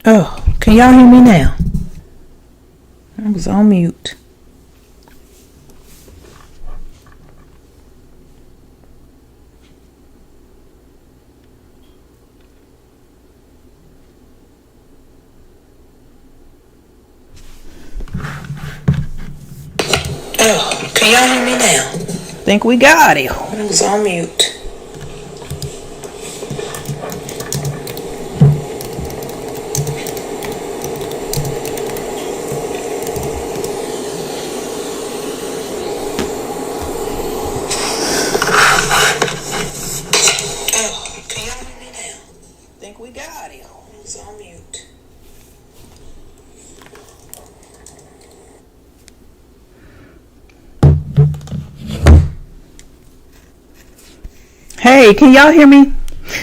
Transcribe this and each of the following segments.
Oh, can y'all hear me now? I was on mute. Oh, can y'all hear me now? Think we got it. I was on mute. Hey, can y'all hear me?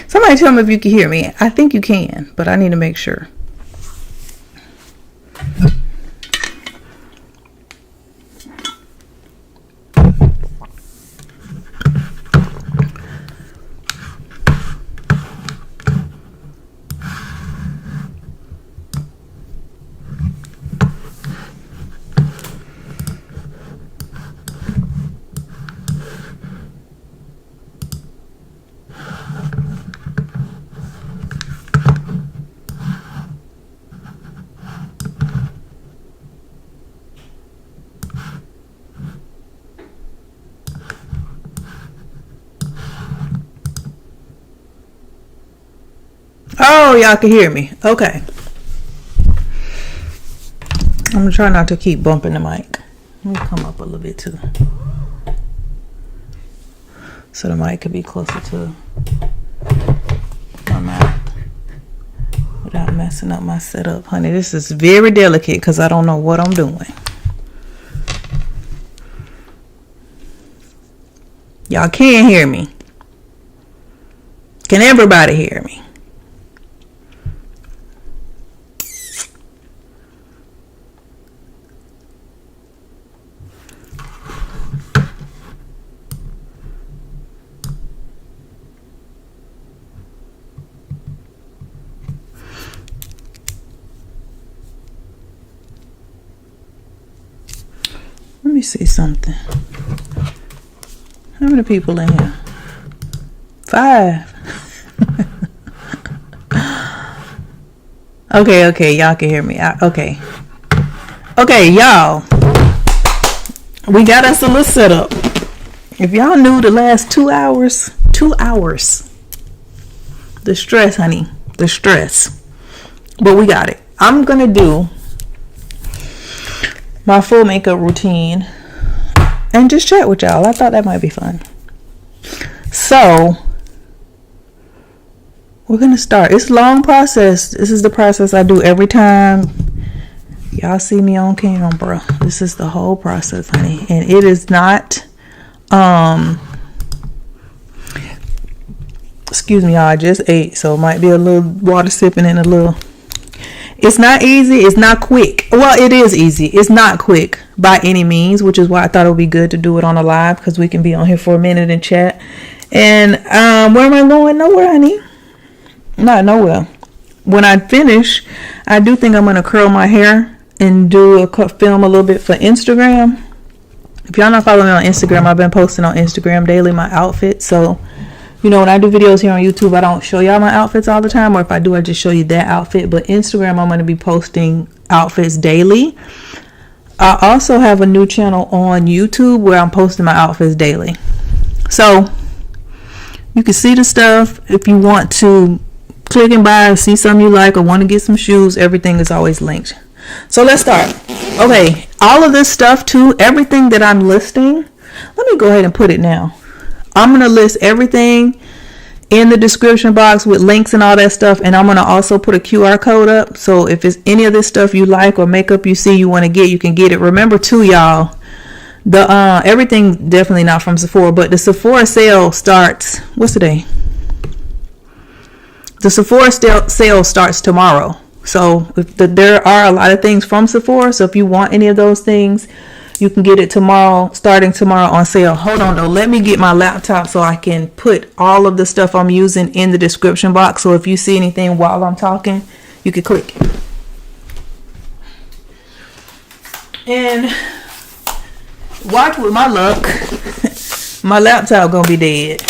Somebody tell me if you can hear me. I think you can, but I need to make sure. Oh, y'all can hear me. Okay. I'm gonna try not to keep bumping the mic. Let me come up a little bit too, so the mic could be closer to my mouth without messing up my setup. Honey, this is very delicate because I don't know what I'm doing. Y'all can hear me. Can everybody hear me? Let me see something. How many people in here? 5. Okay, y'all can hear me. Okay, y'all. We got us a little setup. If y'all knew the last 2 hours, the stress, honey, the stress. But we got it. I'm gonna do my full makeup routine and just chat with y'all. I thought that might be fun. So we're gonna start. It's a long process. This is the process I do every time y'all see me on camera. This is the whole process, honey, and it is not excuse me, y'all, I just ate, so it might be a little water sipping and a little. It's not easy. It's not quick. Well, it is easy. It's not quick by any means, which is why I thought it would be good to do it on a live, because we can be on here for a minute and chat. And where am I going? Nowhere, honey. Not nowhere. When I finish, I do think I'm going to curl my hair and do a film a little bit for Instagram. If y'all not following me on Instagram, I've been posting on Instagram daily my outfits. So, you know, when I do videos here on YouTube, I don't show y'all my outfits all the time, or if I do, I just show you that outfit. But Instagram, I'm going to be posting outfits daily. I also have a new channel on YouTube where I'm posting my outfits daily. So you can see the stuff. If you want to click and buy, see something you like, or want to get some shoes, everything is always linked. So let's start. Okay, all of this stuff too, everything that I'm listing, let me go ahead and put it now. I'm going to list everything in the description box with links and all that stuff, and I'm going to also put a QR code up, so if it's any of this stuff you like or makeup you see you want to get, you can get it. Remember too, y'all, the everything definitely not from Sephora, but the Sephora sale starts, what's the day? The Sephora sale starts tomorrow. So there are a lot of things from Sephora, so if you want any of those things, you can get it tomorrow, starting tomorrow on sale. Hold on though, let me get my laptop so I can put all of the stuff I'm using in the description box, so if you see anything while I'm talking, you can click it. And watch with my luck, my laptop gonna be dead.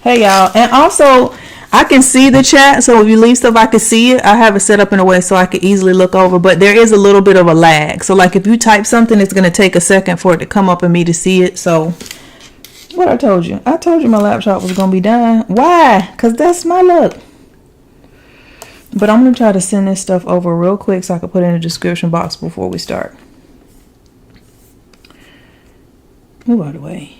Hey y'all, and also I can see the chat, so if you leave stuff I can see it. I have it set up in a way so I can easily look over, but there is a little bit of a lag. So like if you type something, it's gonna take a second for it to come up and me to see it. So what I told you my laptop was gonna be dying. Why? Because that's my luck. But I'm going to try to send this stuff over real quick so I can put it in the description box before we start. Move out of the way.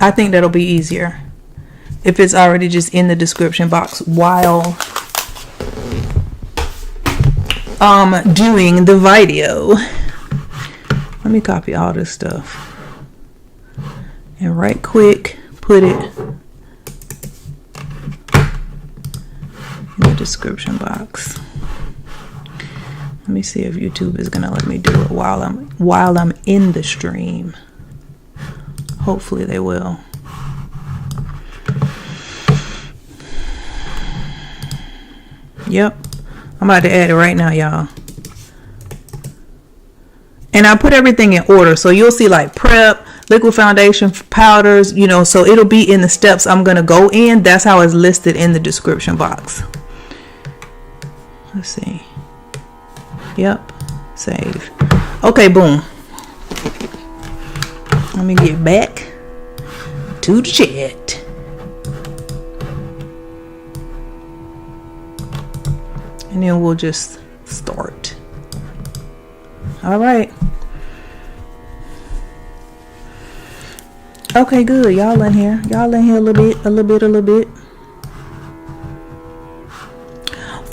I think that'll be easier if it's already just in the description box while doing the video. Let me copy all this stuff. And right quick, put it in the description box. Let me see if YouTube is gonna let me do it while I'm in the stream. Hopefully they will. Yep, I'm about to add it right now, y'all. And I put everything in order, so you'll see like prep, liquid foundation, powders, you know, so it'll be in the steps I'm gonna go in. That's how it's listed in the description box. Let's see. Yep, save. Okay, boom. Let me get back to the chat. And then we'll just start. All right. Okay, good. Y'all in here. Y'all in here a little bit.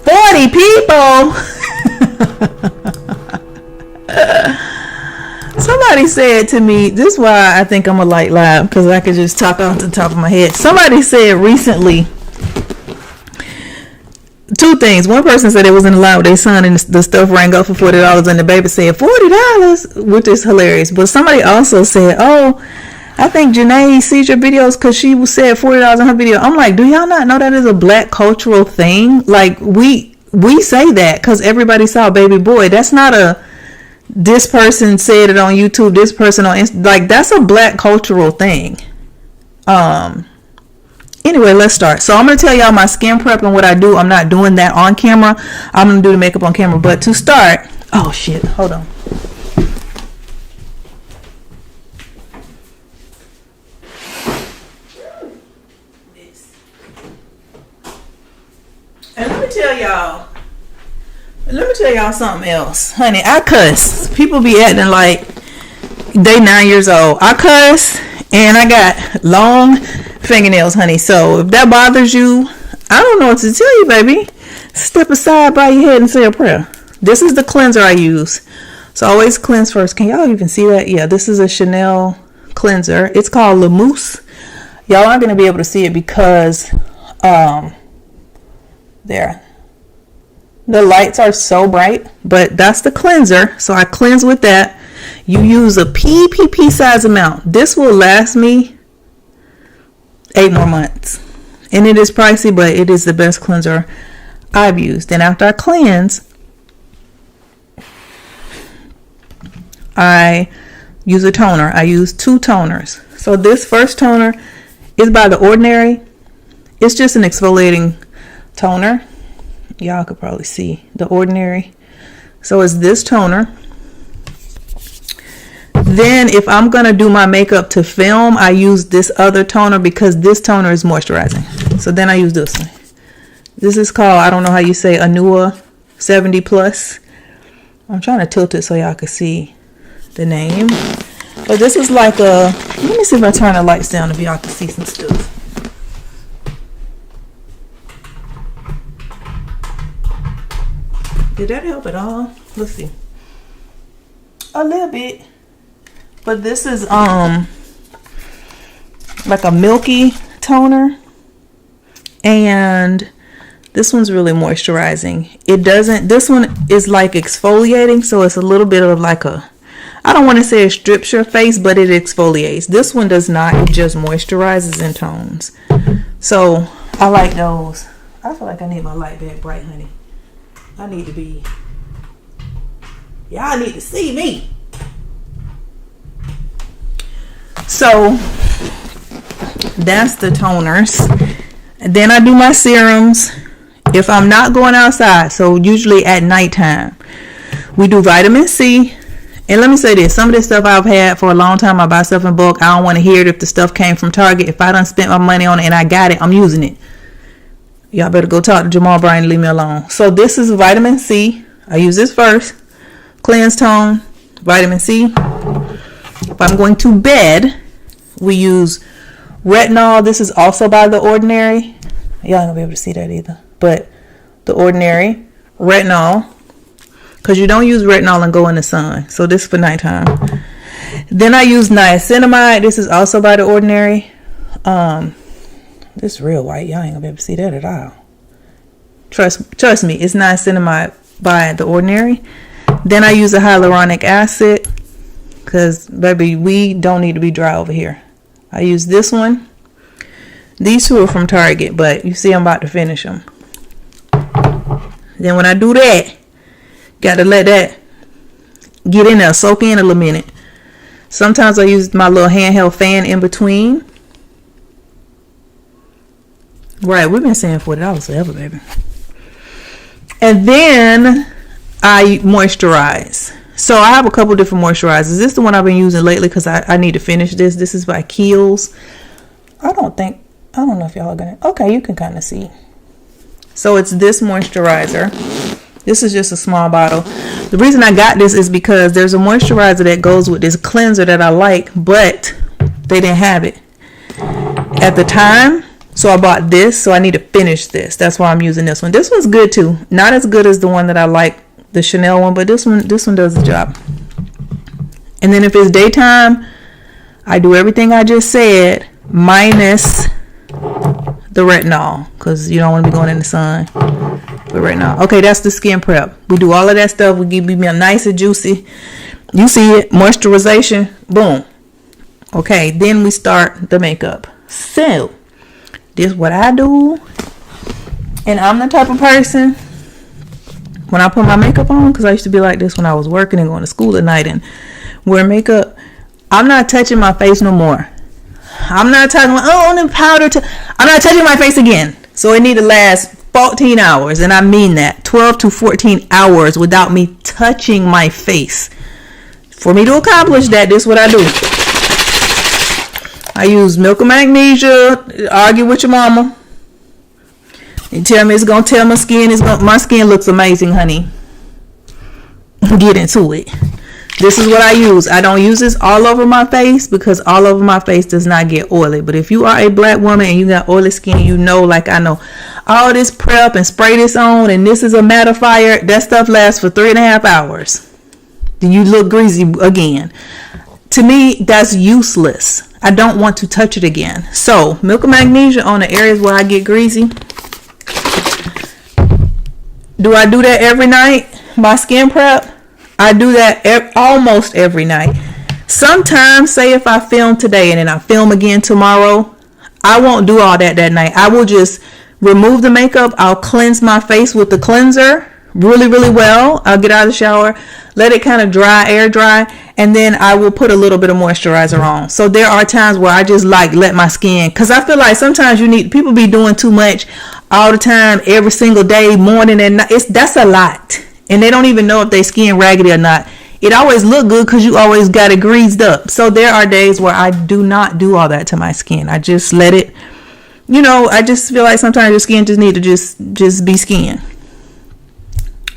40 people. Somebody said to me, this is why I think I'm a light live, because I could just talk off the top of my head. Somebody said recently, two things. One person said it was in the line with their son and the stuff rang up for $40 and the baby said $40, which is hilarious. But somebody also said, oh, I think Janae sees your videos because she said $40 in her video. I'm like, do y'all not know that is a black cultural thing? Like we say that because everybody saw Baby Boy. That's not a, this person said it on YouTube, this person on Insta. Like that's a black cultural thing. Anyway, let's start. So I'm going to tell y'all my skin prep and what I do. I'm not doing that on camera. I'm going to do the makeup on camera. But to start, oh shit, hold on. And let me tell y'all something else. Honey, I cuss. People be acting like they 9 years old. I cuss and I got long fingernails, honey. So if that bothers you, I don't know what to tell you, baby. Step aside, bow your head and say a prayer. This is the cleanser I use. So always cleanse first. Can y'all even see that? Yeah, this is a Chanel cleanser. It's called La Mousse. Y'all aren't going to be able to see it because there. The lights are so bright, but that's the cleanser. So I cleanse with that. You use a PPP size amount. This will last me 8 more months. And it is pricey, but it is the best cleanser I've used. And after I cleanse, I use a toner. I use 2 toners. So this first toner is by The Ordinary. It's just an exfoliating toner. Y'all could probably see The Ordinary. So it's this toner. Then if I'm going to do my makeup to film, I use this other toner because this toner is moisturizing. So then I use this one. This is called, I don't know how you say, Anua 70 Plus. I'm trying to tilt it so y'all can see the name. But this is like a, let me see if I turn the lights down if y'all can see some stuff. Did that help at all? Let's see. A little bit. But this is like a milky toner. And this one's really moisturizing. It doesn't, this one is like exfoliating, so it's a little bit of like a, I don't want to say it strips your face, but it exfoliates. This one does not. It just moisturizes and tones. So I like those. I feel like I need my light back bright, honey. I need to be, y'all need to see me. So that's the toners. And then I do my serums if I'm not going outside. So usually at nighttime. We do vitamin C. And let me say this, some of this stuff I've had for a long time. I buy stuff in bulk. I don't want to hear it if the stuff came from Target. If I done spent my money on it and I got it, I'm using it. Y'all better go talk to Jamal Bryan and leave me alone. So this is vitamin C. I use this first. Cleanse tone, vitamin C. If I'm going to bed, we use retinol. This is also by The Ordinary. Y'all ain't gonna be able to see that either. But The Ordinary, retinol. Because you don't use retinol and go in the sun. So this is for nighttime. Then I use niacinamide. This is also by The Ordinary. This is real white. Y'all ain't gonna be able to see that at all. Trust me, it's niacinamide by The Ordinary. Then I use a hyaluronic acid. Because, baby, we don't need to be dry over here. I use this one. These two are from Target. But you see I'm about to finish them. Then when I do that, got to let that get in there, soak in a little minute. Sometimes I use my little handheld fan in between. Right, we've been saying $40 forever, baby. And then I moisturize. So I have a couple different moisturizers. This is the one I've been using lately because I need to finish this. This is by Kiehl's. I don't know if y'all are gonna, okay, you can kind of see. So it's this moisturizer. This is just a small bottle. The reason I got this is because there's a moisturizer that goes with this cleanser that I like, but they didn't have it at the time. So I bought this, so I need to finish this. That's why I'm using this one. This one's good too. Not as good as the one that I like, the Chanel one, but this one does the job. And then if it's daytime, I do everything I just said minus the retinol, because you don't want to be going in the sun with retinol. Okay, that's the skin prep. We do all of that stuff. We give me a nice and juicy, you see it, moisturization, boom. Okay, then we start the makeup. So this is what I do. And I'm the type of person, when I put my makeup on, because I used to be like this when I was working and going to school at night and wearing makeup, I'm not touching my face no more. I'm not talking about, oh, the powder. I'm not touching my face again. So it need to last 14 hours. And I mean that. 12 to 14 hours without me touching my face. For me to accomplish that, this is what I do. I use milk of magnesia. Argue with your mama. And tell me it's going to tell my skin. My skin looks amazing, honey. Get into it. This is what I use. I don't use this all over my face because all over my face does not get oily. But if you are a black woman and you got oily skin, you know, like I know, all this prep and spray this on and this is a mattifier, that stuff lasts for 3.5 hours. Then you look greasy again. To me, that's useless. I don't want to touch it again. So, milk of magnesia on the areas where I get greasy. Do I do that every night? My skin prep? I do that almost every night. Sometimes, say if I film today and then I film again tomorrow, I won't do all that night. I will just remove the makeup. I'll cleanse my face with the cleanser really, really well. I'll get out of the shower, let it kind of dry, air dry, and then I will put a little bit of moisturizer on. So there are times where I just let my skin, because I feel like sometimes people be doing too much all the time, every single day, morning and night. That's a lot. And they don't even know if they skin raggedy or not. It always look good because you always got it greased up. So there are days where I do not do all that to my skin. I just let it, I just feel like sometimes your skin just need to just be skin.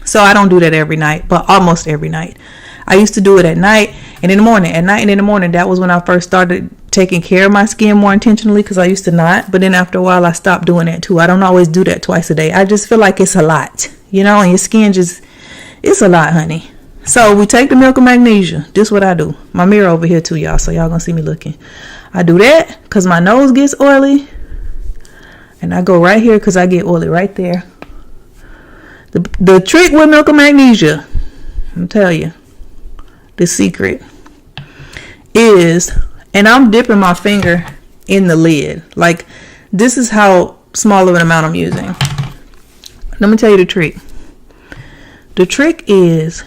So I don't do that every night, but almost every night. I used to do it at night and in the morning. At night and in the morning, that was when I first started taking care of my skin more intentionally, because I used to not. But then after a while, I stopped doing that too. I don't always do that twice a day. I just feel like it's a lot, and your skin it's a lot, honey. So we take the milk of magnesia. This is what I do. My mirror over here too, y'all. So y'all gonna see me looking. I do that because my nose gets oily. And I go right here because I get oily right there. The trick with milk of magnesia, I'm tell you, the secret. is, and I'm dipping my finger in the lid. Like, this is how small of an amount I'm using. Let me tell you the trick. The trick is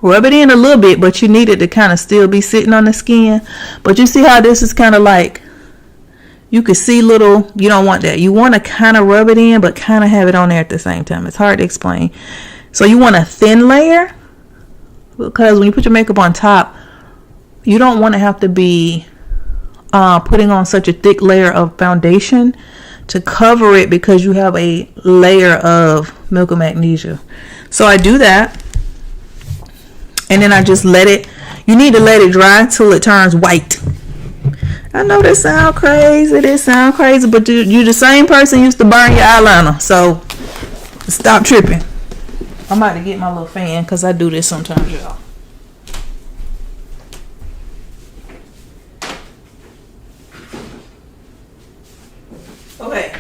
rub it in a little bit, but you need it to kind of still be sitting on the skin. But you see how this is kind of like, you can see little, you don't want that. You want to kind of rub it in, but kind of have it on there at the same time. It's hard to explain. So you want a thin layer, because when you put your makeup on top, you don't want to have to be putting on such a thick layer of foundation to cover it, because you have a layer of milk of magnesia. So I do that, and then I just let it, you need to let it dry till it turns white. I know this sound crazy, but you the same person used to burn your eyeliner, so stop tripping. I'm about to get my little fan, because I do this sometimes, y'all. Okay.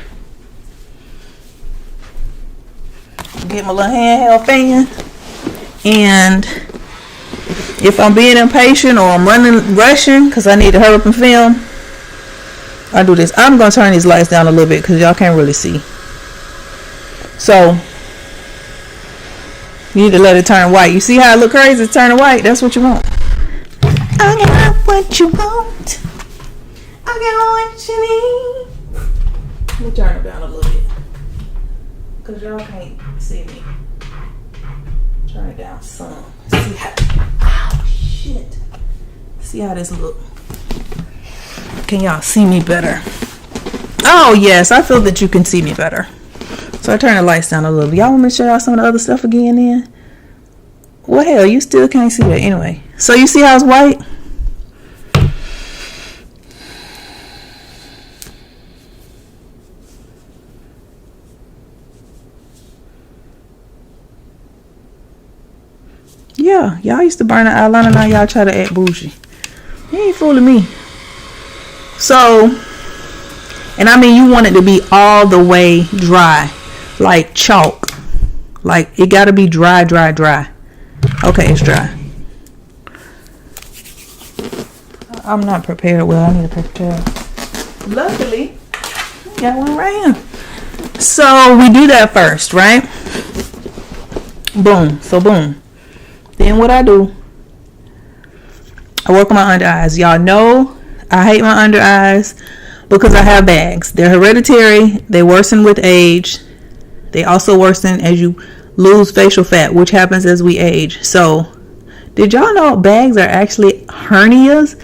Get my little handheld fan, and if I'm being impatient or I'm rushing because I need to hurry up and film, I do this. I'm going to turn these lights down a little bit because y'all can't really see. So, you need to let it turn white. You see how it look crazy? It's turning white. That's what you want. I got what you want. I got what you need. Let me turn it down a little bit, because y'all can't see me. Turn it down some. See how, oh shit. See how this look. Can y'all see me better? Oh yes, I feel that you can see me better. So I turn the lights down a little bit. Y'all want me to show y'all some of the other stuff again then? Well, hell, you still can't see that anyway. So you see how it's white? Yeah, y'all used to burn the eyeliner, now y'all try to act bougie. You ain't fooling me. So, and I mean, you want it to be all the way dry, like chalk. Like, it got to be dry. Okay, it's dry. I'm not prepared. Well, I need to prepare. Luckily, got one right here. So, we do that first, right? Boom. So, boom. Then what I do, I work on my under eyes. Y'all know I hate my under eyes because I have bags. They're hereditary. They worsen with age. They also worsen as you lose facial fat, which happens as we age. So, did y'all know bags are actually hernias?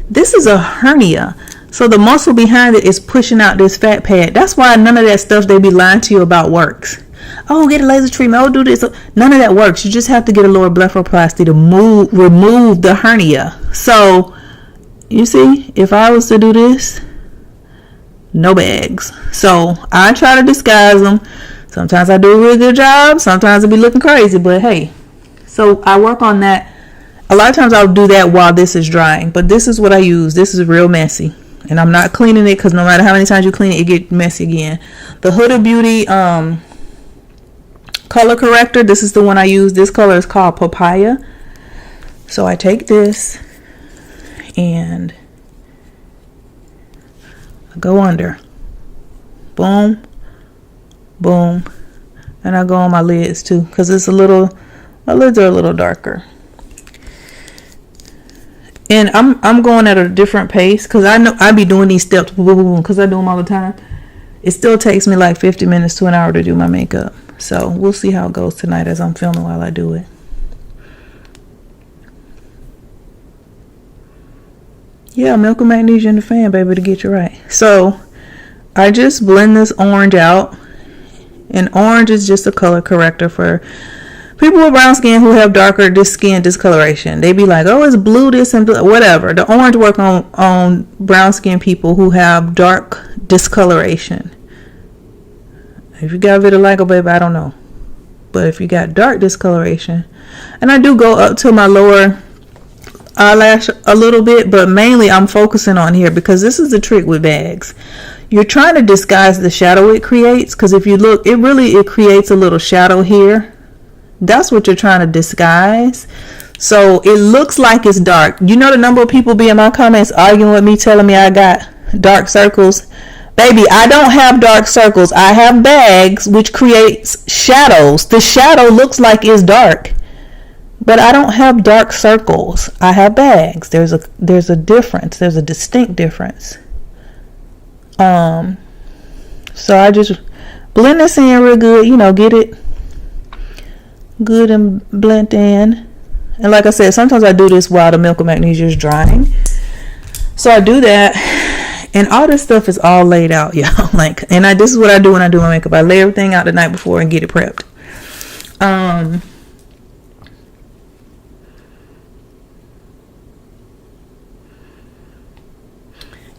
This is a hernia. So the muscle behind it is pushing out this fat pad. That's why none of that stuff they be lying to you about works. Oh, get a laser treatment. Oh, do this. None of that works. You just have to get a lower blepharoplasty to remove the hernia. So, you see, if I was to do this, no bags. So, I try to disguise them. Sometimes I do a really good job. Sometimes it be looking crazy. But, hey, so I work on that. A lot of times I'll do that while this is drying. But this is what I use. This is real messy. And I'm not cleaning it because no matter how many times you clean it, it get messy again. The Huda Beauty color corrector, this is the one I use. This color is called Papaya. So I take this and I go under. Boom, boom. And I go on my lids too, because it's my lids are a little darker. And I'm going at a different pace because I know I be doing these steps because I do them all the time. It still takes me like 50 minutes to an hour to do my makeup. So we'll see how it goes tonight as I'm filming while I do it. Yeah, milk and magnesia in the fan, baby, to get you right. So I just blend this orange out. And orange is just a color corrector for people with brown skin who have darker skin discoloration. They be like, oh, it's blue this and blue, whatever. The orange work on brown skin people who have dark discoloration. If you got vitiligo, baby, I don't know. But if you got dark discoloration, and I do go up to my lower eyelash a little bit, but mainly I'm focusing on here because this is the trick with bags. You're trying to disguise the shadow it creates, because if you look, it creates a little shadow here. That's what you're trying to disguise. So it looks like it's dark. You know the number of people be in my comments arguing with me, telling me I got dark circles. Baby, I don't have dark circles. I have bags, which creates shadows. The shadow looks like it's dark, but I don't have dark circles. I have bags. There's a difference. There's a distinct difference. So I just blend this in real good, you know, get it good and blend in. And like I said, sometimes I do this while the milk and magnesia is drying. So I do that, and all this stuff is all laid out, y'all. Like, and this is what I do when I do my makeup. I lay everything out the night before and get it prepped.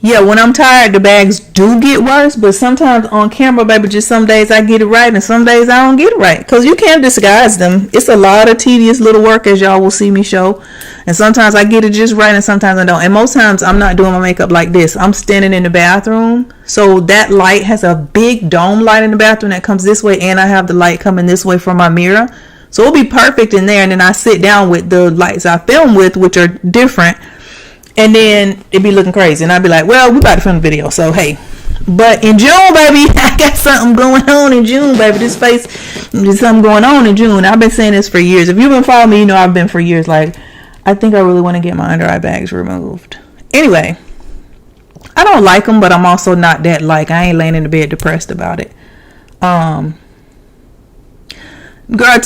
Yeah, when I'm tired, the bags do get worse, but sometimes on camera, baby, just some days I get it right and some days I don't get it right, because you can't disguise them. It's a lot of tedious little work, as y'all will see me show, and sometimes I get it just right and sometimes I don't. And most times I'm not doing my makeup like this. I'm standing in the bathroom, so that light has a big dome light in the bathroom that comes this way, and I have the light coming this way from my mirror, so it'll be perfect in there. And then I sit down with the lights I film with, which are different, and then it'd be looking crazy, and I'd be like, well, we about to film a video, so hey. But in June, baby, I got something going on in June, baby. This face, there's something going on in June. I've been saying this for years. If you've been following me, you know I've been for years like, I think I really want to get my under eye bags removed. Anyway, I don't like them, but I'm also not that like, I ain't laying in the bed depressed about it. Girl,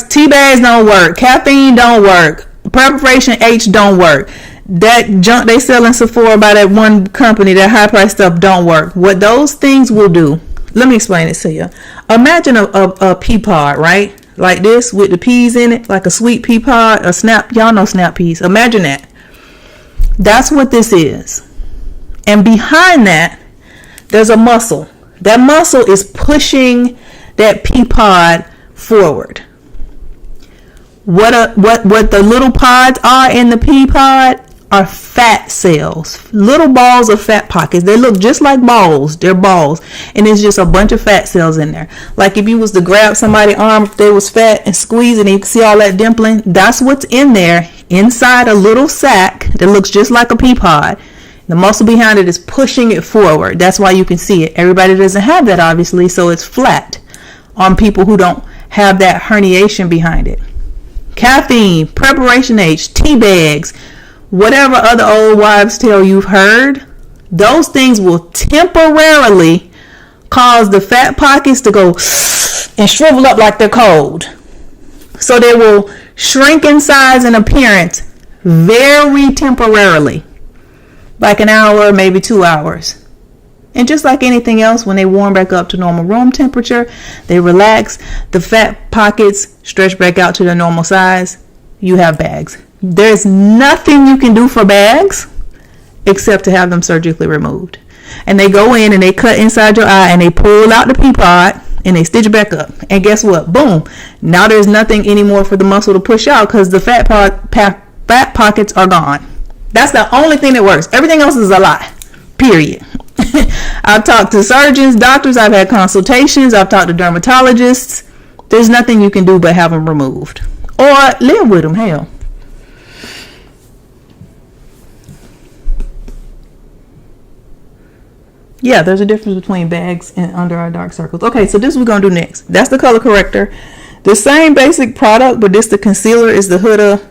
tea bags don't work. Caffeine don't work. Preparation H don't work. That junk they sell in Sephora by that one company, that high price stuff, don't work. What those things will do, let me explain it to you. Imagine a pea pod, right? Like this with the peas in it, like a sweet pea pod, a snap. Y'all know snap peas. Imagine that. That's what this is. And behind that, there's a muscle. That muscle is pushing that pea pod forward. What the little pods are in the pea pod are fat cells, little balls of fat pockets. They look just like balls. They're balls, and it's just a bunch of fat cells in there. Like if you was to grab somebody's arm if they was fat and squeeze, and you can see all that dimpling. That's what's in there, inside a little sac that looks just like a pea pod. The muscle behind it is pushing it forward. That's why you can see it. Everybody doesn't have that, obviously, so it's flat on people who don't have that herniation behind it. Caffeine, Preparation H, tea bags, whatever other old wives' tale you've heard, those things will temporarily cause the fat pockets to go and shrivel up like they're cold. So they will shrink in size and appearance very temporarily, like an hour, maybe 2 hours. And just like anything else, when they warm back up to normal room temperature, they relax, the fat pockets stretch back out to their normal size, you have bags. There's nothing you can do for bags except to have them surgically removed. And they go in and they cut inside your eye and they pull out the pea pod and they stitch it back up. And guess what? Boom. Now there's nothing anymore for the muscle to push out because the fat pockets are gone. That's the only thing that works. Everything else is a lie. Period. I've talked to surgeons, doctors, I've had consultations, I've talked to dermatologists. There's nothing you can do but have them removed. Or live with them, hell. Yeah, there's a difference between bags and under eye dark circles. Okay, so this is what we're going to do next. That's the color corrector. The same basic product, but this the concealer is the Huda.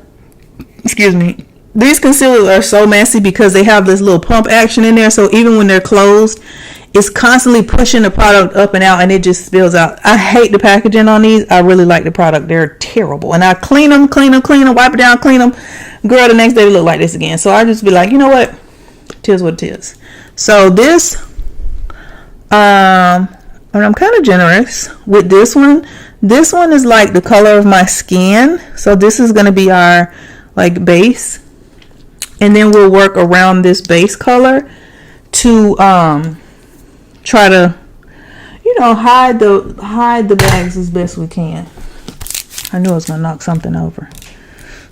Excuse me. These concealers are so messy because they have this little pump action in there. So even when they're closed, it's constantly pushing the product up and out and it just spills out. I hate the packaging on these. I really like the product. They're terrible. And I clean them, wipe it down, clean them. Girl, the next day they look like this again. So I just be like, you know what? It is what it is. So this, and I'm kind of generous with this one. This one is like the color of my skin. So this is going to be our like base. And then we'll work around this base color to try to, you know, hide the bags as best we can. I knew I was gonna knock something over.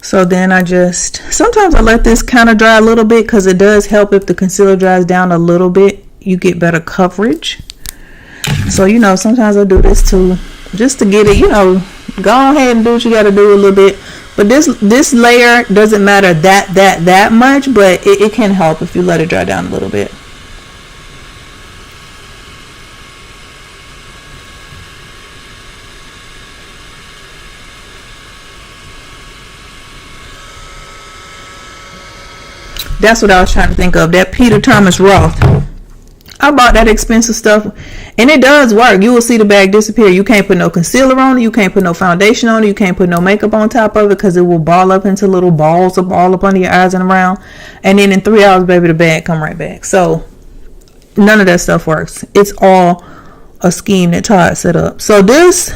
So then sometimes I let this kind of dry a little bit because it does help if the concealer dries down a little bit. You get better coverage. So, you know, sometimes I do this too, just to get it, you know, Go ahead and do what you got to do a little bit. But this layer doesn't matter that much, but it can help if you let it dry down a little bit. That's what I was trying to think of. That Peter Thomas Roth. I bought that expensive stuff, and it does work. You will see the bag disappear. You can't put no concealer on it. You can't put no foundation on it. You can't put no makeup on top of it because it will ball up into little balls of ball up under your eyes and around. And then in 3 hours, baby, the bag come right back. So none of that stuff works. It's all a scheme that Todd set up. So this,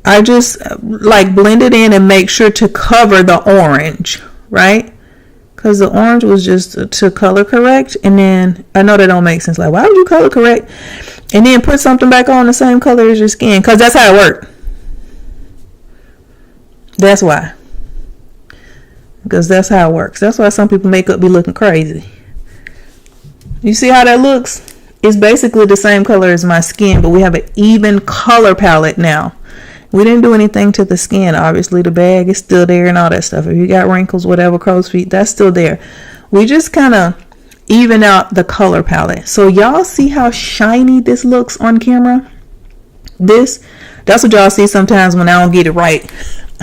I just like blend it in and make sure to cover the orange, right? Because the orange was just to color correct. And then, I know that don't make sense. Like, why would you color correct? And then put something back on the same color as your skin? Because that's how it works. That's why. Because that's how it works. That's why some people makeup be looking crazy. You see how that looks? It's basically the same color as my skin. But we have an even color palette now. We didn't do anything to the skin. Obviously, the bag is still there and all that stuff. If you got wrinkles, whatever, crow's feet, that's still there. We just kind of even out the color palette. So y'all see how shiny this looks on camera? That's what y'all see sometimes when I don't get it right.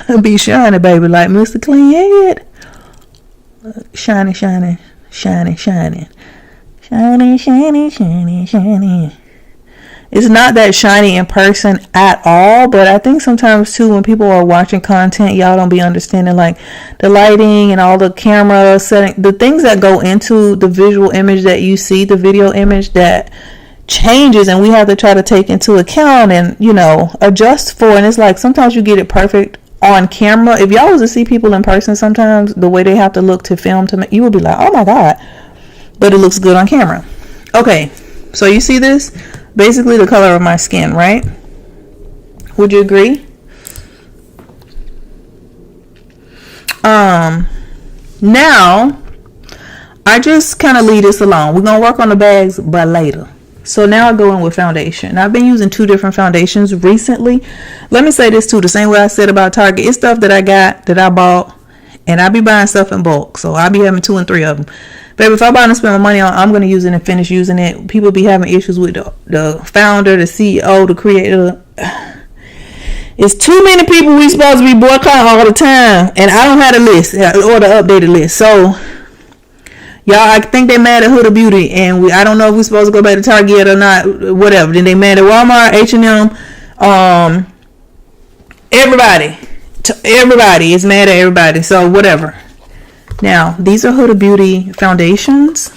I'll be shiny, baby, like Mr. Clean Head. Shiny, shiny, shiny, shiny. Shiny, shiny, shiny, shiny. It's not that shiny in person at all, but I think sometimes too when people are watching content, y'all don't be understanding like the lighting and all the camera setting, the things that go into the visual image that you see, the video image that changes, and we have to try to take into account and, you know, adjust for. And it's like sometimes you get it perfect on camera. If y'all was to see people in person sometimes, the way they have to look to film, to make, you would be like, oh my God, but it looks good on camera. Okay, so you see this? Basically the color of my skin, right? Would you agree? Now I just kind of leave this alone. We're gonna work on the bags but later. So now I go in with foundation. I've been using 2 different foundations recently. Let me say this too, the same way I said about Target. It's stuff that I got, that I bought, and I be buying stuff in bulk, so I be having 2 and 3 of them. Baby, if I buy and spend my money on, I'm going to use it and finish using it. People be having issues with the founder, the CEO, the creator. It's too many people we supposed to be boycotting all the time. And I don't have the list or the updated list. So, y'all, I think they mad at Huda Beauty. And I don't know if we're supposed to go back to Target or not. Whatever. Then they mad at Walmart, H&M. Everybody is mad at everybody. So, whatever. Now, these are Huda Beauty foundations.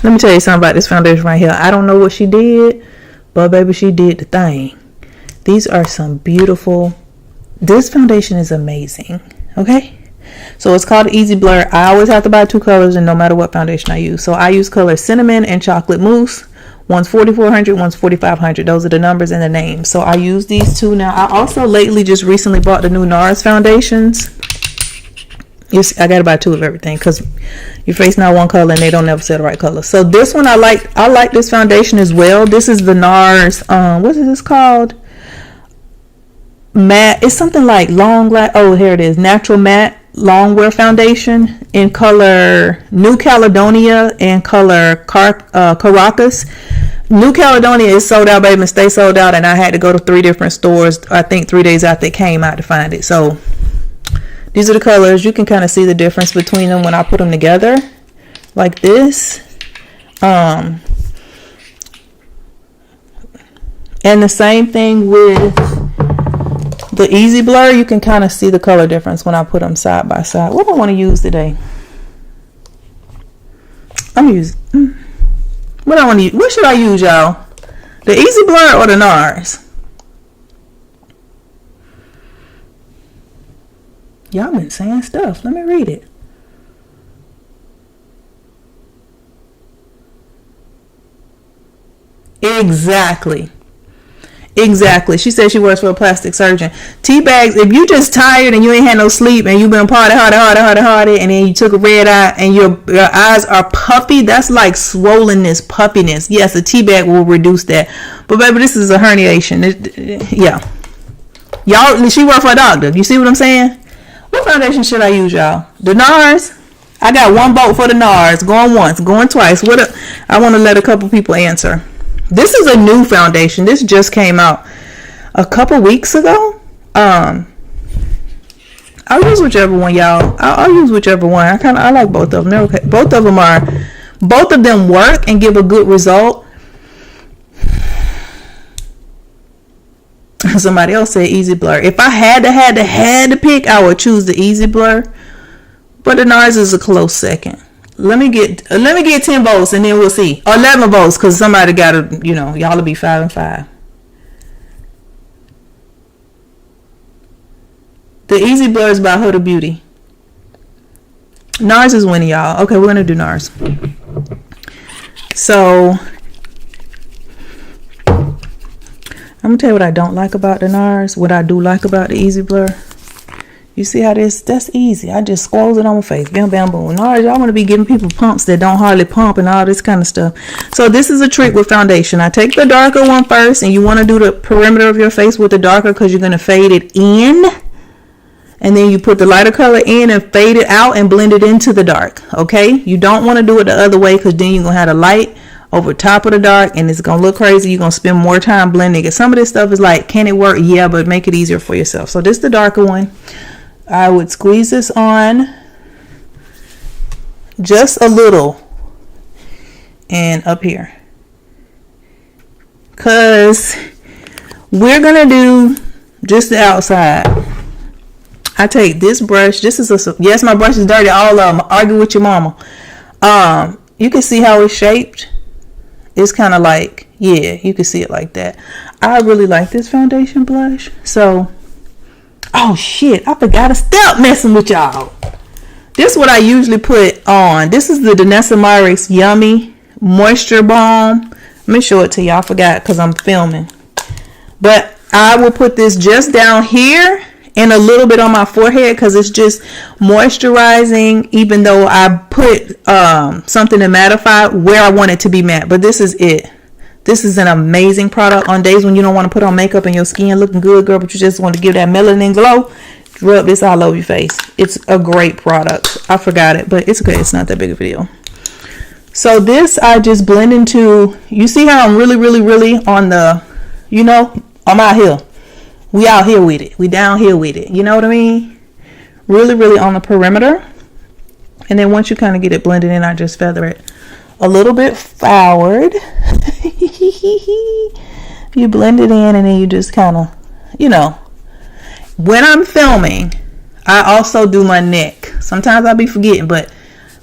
Let me tell you something about this foundation right here. I don't know what she did, but baby, she did the thing. These are some beautiful, this foundation is amazing, okay? So it's called Easy Blur. I always have to buy 2 colors and no matter what foundation I use. So I use color Cinnamon and Chocolate Mousse. One's 4400, one's 4500. Those are the numbers and the names. So I use these 2 now. I also recently bought the new NARS foundations. I gotta buy 2 of everything because your face not one color and they don't never say the right color. So this one I like this foundation as well. This is the NARS what is this called? Matte. It's something like here it is. Natural Matte Longwear Foundation in color New Caledonia and color Caracas. New Caledonia is sold out, baby, and stay sold out, and I had to go to 3 different stores, I think 3 days after it came out, to find it. So these are the colors. You can kind of see the difference between them when I put them together like this. And the same thing with the Easy Blur. You can kind of see the color difference when I put them side by side. What do I want to use today? What should I use, y'all? The Easy Blur or the NARS? Y'all been saying stuff. Let me read it. Exactly. Exactly. She said she works for a plastic surgeon. Tea bags, if you just tired and you ain't had no sleep and you've been party hardy, and then you took a red eye and your eyes are puffy, that's like swollenness, puffiness. Yes, a tea bag will reduce that. But baby, this is a herniation. Yeah. Y'all, she worked for a doctor. You see what I'm saying? What foundation should I use, y'all? The NARS. I got one vote for the NARS. Going once, going twice. I want to let a couple people answer. This is a new foundation. This just came out a couple weeks ago. I'll use whichever one, y'all. I'll use whichever one. I like both of them. They're okay. Both of them work and give a good result. Somebody else said Easy Blur. If I had to pick, I would choose the Easy Blur. But the NARS is a close second. Let me get 10 votes and then we'll see. Or 11 votes, because somebody got to, y'all will be 5 and 5. The Easy Blur is by Huda Beauty. NARS is winning, y'all. Okay, we're going to do NARS. So, I'm going to tell you what I don't like about the NARS. What I do like about the Easy Blur. You see how that's easy. I just squoze it on my face. Bam, bam, boom. NARS, y'all want to be giving people pumps that don't hardly pump and all this kind of stuff. So this is a trick with foundation. I take the darker one first, and you want to do the perimeter of your face with the darker because you're going to fade it in. And then you put the lighter color in and fade it out and blend it into the dark. Okay? You don't want to do it the other way because then you're going to have the light over top of the dark and it's going to look crazy. You're going to spend more time blending it. Some of this stuff is like, can it work? Yeah, but make it easier for yourself. So this is the darker one. I would squeeze this on just a little and up here, because we're going to do just the outside. I take this brush. Yes, my brush is dirty. All of them. Argue with your mama. You can see how it's shaped. It's kind of like, yeah, you can see it like that. I really like this foundation blush. So, oh shit, I forgot to stop messing with y'all. This is what I usually put on. This is the Danessa Myricks Yummy Moisture Balm. Let me show it to y'all. I forgot because I'm filming. But I will put this just down here and a little bit on my forehead because it's just moisturizing, even though I put something to mattify where I want it to be matte. But this is it. This is an amazing product on days when you don't want to put on makeup and your skin looking good, girl, but you just want to give that melanin glow. Rub this all over your face. It's a great product. I forgot it, but it's okay. It's not that big of a deal. So this I just blend into. You see how I'm really on the, I'm out here. We out here with it. We down here with it. You know what I mean? Really on the perimeter. And then once you kind of get it blended in, I just feather it a little bit forward. You blend it in and then you just kind of, when I'm filming, I also do my neck. Sometimes I'll be forgetting, but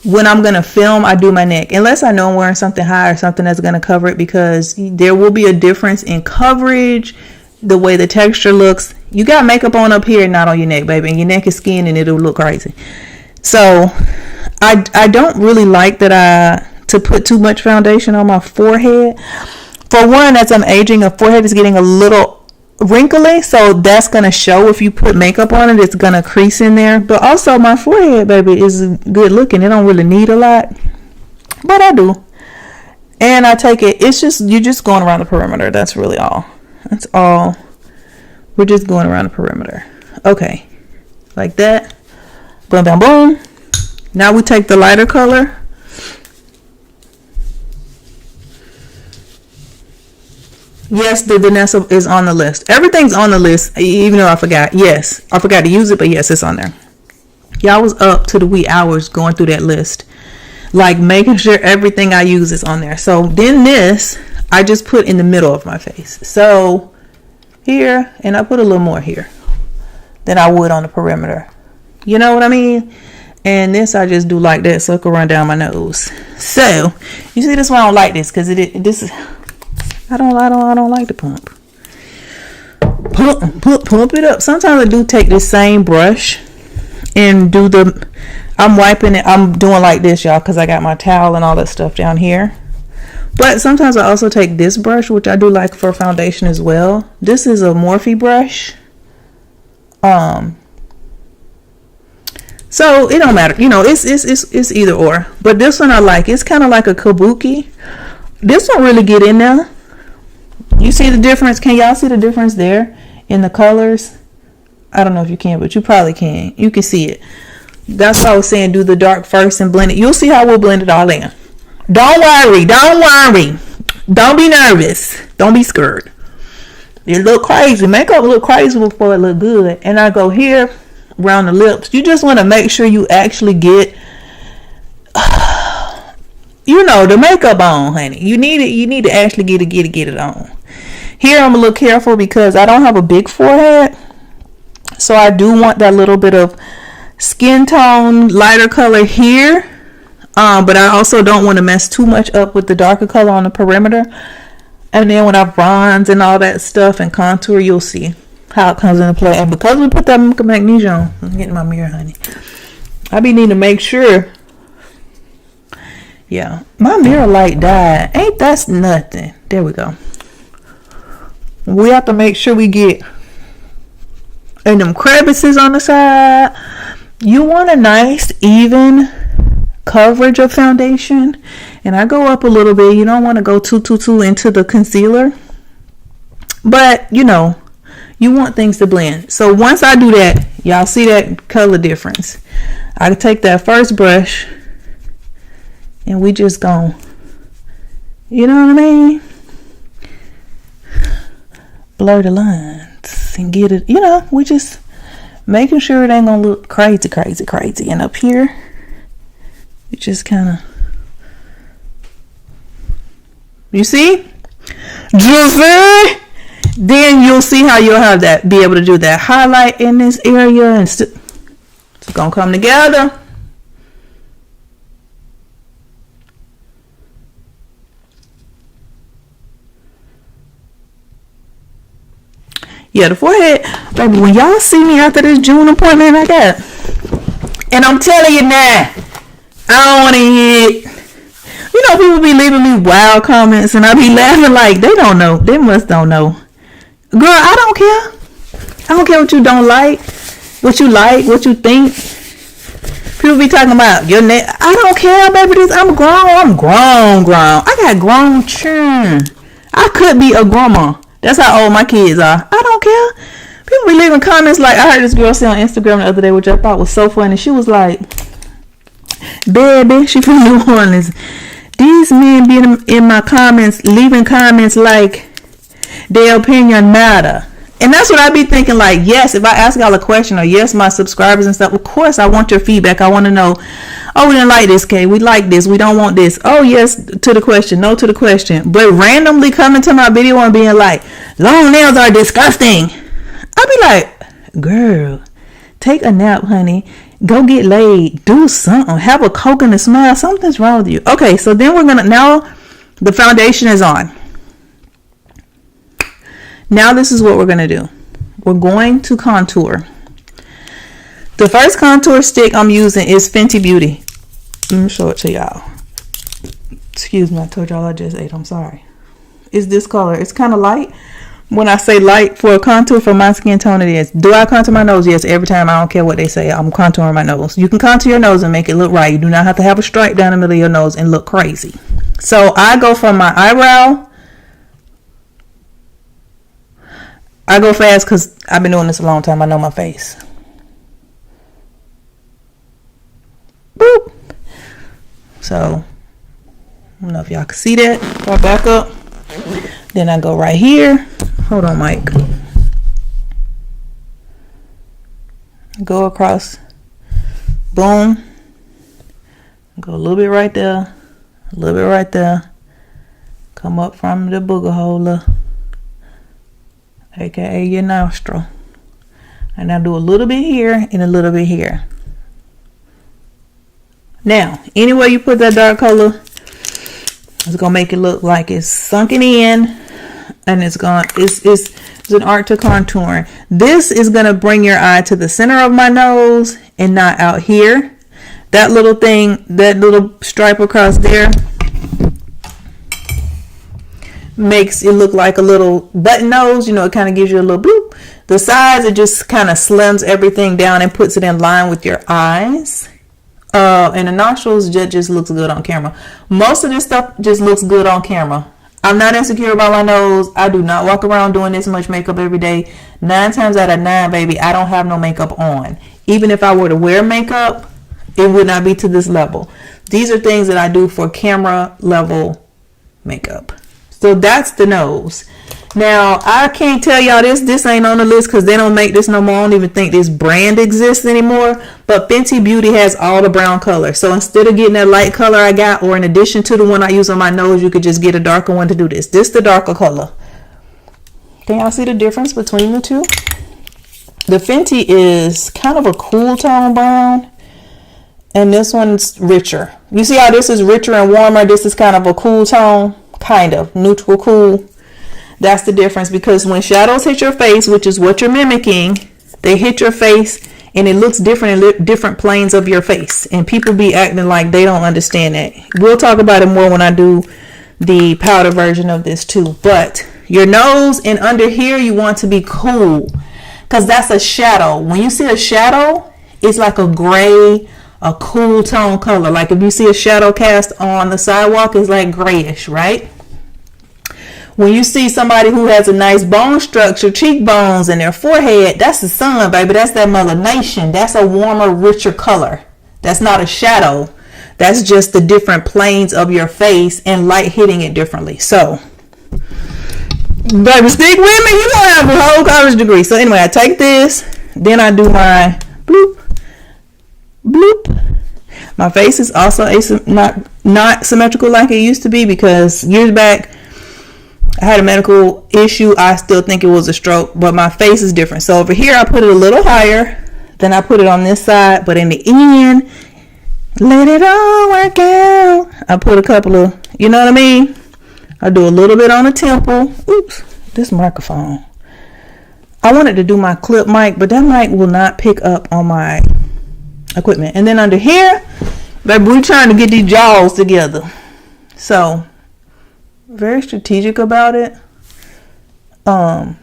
when I'm going to film, I do my neck. Unless I know I'm wearing something high or something that's going to cover it, because there will be a difference in coverage, the way the texture looks. You got makeup on up here, not on your neck, baby. And your neck is skin and it'll look crazy. So I don't really like to put too much foundation on my forehead. For one, as I'm aging, a forehead is getting a little wrinkly, so that's going to show if you put makeup on it. It's going to crease in there. But also my forehead, baby, is good looking. It don't really need a lot, but I do. And I take it, you're just going around the perimeter. That's really all. That's all. We're just going around the perimeter. Okay, like that. Boom, boom, boom. Now we take the lighter color. Yes, the Danessa is on the list. Everything's on the list, even though I forgot. Yes, I forgot to use it, but yes, it's on there. Y'all was up to the wee hours going through that list, like making sure everything I use is on there. So then this, I just put in the middle of my face. So here, and I put a little more here than I would on the perimeter. You know what I mean? And this I just do like that, so it can run down my nose. So you see, this is why I don't like this, because this is. I don't like the pump it up. Sometimes I do take this same brush and I'm wiping it. I'm doing like this, y'all, because I got my towel and all that stuff down here. But sometimes I also take this brush, which I do like for foundation as well. This is a Morphe brush. So it don't matter, you know, it's either or. But this one I like. It's kind of like a kabuki. This one really get in there. You see the difference? Can y'all see the difference there in the colors? I don't know if you can, but you probably can. You can see it. That's why I was saying do the dark first and blend it. You'll see how we'll blend it all in. Don't worry. Don't worry. Don't be nervous. Don't be scared. It look crazy. Makeup look crazy before it look good. And I go here around the lips. You just want to make sure you actually get you know, the makeup on, honey. You need to actually get it on. Here I'm a little careful because I don't have a big forehead. So I do want that little bit of skin tone, lighter color here. But I also don't want to mess too much up with the darker color on the perimeter. And then when I bronze and all that stuff and contour, you'll see how it comes into play. And because we put that magnesia on, I'm getting my mirror, honey. I be needing to make sure. Yeah, my mirror light died. Ain't that nothing? There we go. We have to make sure we get in them crevices on the side. You want a nice, even coverage of foundation. And I go up a little bit. You don't want to go too into the concealer. But, you know, you want things to blend. So once I do that, y'all see that color difference. I take that first brush and we just go, you know what I mean? Blur the lines and get it, you know, we just making sure it ain't gonna look crazy. And up here, you just kind of, you see? Then you'll see how you'll have that, be able to do that highlight in this area, and it's gonna come together. Yeah, the forehead, baby, when y'all see me after this June appointment I got, and I'm telling you now, I don't want to hit. You know, people be leaving me wild comments, and I be laughing like they don't know. They must don't know. Girl, I don't care. I don't care what you don't like, what you like, what you think. People be talking about your neck. I don't care, baby. I'm grown. I got grown children. I could be a grandma. That's how old my kids are. I don't care. People be leaving comments like, I heard this girl say on Instagram the other day, which I thought was so funny. She was like, baby, she from New Orleans. These men be in my comments, leaving comments like their opinion matter. And that's what I be thinking, like, yes, if I ask y'all a question, or yes, my subscribers and stuff, of course I want your feedback. I want to know, oh, we didn't like this, Kay. We like this. We don't want this. Oh, yes to the question. No to the question. But randomly coming to my video and being like, long nails are disgusting. I be like, girl, take a nap, honey. Go get laid. Do something. Have a coconut smile. Something's wrong with you. Okay, so then we're going to, now the foundation is on. Now this is what we're going to do. We're going to contour. The first contour stick I'm using is Fenty Beauty. Let me show it to y'all. Excuse me, I told y'all I just ate. I'm sorry. It's this color. It's kind of light. When I say light for a contour for my skin tone, it is. Do I contour my nose? Yes, every time. I don't care what they say. I'm contouring my nose. You can contour your nose and make it look right. You do not have to have a stripe down the middle of your nose and look crazy. So I go from my eyebrow. I go fast because I've been doing this a long time. I know my face. Boop. So, I don't know if y'all can see that. Go back up. Then I go right here. Hold on, Mike. Go across. Boom. Go a little bit right there. A little bit right there. Come up from the booger holder, aka your nostril. And I do a little bit here and a little bit here. Now, anywhere you put that dark color, it's gonna make it look like it's sunken in, and it's an art to contouring. This is gonna bring your eye to the center of my nose and not out here. That little thing, that little stripe across there, makes it look like a little button nose. You know, it kind of gives you a little bloop. The sides, it just kind of slims everything down and puts it in line with your eyes. And the nostrils just looks good on camera. Most of this stuff just looks good on camera. I'm not insecure about my nose. I do not walk around doing this much makeup every day. 9 times out of 9, baby, I don't have no makeup on. Even if I were to wear makeup, it would not be to this level. These are things that I do for camera level makeup. So that's the nose. Now, I can't tell y'all this ain't on the list because they don't make this no more. I don't even think this brand exists anymore. But Fenty Beauty has all the brown color. So instead of getting that light color I got, or in addition to the one I use on my nose, you could just get a darker one to do this. This the darker color. Can y'all see the difference between the two? The Fenty is kind of a cool tone brown. And this one's richer. You see how this is richer and warmer? This is kind of a cool tone. Kind of. Neutral cool. That's the difference, because when shadows hit your face, which is what you're mimicking, they hit your face and it looks different in different planes of your face. And people be acting like they don't understand that. We'll talk about it more when I do the powder version of this too. But your nose and under here, you want to be cool, because that's a shadow. When you see a shadow, it's like a gray, a cool tone color. Like if you see a shadow cast on the sidewalk, it's like grayish, right? When you see somebody who has a nice bone structure, cheekbones, and their forehead, that's the sun, baby. That's that melanation. That's a warmer, richer color. That's not a shadow. That's just the different planes of your face and light hitting it differently. So, baby, stick with me. You're going to have a whole college degree. So anyway, I take this. Then I do my bloop, bloop. My face is also not symmetrical like it used to be, because years back, I had a medical issue. I still think it was a stroke, but my face is different. So over here, I put it a little higher. Then I put it on this side. But in the end, let it all work out. I put a couple of, you know what I mean? I do a little bit on the temple. Oops, this microphone. I wanted to do my clip mic, but that mic will not pick up on my equipment. And then under here, baby, we're trying to get these jaws together. So, very strategic about it. And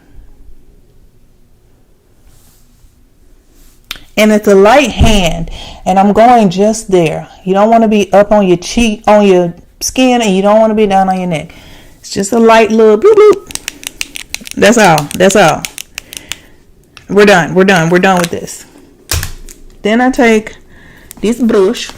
it's a light hand, and I'm going just there. You don't want to be up on your cheek, on your skin, and you don't want to be down on your neck. It's just a light little bloop bloop. That's all. That's all. We're done. We're done. We're done with this. Then I take this brush.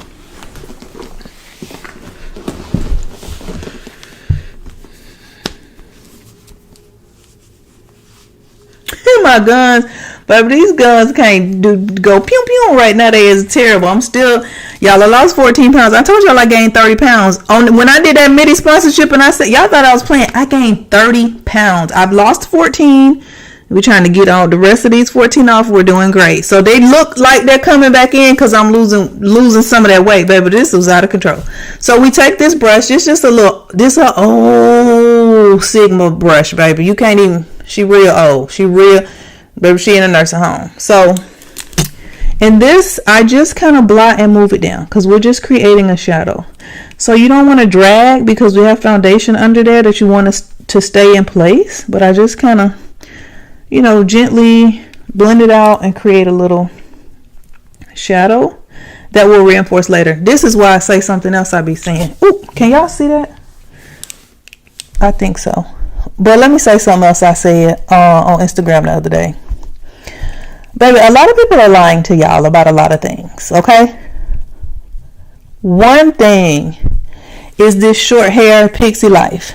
My guns, but these guns can't go pew pew right now. They is terrible. I'm still, y'all, I lost 14 pounds. I told y'all I gained 30 pounds when I did that midi sponsorship, and I said y'all thought I was playing. I gained 30 pounds. I've lost 14. We're trying to get all the rest of these 14 off. We're doing great. So they look like they're coming back in because I'm losing some of that weight, baby. This was out of control. So we take this brush. It's just a little, this a old Sigma brush, baby. You can't even, she real old. She real, baby, she in a nursing home. So in this, I just kind of blot and move it down because we're just creating a shadow. So you don't want to drag because we have foundation under there that you want to stay in place. But I just kind of, you know, gently blend it out and create a little shadow that will reinforce later. This is why I say something else I be saying. Ooh, can y'all see that? I think so. But let me say something else I said on Instagram the other day. Baby, a lot of people are lying to y'all about a lot of things, okay? One thing is this short hair pixie life.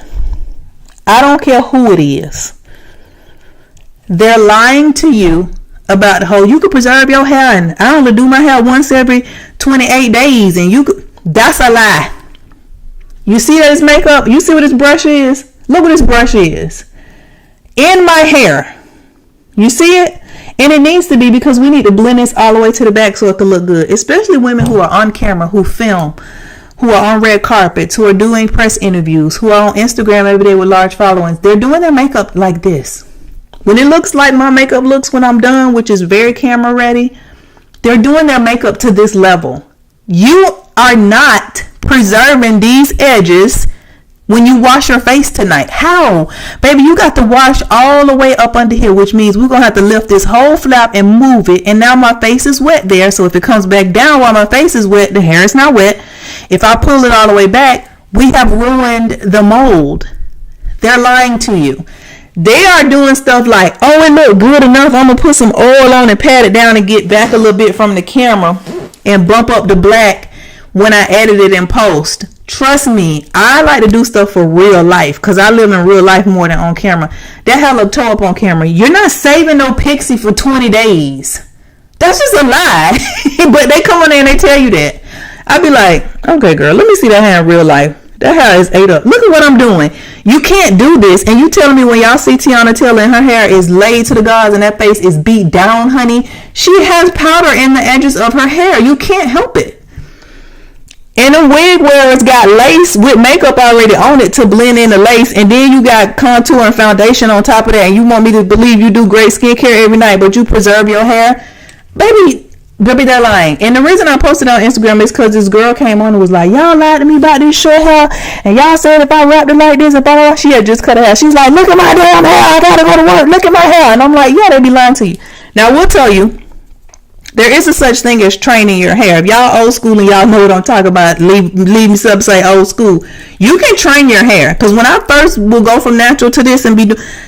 I don't care who it is. They're lying to you about the whole, you could preserve your hair and I only do my hair once every 28 days and you could, that's a lie. You see that it's makeup? You see what this brush is? Look what this brush is. In my hair. You see it? And it needs to be because we need to blend this all the way to the back so it can look good. Especially women who are on camera, who film, who are on red carpets, who are doing press interviews, who are on Instagram every day with large followings. They're doing their makeup like this. When it looks like my makeup looks when I'm done, which is very camera ready, they're doing their makeup to this level. You are not preserving these edges when you wash your face tonight? How? Baby, you got to wash all the way up under here, which means we're going to have to lift this whole flap and move it. And now my face is wet there. So if it comes back down while my face is wet, the hair is not wet. If I pull it all the way back, we have ruined the mold. They're lying to you. They are doing stuff like, oh, it look good enough. I'm going to put some oil on and pat it down and get back a little bit from the camera and bump up the black when I edit it in post. Trust me, I like to do stuff for real life because I live in real life more than on camera. That hell look toe up on camera. You're not saving no pixie for 20 days. That's just a lie. But they come on there and they tell you that. I be like, okay, girl, let me see that hair in real life. That hair is ate up. Look at what I'm doing. You can't do this. And you telling me when y'all see Tiana Taylor and her hair is laid to the gods and that face is beat down, honey. She has powder in the edges of her hair. You can't help it. And a wig where it's got lace with makeup already on it to blend in the lace. And then you got contour and foundation on top of that. And you want me to believe you do great skincare every night, but you preserve your hair? Baby, they're lying. And the reason I posted on Instagram is because this girl came on and was like, y'all lied to me about this short hair, and y'all said if I wrapped it like this, she had just cut her hair. She's like, look at my damn hair, I gotta go to work, look at my hair. And I'm like, yeah, they be lying to you. Now we'll tell you, there is a such thing as training your hair. If y'all old school and y'all know what I'm talking about, leave me some say old school. You can train your hair. Because when I first will go from natural to this and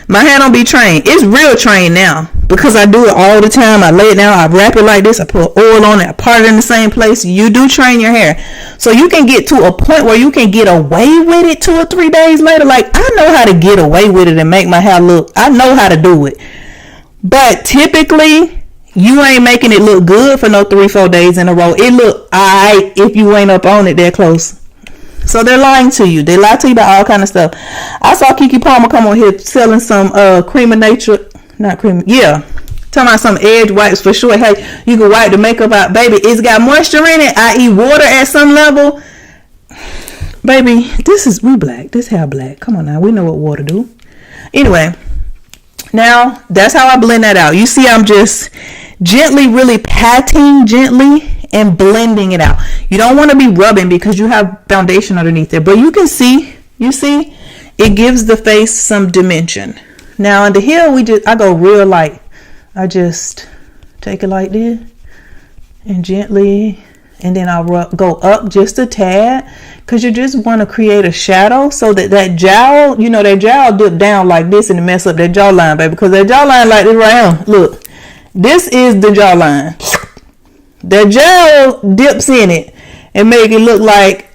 my hair don't be trained. It's real trained now. Because I do it all the time. I lay it down, I wrap it like this, I put oil on it, I part it in the same place. You do train your hair. So you can get to a point where you can get away with it 2 or 3 days later. Like, I know how to get away with it and make my hair look. I know how to do it. But typically, you ain't making it look good for no 3-4 days in a row. It look alright if you ain't up on it that close. So they're lying to you. They lie to you about all kind of stuff. I saw Keke Palmer come on here selling some Cream of Nature. Not cream. Yeah. Talking about some edge wipes for sure. Hey, you can wipe the makeup out. Baby, it's got moisture in it, i.e. water at some level. Baby, we black. This hair black. Come on now. We know what water do. Anyway. Now, that's how I blend that out. You see, I'm just gently, really patting gently and blending it out. You don't want to be rubbing because you have foundation underneath there. But you can see, it gives the face some dimension. Now, under here, I go real light. I just take it like this and gently, and then I'll go up just a tad because you just want to create a shadow so that jowl, that jowl dip down like this and mess up that jawline, baby, because that jawline like this right here. Look, this is the jawline. The jowl dips in it and make it look like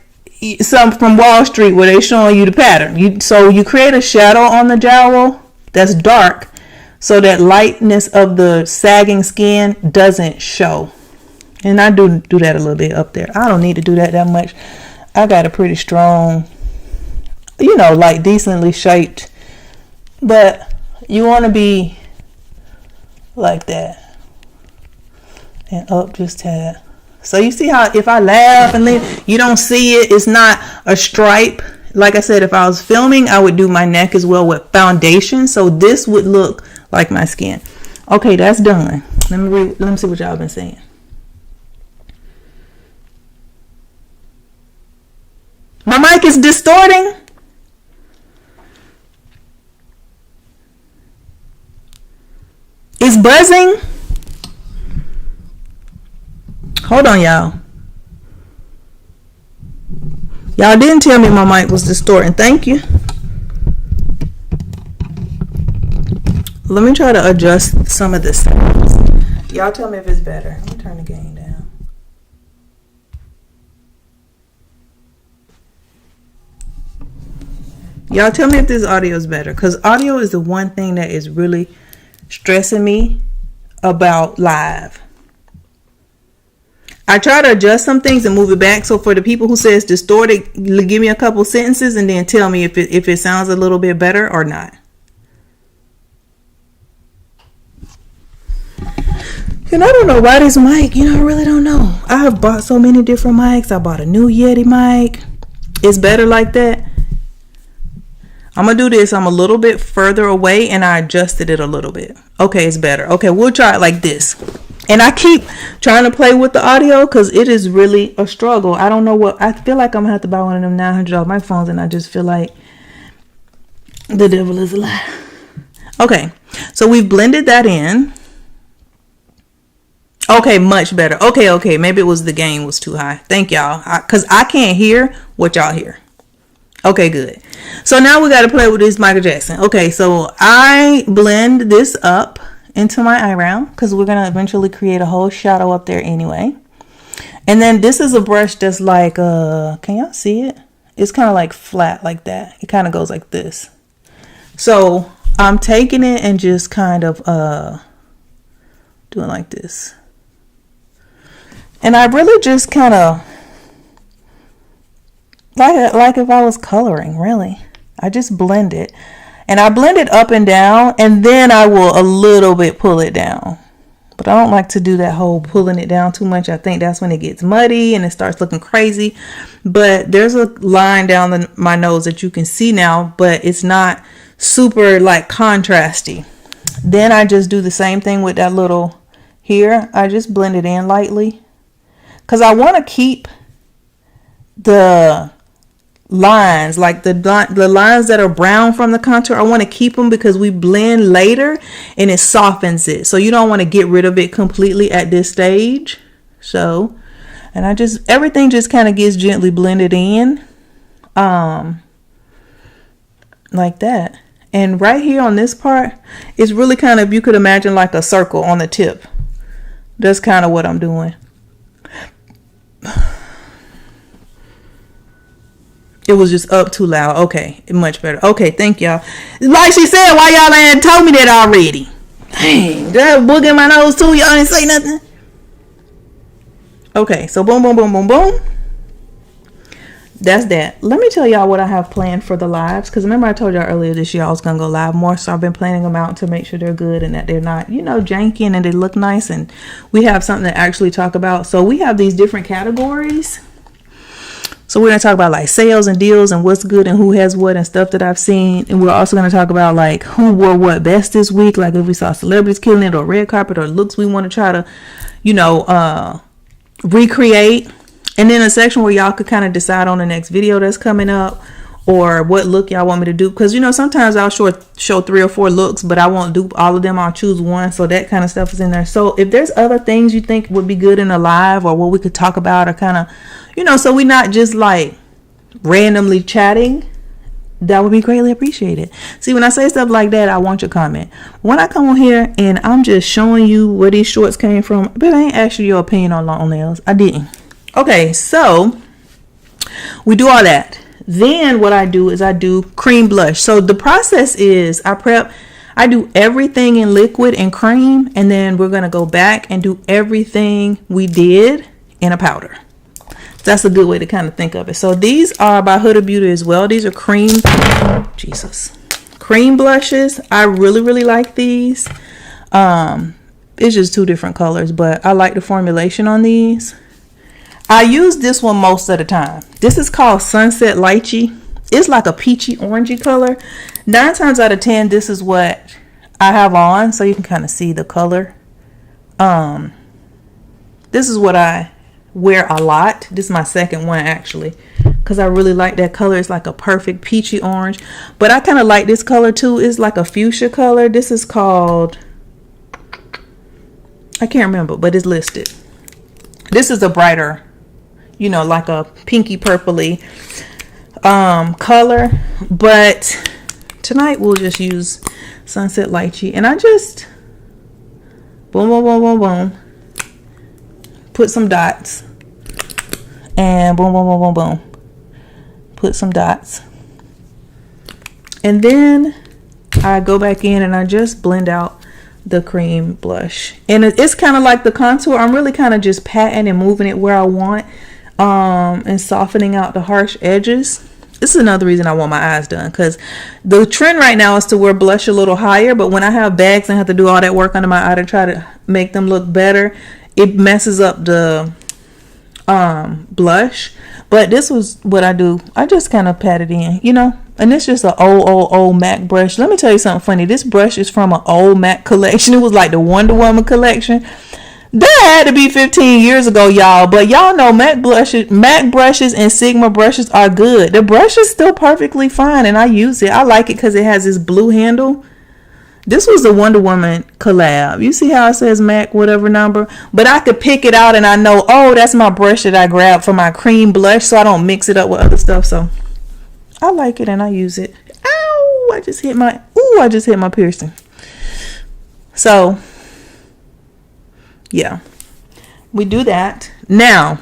something from Wall Street where they showing you the pattern. So you create a shadow on the jowl that's dark so that lightness of the sagging skin doesn't show. And I do that a little bit up there. I don't need to do that much. I got a pretty strong, like decently shaped, but you want to be like that and up just tad. So you see how if I laugh and then you don't see it, it's not a stripe. Like I said, if I was filming, I would do my neck as well with foundation. So this would look like my skin. Okay, that's done. Let me see what y'all been saying. My mic is distorting. It's buzzing. Hold on, y'all. Y'all didn't tell me my mic was distorting. Thank you. Let me try to adjust some of this. Y'all tell me if it's better. Let me turn the gain down. Y'all tell me if this audio is better, because audio is the one thing that is really stressing me about live. I try to adjust some things and move it back. So for the people who say it's distorted, give me a couple sentences and then tell me if it sounds a little bit better or not. And I don't know why this mic, I really don't know. I have bought so many different mics. I bought a new Yeti mic. It's better like that. I'm going to do this. I'm a little bit further away and I adjusted it a little bit. Okay, it's better. Okay, we'll try it like this. And I keep trying to play with the audio because it is really a struggle. I don't know what, I feel like I'm gonna have to buy one of them $900 microphones, and I just feel like the devil is a lie. Okay, so we've blended that in. Okay, much better. Okay, maybe it was the gain was too high. Thank y'all, because I can't hear what y'all hear. Okay, good. So now we got to play with this Michael Jackson. Okay, so I blend this up into my eyebrow because we're going to eventually create a whole shadow up there anyway. And then this is a brush that's like, can y'all see it? It's kind of like flat like that. It kind of goes like this. So I'm taking it and just kind of doing like this. And I really just kind of, like if I was coloring, really. I just blend it. And I blend it up and down, and then I will a little bit pull it down. But I don't like to do that whole pulling it down too much. I think that's when it gets muddy and it starts looking crazy. But there's a line down my nose that you can see now, but it's not super like contrasty. Then I just do the same thing with that little here. I just blend it in lightly because I want to keep the lines, like the lines that are brown from the contour. I want to keep them because we blend later and it softens it. So you don't want to get rid of it completely at this stage. So, and everything just kind of gets gently blended in, like that. And right here on this part, it's really kind of, you could imagine like a circle on the tip. That's kind of what I'm doing. It was just up too loud. Okay, much better. Okay, thank y'all. Like she said, why y'all ain't told me that already? Dang, that book in my nose too. Y'all didn't say nothing. Okay, so boom, boom, boom, boom, boom. That's that. Let me tell y'all what I have planned for the lives, because remember I told y'all earlier this year I was gonna go live more, so I've been planning them out to make sure they're good and that they're not, janky, and they look nice, and we have something to actually talk about. So we have these different categories. So we're going to talk about like sales and deals and what's good and who has what and stuff that I've seen. And we're also going to talk about like who wore what best this week. Like if we saw celebrities killing it or red carpet or looks we want to try to, recreate. And then a section where y'all could kind of decide on the next video that's coming up or what look y'all want me to do. Because, sometimes I'll show 3 or 4 looks, but I won't do all of them. I'll choose one. So that kind of stuff is in there. So if there's other things you think would be good in a live or what we could talk about or kind of, so we're not just like randomly chatting, that would be greatly appreciated. See, when I say stuff like that, I want your comment. When I come on here and I'm just showing you where these shorts came from, but I ain't asked you your opinion on long nails. I didn't. Okay, so we do all that. Then what I do is I do cream blush. So the process is I do everything in liquid and cream, and then we're going to go back and do everything we did in a powder. That's a good way to kind of think of it. So these are by Huda Beauty as well. These are cream blushes. I really, really like these. It's just 2 different colors, but I like the formulation on these. I use this one most of the time. This is called Sunset Lychee. It's like a peachy orangey color. 9 times out of 10, this is what I have on, so you can kind of see the color. This is what I wear a lot. This is my second one actually, because I really like that color. It's like a perfect peachy orange, but I kind of like this color too. It's like a fuchsia color. This is called, I can't remember, but it's listed. This is a brighter, like a pinky purpley color, but tonight we'll just use Sunset Lychee, and I just boom, boom, boom, boom, boom, put some dots, and boom, boom, boom, boom, boom, put some dots, and then I go back in and I just blend out the cream blush, and it's kind of like the contour. I'm really kind of just patting and moving it where I want, and softening out the harsh edges. This is another reason I want my eyes done, because the trend right now is to wear blush a little higher, but when I have bags and have to do all that work under my eye to try to make them look better, it messes up the blush. But this was what I do. I just kind of pat it in, and it's just an old MAC brush. Let me tell you something funny. This brush is from an old MAC collection. It was like the Wonder Woman collection, That had to be 15 years ago, y'all. But y'all know MAC brushes and Sigma brushes are good. The brush is still perfectly fine, and I use it. I like it because it has this blue handle. This was the Wonder Woman collab. You see how it says MAC whatever number? But I could pick it out and I know, oh, that's my brush that I grabbed for my cream blush, so I don't mix it up with other stuff. So I like it and I use it. Ow! I just hit my piercing. So yeah, we do that. Now,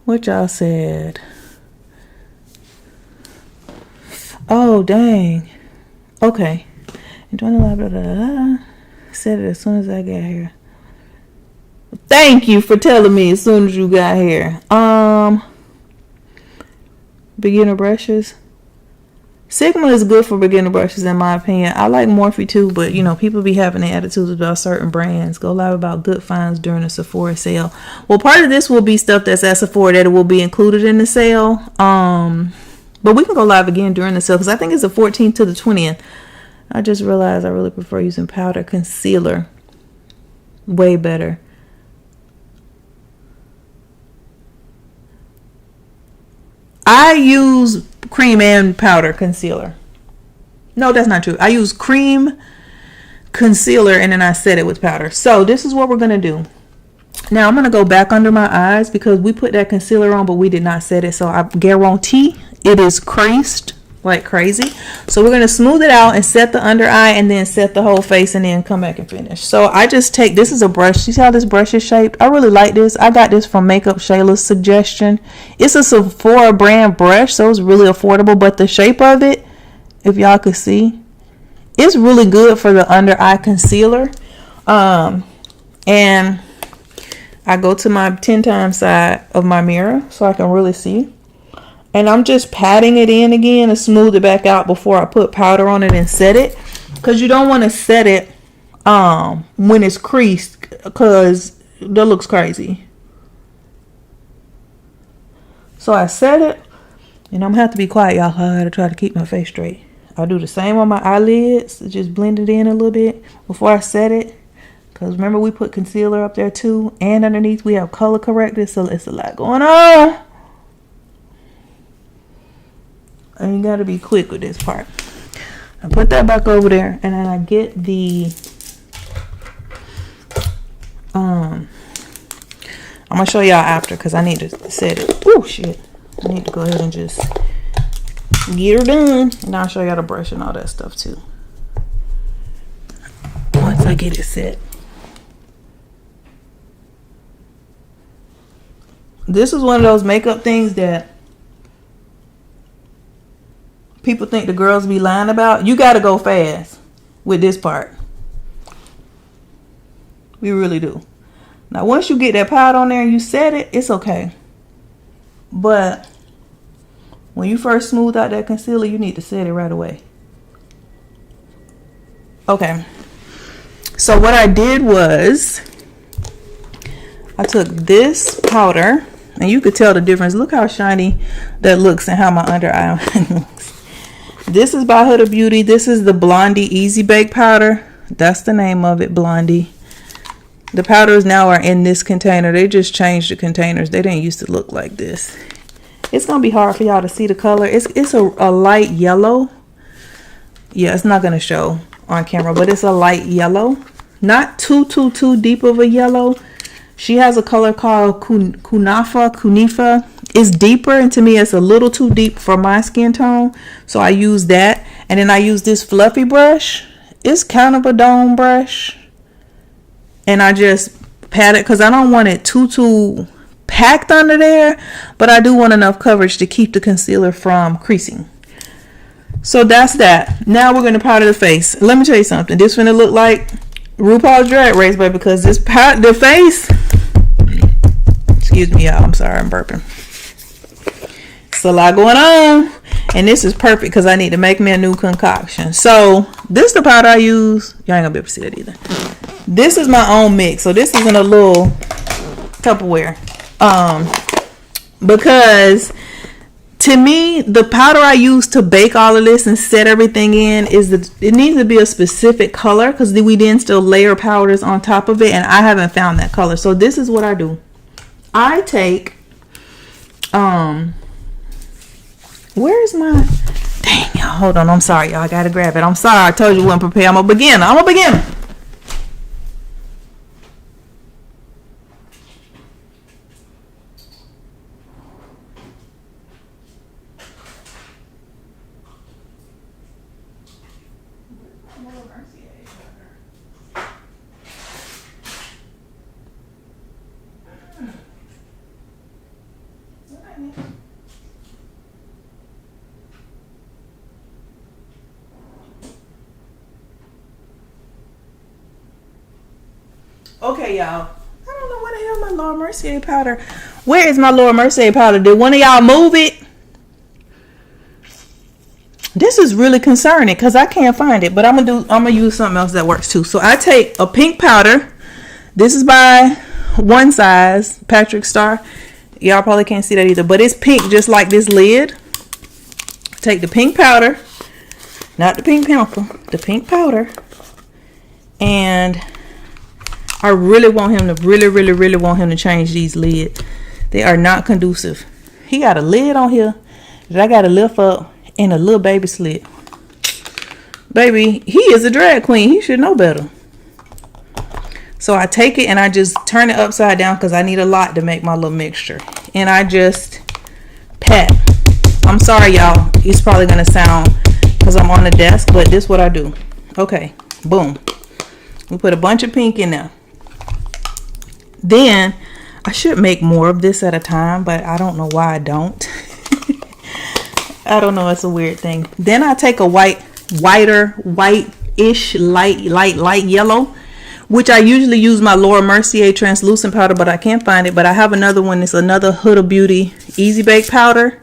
what y'all said? Oh, dang. Okay. Said it as soon as I got here. Thank you for telling me as soon as you got here. Beginner brushes. Sigma is good for beginner brushes in my opinion. I like Morphe too, but you know, people be having their attitudes about certain brands. Go live about good finds during a Sephora sale. Well, part of this will be stuff that's at Sephora that will be included in the sale. But we can go live again during the sale because I think it's the 14th to the 20th. I just realized I really prefer using powder concealer. Way better. I use cream and powder concealer. No, that's not true. I use cream concealer and then I set it with powder. So this is what we're going to do. Now I'm going to go back under my eyes because we put that concealer on but we did not set it. So I guarantee it is creased like crazy. So we're going to smooth it out and set the under eye and then set the whole face and then come back and finish. So I just take, this is a brush. You see how this brush is shaped? I really like this. I got this from Makeup Shayla's suggestion. It's a Sephora brand brush, so it's really affordable, but the shape of it, if y'all could see, it's really good for the under eye concealer. And I go to my 10 times side of my mirror so I can really see. And I'm just patting it in again to smooth it back out before I put powder on it and set it. Because you don't want to set it when it's creased because that looks crazy. So I set it. And I'm going to have to be quiet, y'all. I got to try to keep my face straight. I'll do the same on my eyelids. Just blend it in a little bit before I set it. Because remember we put concealer up there too. And underneath we have color corrector. So it's a lot going on. And you gotta be quick with this part. I put that back over there and then I get the I'm gonna show y'all after because I need to set it. Oh shit. I need to go ahead and just get her done. And I'll show y'all the brush and all that stuff too. Once I get it set. This is one of those makeup things that people think the girls be lying about. You got to go fast with this part. We really do. Now, once you get that powder on there and you set it, it's okay. But when you first smooth out that concealer, you need to set it right away. Okay. So what I did was I took this powder and you could tell the difference. Look how shiny that looks and how my under eye looks. This is by Huda Beauty. This is the Blondie Easy Bake Powder. That's the name of it, Blondie. The powders now are in this container. They just changed the containers. They didn't used to look like this. It's going to be hard for y'all to see the color. It's a light yellow. Yeah, it's not going to show on camera, but it's a light yellow. Not too deep of a yellow. She has a color called Kunifa. It's deeper, and to me it's a little too deep for my skin tone, so I use that. And then I use this fluffy brush. It's kind of a dome brush, and I just pat it because I don't want it too packed under there, but I do want enough coverage to keep the concealer from creasing. So that's that. Now we're going to powder the face. Let me tell you something. This one look like RuPaul's Drag Race, baby, because this the face. Excuse me, y'all. I'm sorry, I'm burping. It's a lot going on, and this is perfect because I need to make me a new concoction. So this is the powder I use. Y'all ain't gonna be able to see that either. This is my own mix, so this isn't a little Tupperware, because To me, the powder I use to bake all of this and set everything in is it needs to be a specific color, because we then still layer powders on top of it, and I haven't found that color. So this is what I do. I take where is my, dang, y'all, hold on, I'm sorry, y'all, I gotta grab it. I'm sorry, I told you I wasn't prepared. I'm a beginner. Okay, y'all. I don't know where the hell my Laura Mercier powder. Where is my Laura Mercier powder? Did one of y'all move it? This is really concerning because I can't find it. But I'm gonna use something else that works too. So I take a pink powder. This is by One Size, Patrick Star. Y'all probably can't see that either, but it's pink just like this lid. Take the pink powder, not the pink pencil, the pink powder, and I really want him to really want him to change these lids. They are not conducive. He got a lid on here that I got to lift up and a little baby slit. Baby, he is a drag queen. He should know better. So I take it and I just turn it upside down because I need a lot to make my little mixture. And I just pat. I'm sorry, y'all. It's probably going to sound because I'm on the desk, but this is what I do. Okay, boom. We put a bunch of pink in there. Then I should make more of this at a time, but I don't know why I don't. I don't know, it's a weird thing. Then I take a whitish light yellow, which I usually use my Laura Mercier translucent powder, but I can't find it. But I have another one. It's another Huda Beauty Easy Bake powder.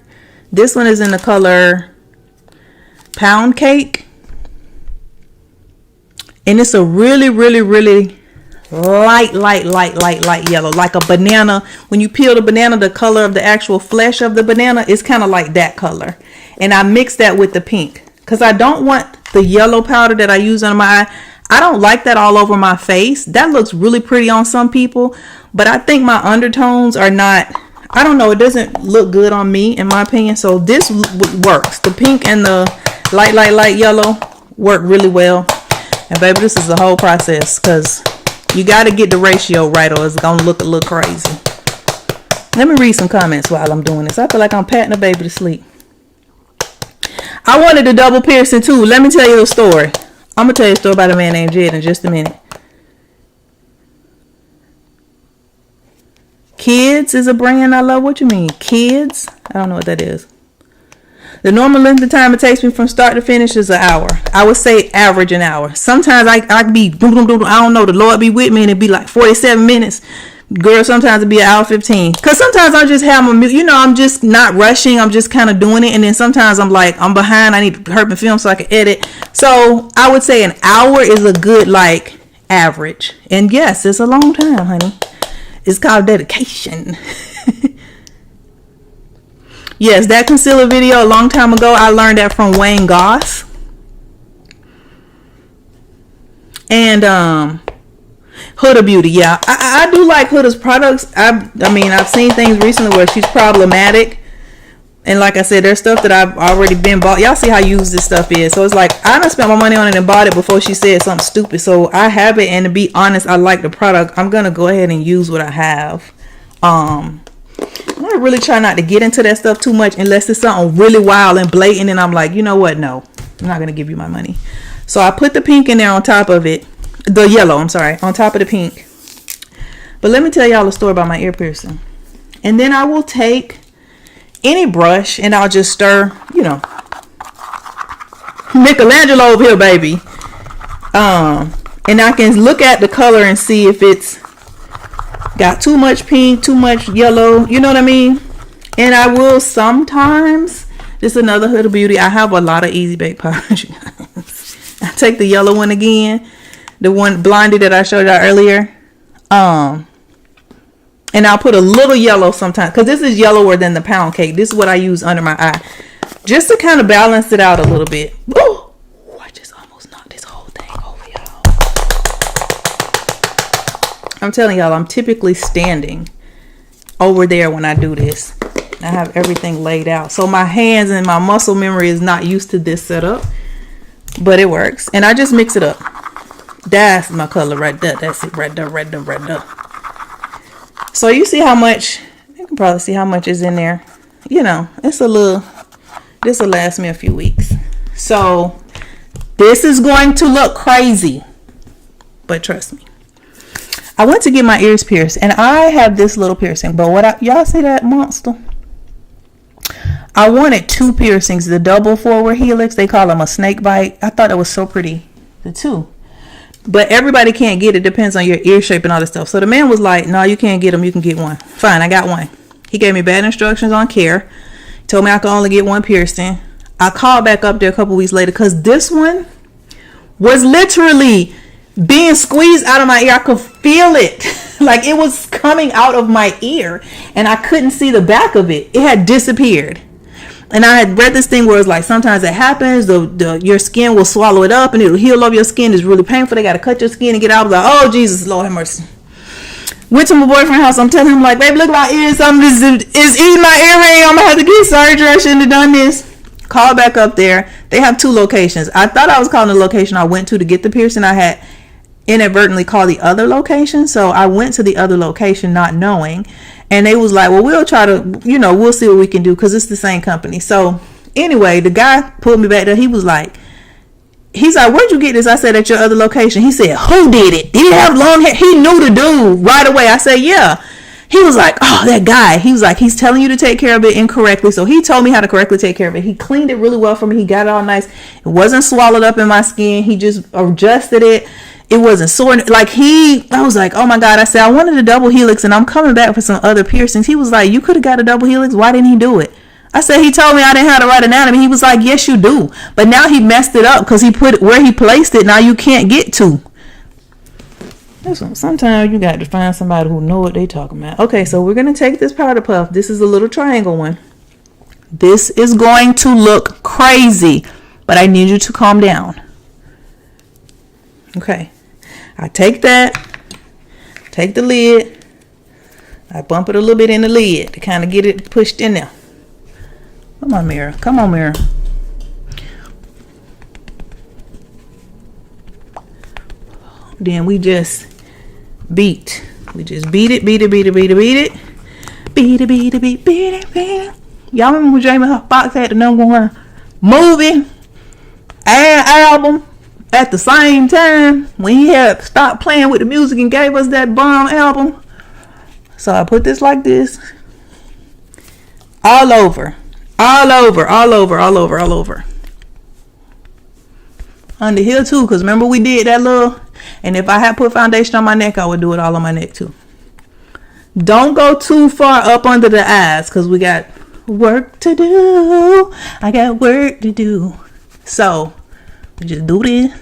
This one is in the color Pound Cake, and it's a really light yellow, like a banana. When you peel the banana, the color of the actual flesh of the banana is kind of like that color. And I mix that with the pink because I don't want the yellow powder that I use on my eye. I don't like that all over my face. That looks really pretty on some people, but I think my undertones are not, I don't know, it doesn't look good on me in my opinion. So this works. The pink and the light yellow work really well. And baby, this is the whole process because you got to get the ratio right or it's going to look a little crazy. Let me read some comments while I'm doing this. I feel like I'm patting a baby to sleep. I wanted the double piercing too. Let me tell you a story. I'm going to tell you a story about a man named Jed in just a minute. Kids is a brand I love. What you mean? Kids? I don't know what that is. The normal length of time it takes me from start to finish is an hour. I would say average an hour. Sometimes I be, I don't know, the Lord be with me and it'd be like 47 minutes. Girl, sometimes it'd be an hour 15. Because sometimes I just have my, I'm just not rushing. I'm just kind of doing it. And then sometimes I'm like, I'm behind. I need to hurry and film so I can edit. So I would say an hour is a good, like, average. And yes, it's a long time, honey. It's called dedication. Yes, that concealer video a long time ago, I learned that from Wayne Goss. And Huda Beauty, yeah. I do like Huda's products. I mean, I've seen things recently where she's problematic. And like I said, there's stuff that I've already been bought. Y'all see how used this stuff is. So it's like, I done spent my money on it and bought it before she said something stupid. So I have it, and to be honest, I like the product. I'm going to go ahead and use what I have. I really try not to get into that stuff too much unless it's something really wild and blatant and I'm like, you know what, no, I'm not gonna give you my money. So I put the pink in there on top of it, the yellow, I'm sorry, on top of the pink. But let me tell y'all a story about my ear piercing. And then I will take any brush and I'll just stir, Michelangelo over here, baby. And I can look at the color and see if it's got too much pink, too much yellow, you know what I mean? And I will sometimes, this is another Huda Beauty. I have a lot of Easy Bake powders. I take the yellow one again, the one blondie that I showed y'all earlier. And And I'll put a little yellow sometimes, because this is yellower than the pound cake. This is what I use under my eye, just to kind of balance it out a little bit. Oh, I just almost knocked this whole thing over, y'all. I'm telling y'all, I'm typically standing over there when I do this. I have everything laid out, so my hands and my muscle memory is not used to this setup, but it works. And I just mix it up. That's my color right there. That's it right there, right there, right there. So you see how much, you can probably see how much is in there. You know, it's a little, this will last me a few weeks. So this is going to look crazy, but trust me. I went to get my ears pierced, and I have this little piercing, but what y'all see that monster? I wanted 2 piercings, the double forward helix. They call them a snake bite. I thought it was so pretty, the 2. But everybody can't get it. Depends on your ear shape and all this stuff. So the man was like, no, you can't get them. You can get one. Fine, I got one. He gave me bad instructions on care. Told me I could only get 1 piercing. I called back up there a couple weeks later, because this one was literally being squeezed out of my ear. I could feel it. Like it was coming out of my ear. And I couldn't see the back of it. It had disappeared. And I had read this thing where it's like, sometimes it happens, your skin will swallow it up and it'll heal up your skin. It's really painful. They got to cut your skin and get out. I was like, oh, Jesus, Lord have mercy. Went to my boyfriend's house. I'm telling him, like, baby, look at my ears. Something is eating my earring. I'm going to have to get surgery. I shouldn't have done this. Call back up there. They have 2 locations. I thought I was calling the location I went to get the piercing. I had inadvertently called the other location. So I went to the other location not knowing. And they was like, well, we'll try to, you know, we'll see what we can do, because it's the same company. So anyway, the guy pulled me back there. He's like, where'd you get this? I said, at your other location. He said, who did it? Did he have long hair? He knew the dude right away. I said, yeah. He was like, oh, that guy. He was like, he's telling you to take care of it incorrectly. So he told me how to correctly take care of it. He cleaned it really well for me. He got it all nice. It wasn't swallowed up in my skin. He just adjusted it. It wasn't sore. Like I was like, oh my God. I said, I wanted a double helix and I'm coming back for some other piercings. He was like, you could have got a double helix. Why didn't he do it? I said, he told me I didn't have the right anatomy. He was like, yes, you do. But now he messed it up, because he put it where he placed it. Now you can't get to. Sometimes you got to find somebody who know what they talking about. Okay, so we're going to take this powder puff. This is a little triangle one. This is going to look crazy, but I need you to calm down. Okay. I take that, take the lid, I bump it a little bit in the lid to kind of get it pushed in there. Come on, mirror. Come on, mirror. Then we just beat. We just beat it, beat it, beat it, beat it, beat it. Beat it, beat it, beat it, beat it, beat it. Y'all remember when Jamie Foxx had the #1 movie and album at the same time, when he had stopped playing with the music and gave us that bomb album? So I put this like this. All over. All over, all over, all over, all over. Under here too, because remember we did that little, and if I had put foundation on my neck, I would do it all on my neck too. Don't go too far up under the eyes, because we got work to do. I got work to do. So we just do this,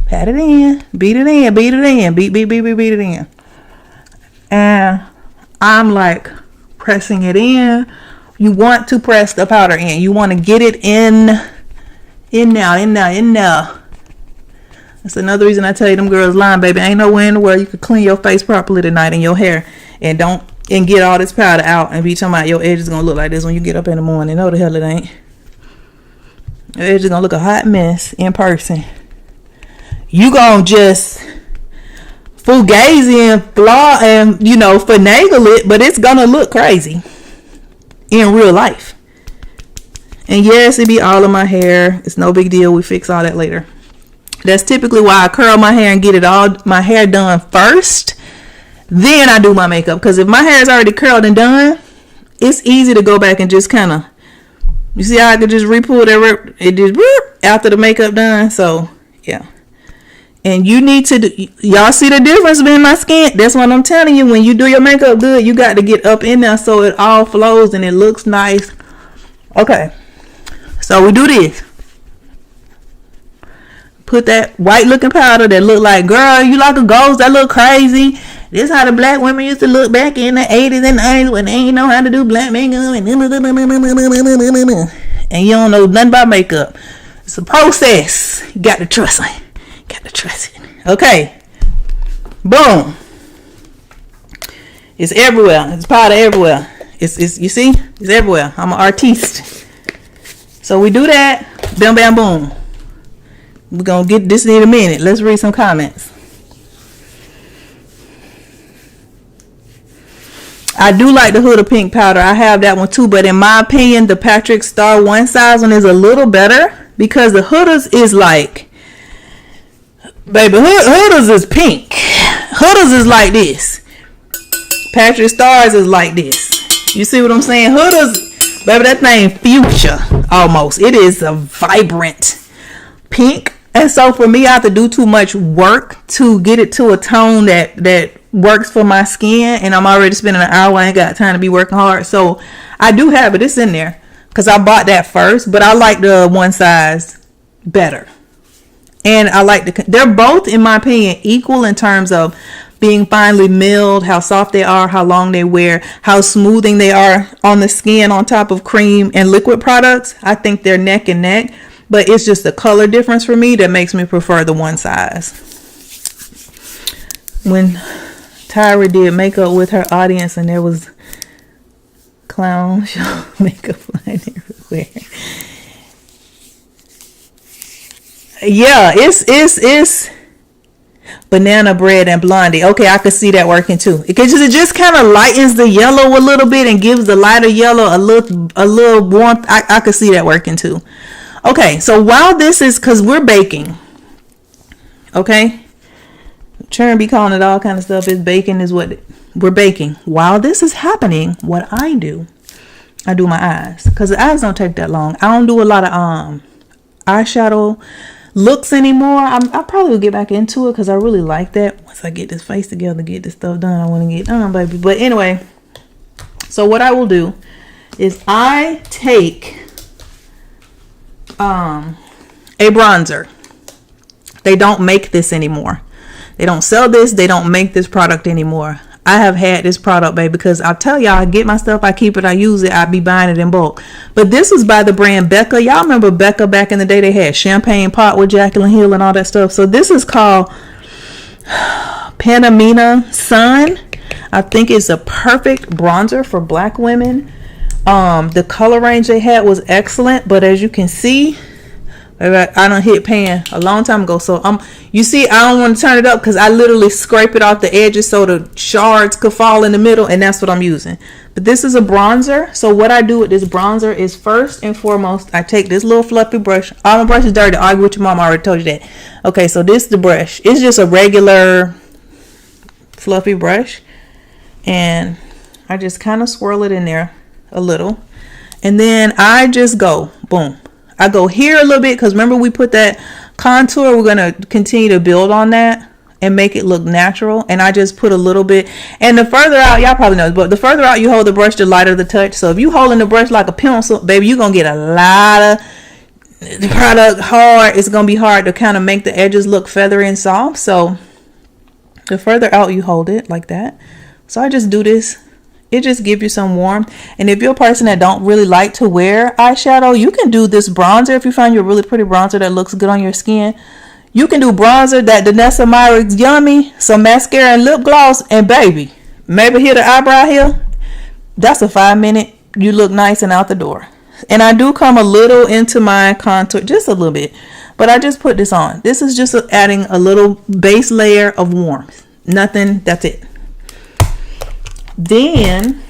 pat it in, beat it in, beat it in, beat it in. And I'm like pressing it in. You want to press the powder in. You want to get it in now. That's another reason I tell you them girls lying, baby. Ain't nowhere in the world you could clean your face properly tonight and your hair and get all this powder out and be talking about your edge is gonna look like this when you get up in the morning. No, the hell it ain't. Your edge is gonna look a hot mess in person. You gonna just fugazi and flaw and finagle it, but it's gonna look crazy in real life. And yes, it be all of my hair. It's no big deal. We fix all that later. That's typically why I curl my hair and get it all my hair done first. Then I do my makeup. Because if my hair is already curled and done, it's easy to go back and just kind of, you see how I could just re-pull that, it just after the makeup done. So yeah. And you need to y'all see the difference in my skin? That's what I'm telling you. When you do your makeup good, you got to get up in there so it all flows and it looks nice. Okay. So we do this. Put that white looking powder that look like, girl, you like a ghost, that look crazy. This how the black women used to look back in the 80s and 90s when they ain't know how to do black makeup. And you don't know nothing about makeup. It's a process. You got to trust it. Got to trust it. Okay. Boom. It's everywhere. It's powder everywhere. It's you see? It's everywhere. I'm an artiste. So we do that. Bam, bam, boom. We're going to get this in a minute. Let's read some comments. I do like the Huda Pink powder. I have that one too. But in my opinion, the Patrick Star one size one is a little better. Because the Huda's is like, baby, Huda's is pink. Huda's is like this. Patrick Star's is like this. You see what I'm saying? Huda's, baby, that thing fuchsia almost. It is a vibrant pink. And so for me, I have to do too much work to get it to a tone that works for my skin. And I'm already spending an hour. I ain't got time to be working hard. So I do have it. It's in there. Because I bought that first. But I like the one size better. And I like they're both, in my opinion, equal in terms of being finely milled, how soft they are, how long they wear, how smoothing they are on the skin on top of cream and liquid products. I think they're neck and neck. But it's just the color difference for me that makes me prefer the one size. When Tyra did makeup with her audience and there was clown show makeup flying everywhere. Yeah, it's banana bread and blondie. Okay, I could see that working too. It just kind of lightens the yellow a little bit and gives the lighter yellow a little warmth. I could see that working too. Okay, so while this is, because we're baking, okay, Churn be calling it all kind of stuff. It's baking is what we're baking. While this is happening, what I do my eyes, because the eyes don't take that long. I don't do a lot of eyeshadow looks anymore. I probably will get back into it because I really like that. Once I get this face together, get this stuff done, I want to get done, baby. But anyway, so what I will do is I take a bronzer. They don't make this anymore. They don't sell this. They don't make this product anymore. I have had this product, baby, because I'll tell y'all, I get my stuff, I keep it, I use it, I be buying it in bulk. But this was by the brand Becca. Y'all remember Becca back in the day? They had champagne pot with Jaclyn Hill and all that stuff. So this is called Panamina Sun. I think it's a perfect bronzer for black women. The color range they had was excellent, but as you can see, I done hit pan a long time ago. So you see, I don't want to turn it up because I literally scrape it off the edges so the shards could fall in the middle, and that's what I'm using. But this is a bronzer. So what I do with this bronzer is, first and foremost, I take this little fluffy brush. All my brush is dirty. Argue with your mom. I already told you that. Okay, so this is the brush. It's just a regular fluffy brush, and I just kind of swirl it in there a little, and then I just go boom. I go here a little bit because remember we put that contour. We're going to continue to build on that and make it look natural. And I just put a little bit. And the further out, y'all probably know, but the further out you hold the brush, the lighter the touch. So if you holding the brush like a pencil, baby, you're going to get a lot of the product hard. It's going to be hard to kind of make the edges look feathery and soft. So the further out you hold it like that. So I just do this. It just gives you some warmth. And if you're a person that don't really like to wear eyeshadow, you can do this bronzer. If you find your really pretty bronzer that looks good on your skin, you can do bronzer, that Danessa Myricks Yummy, some mascara and lip gloss, and baby, maybe hit the eyebrow here. That's a 5-minute. You look nice and out the door. And I do come a little into my contour, just a little bit, but I just put this on. This is just adding a little base layer of warmth. Nothing, that's it. Then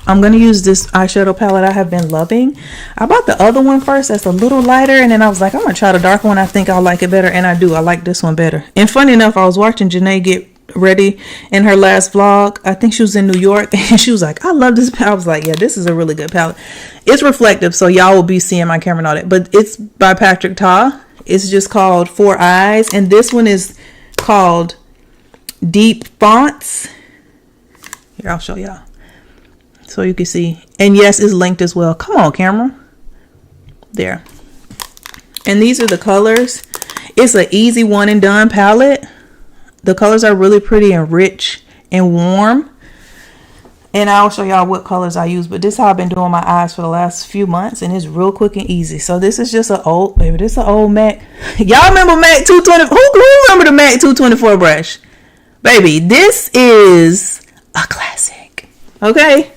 I'm going to use this eyeshadow palette I have been loving. I bought the other one first that's a little lighter, and then I was like, I'm going to try the dark one. I think I'll like it better, and I do. I like this one better. And funny enough, I was watching Janae get ready in her last vlog. I think she was in New York, and she was like, I love this palette. I was like, yeah, this is a really good palette. It's reflective, so y'all will be seeing my camera and all that. But it's by Patrick Ta. It's just called For Eyes, and this one is called Deep Fonts. Here, I'll show y'all so you can see. And yes, it's linked as well. Come on, camera. There. And these are the colors. It's an easy one and done palette. The colors are really pretty and rich and warm. And I'll show y'all what colors I use. But this is how I've been doing my eyes for the last few months. And it's real quick and easy. So this is just an old, baby, this is an old MAC. Y'all remember MAC 220? Who remember the MAC 224 brush? Baby, this is a classic. Okay?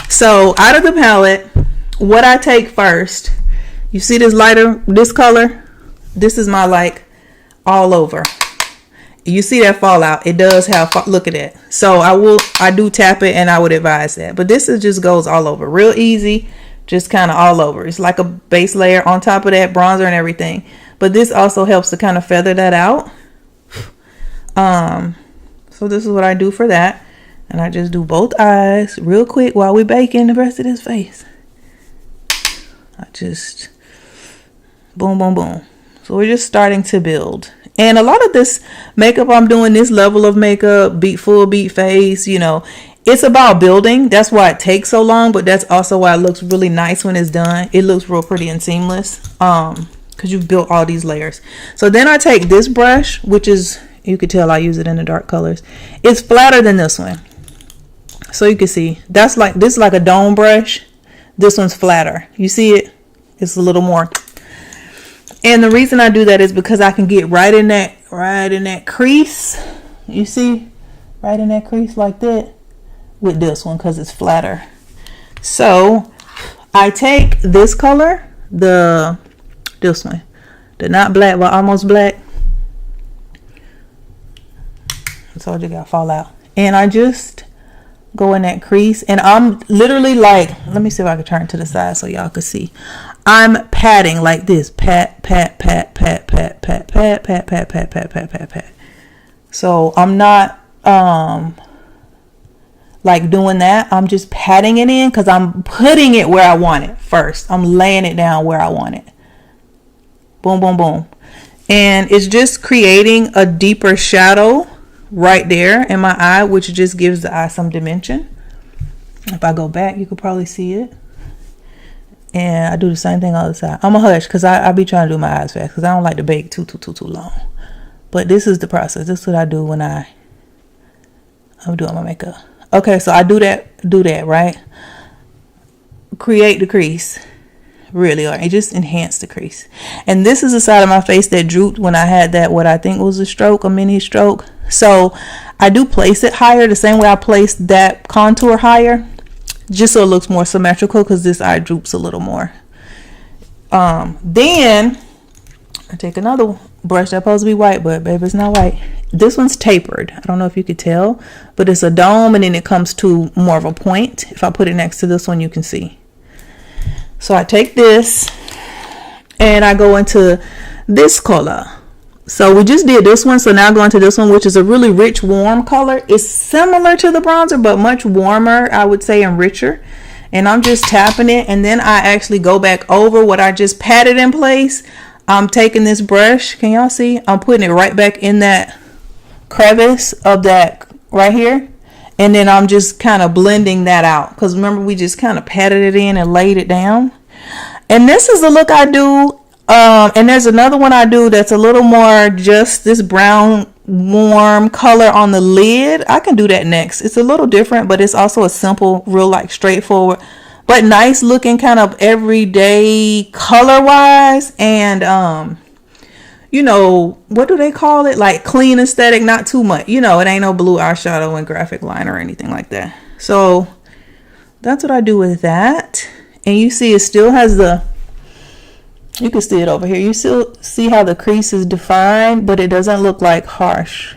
So out of the palette, what I take first, you see this lighter, this color? This is my like all over. You see that fallout? It does have, look at that. So I do tap it, and I would advise that. But this is just goes all over, real easy, just kind of all over. It's like a base layer on top of that bronzer and everything. But this also helps to kind of feather that out. So this is what I do for that, and I just do both eyes real quick while we baking the rest of this face. I just boom, boom, boom. So we're just starting to build. And a lot of this makeup I'm doing, this level of makeup, full beat face, you know, it's about building. That's why it takes so long, but that's also why it looks really nice when it's done. It looks real pretty and seamless because you've built all these layers. So then I take this brush, which is, you could tell I use it in the dark colors. It's flatter than this one. So you can see, this is like a dome brush. This one's flatter. You see it? It's a little more. And the reason I do that is because I can get right in that crease. You see? Right in that crease like that with this one because it's flatter. So I take this color, this one, the not black but almost black. I told you got fallout. And I just go in that crease, and I'm literally like, let me see if I can turn it to the side so y'all can see. I'm patting like this, pat, pat, pat, pat, pat, pat, pat, pat, pat, pat, pat, pat, pat, pat. So I'm not like doing that. I'm just patting it in because I'm putting it where I want it first. I'm laying it down where I want it. Boom, boom, boom. And it's just creating a deeper shadow right there in my eye, which just gives the eye some dimension. If I go back, you could probably see it. And I do the same thing on the other side. I'm a hush because I be trying to do my eyes fast because I don't like to bake too long. But this is the process. This is what I do when I'm doing my makeup. Okay, so I do that, right? Create the crease. Really, or it just enhanced the crease. And this is the side of my face that drooped when I had that, what I think was a mini stroke. So I do place it higher the same way I placed that contour higher, just so it looks more symmetrical because this eye droops a little more. Then I take another brush that's supposed to be white, but baby, it's not white. This one's tapered. I don't know if you could tell, but it's a dome, and then it comes to more of a point. If I put it next to this one, you can see. So I take this and I go into this color. So we just did this one, so now going to this one, which is a really rich, warm color. It's similar to the bronzer, but much warmer, I would say, and richer. And I'm just tapping it, and then I actually go back over what I just patted in place. I'm taking this brush, can y'all see? I'm putting it right back in that crevice of that right here. And then I'm just kind of blending that out. Because remember, we just kind of patted it in and laid it down. And this is the look I do. And there's another one I do that's a little more just this brown, warm color on the lid. I can do that next. It's a little different, but it's also a simple, real like straightforward, but nice looking kind of everyday color wise. And you know, what do they call it? Like clean aesthetic, not too much. You know, it ain't no blue eyeshadow and graphic liner or anything like that. So that's what I do with that. And you see it still has you can see it over here. You still see how the crease is defined, but it doesn't look like harsh.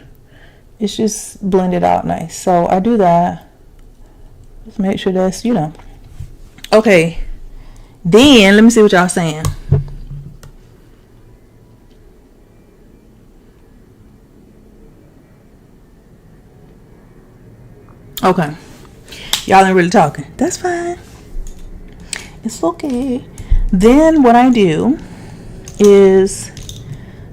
It's just blended out nice. So I do that. Just make sure that's, you know. Okay. Then let me see what y'all saying. Okay, y'all ain't really talking. That's fine. It's okay. Then what I do is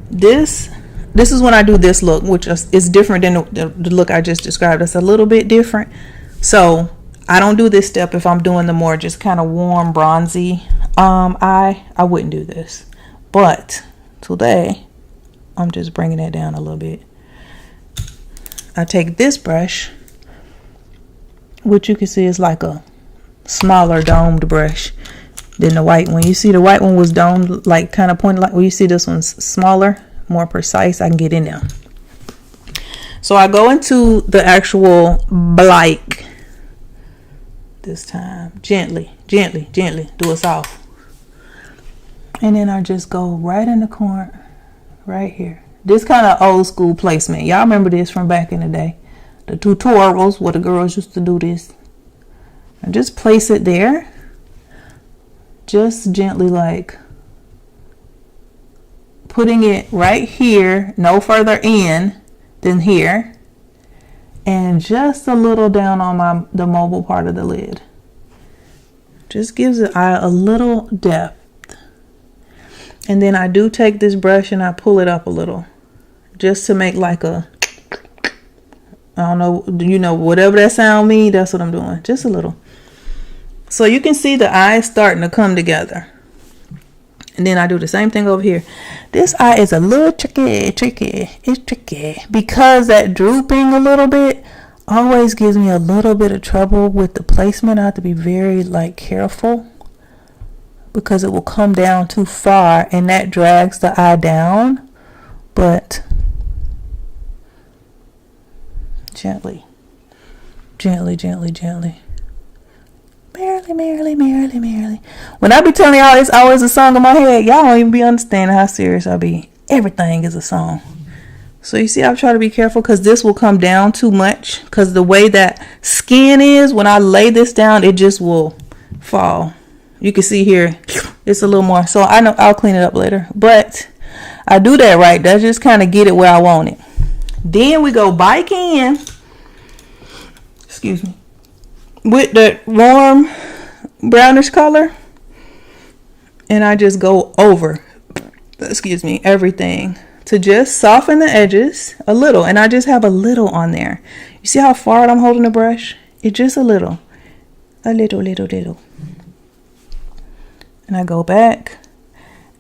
this is when I do this look, which is different than the look I just described. It's a little bit different. So I don't do this step if I'm doing the more just kind of warm bronzy eye. I wouldn't do this, but today I'm just bringing that down a little bit. I take this brush, which you can see is like a smaller domed brush than the white one. You see the white one was domed, like kind of pointed, like well, you see this one's smaller, more precise. I can get in there. So I go into the actual black this time. Gently, gently, gently. Do it soft. And then I just go right in the corner, right here. This kind of old school placement. Y'all remember this from back in the day. The tutorials where the girls used to do this. And just place it there. Just gently, like putting it right here, no further in than here. And just a little down on the mobile part of the lid. Just gives the eye a little depth. And then I do take this brush and I pull it up a little. Just to make like a, I don't know, you know, whatever that sound means, that's what I'm doing. Just a little. So you can see the eyes starting to come together. And then I do the same thing over here. This eye is a little tricky. It's tricky. Because that drooping a little bit always gives me a little bit of trouble with the placement. I have to be very like careful. Because it will come down too far and that drags the eye down. But gently, gently, gently, gently. Merrily, merrily, merrily, merrily. When I be telling y'all it's always a song in my head, y'all don't even be understanding how serious I be. Everything is a song. So you see, I try to be careful because this will come down too much. Because the way that skin is, when I lay this down, it just will fall. You can see here, it's a little more. So I know I'll clean it up later. But I do that right. That's just kind of get it where I want it. Then we go back in. Excuse me. With the warm brownish color. And I just go over, excuse me, everything. To just soften the edges a little. And I just have a little on there. You see how far I'm holding the brush? It's just a little. A little, little, little. And I go back.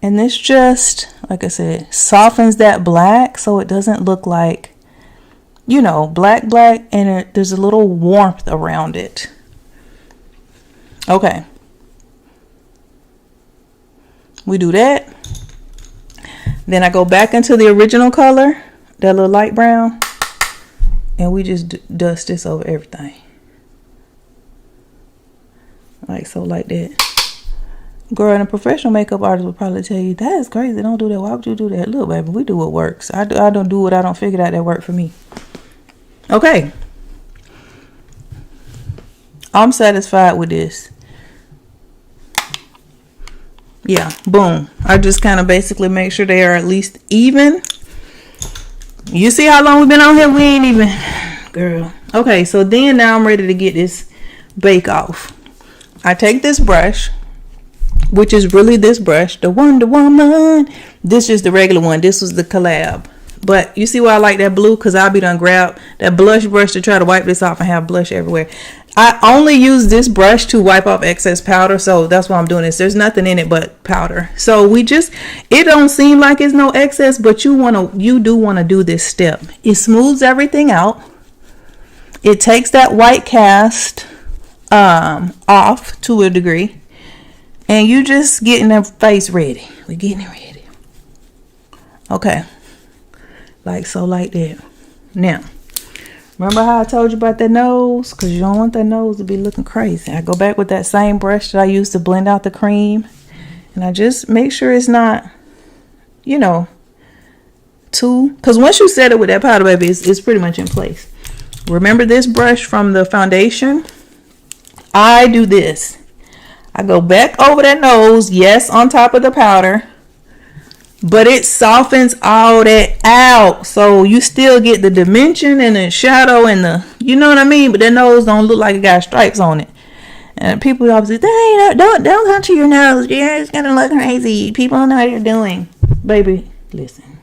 And this just, like I said, softens that black so it doesn't look like, you know, black, and there's a little warmth around it. Okay. We do that. Then I go back into the original color, that little light brown, and we just dust this over everything. Like so, like that. Girl, and a professional makeup artist would probably tell you, that is crazy. Don't do that. Why would you do that? Look, baby, we do what works. I don't do what I don't figure out that work for me. Okay. I'm satisfied with this. Yeah, boom. I just kind of basically make sure they are at least even. You see how long we've been on here? We ain't even, girl. Okay, so then now I'm ready to get this bake off. I take this brush, which is really this brush, the Wonder Woman. This is the regular one. This was the collab. But you see why I like that blue? Because I'll be done grab that blush brush to try to wipe this off and have blush everywhere. I only use this brush to wipe off excess powder. So that's why I'm doing this. There's nothing in it but powder. So it don't seem like it's no excess, but you do want to do this step. It smooths everything out. It takes that white cast off to a degree. And you just getting the face ready. We're getting it ready. Okay. Like so, like that. Now, remember how I told you about that nose? Because you don't want that nose to be looking crazy. I go back with that same brush that I used to blend out the cream. And I just make sure it's not, you know, too. Because once you set it with that powder, baby, it's pretty much in place. Remember this brush from the foundation? I do this. I go back over that nose, yes, on top of the powder, but it softens all that out. So you still get the dimension and the shadow and the, you know what I mean? But that nose don't look like it got stripes on it. And people always say, hey, don't contour your nose. Yeah, it's gonna look crazy. People don't know what you're doing. Baby, listen.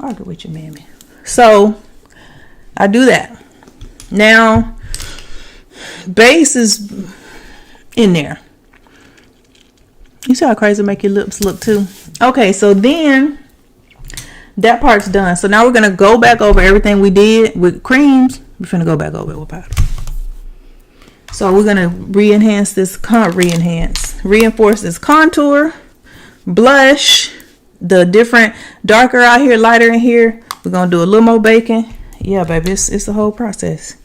Argue with your mammy. So I do that. Now, base is in there. You see how crazy make your lips look too? Okay, so then that part's done. So now we're gonna go back over everything we did with creams. We're gonna go back over it with powder. So we're gonna reinforce this contour, blush, the different darker out here, lighter in here. We're gonna do a little more baking. Yeah, baby, it's the whole process.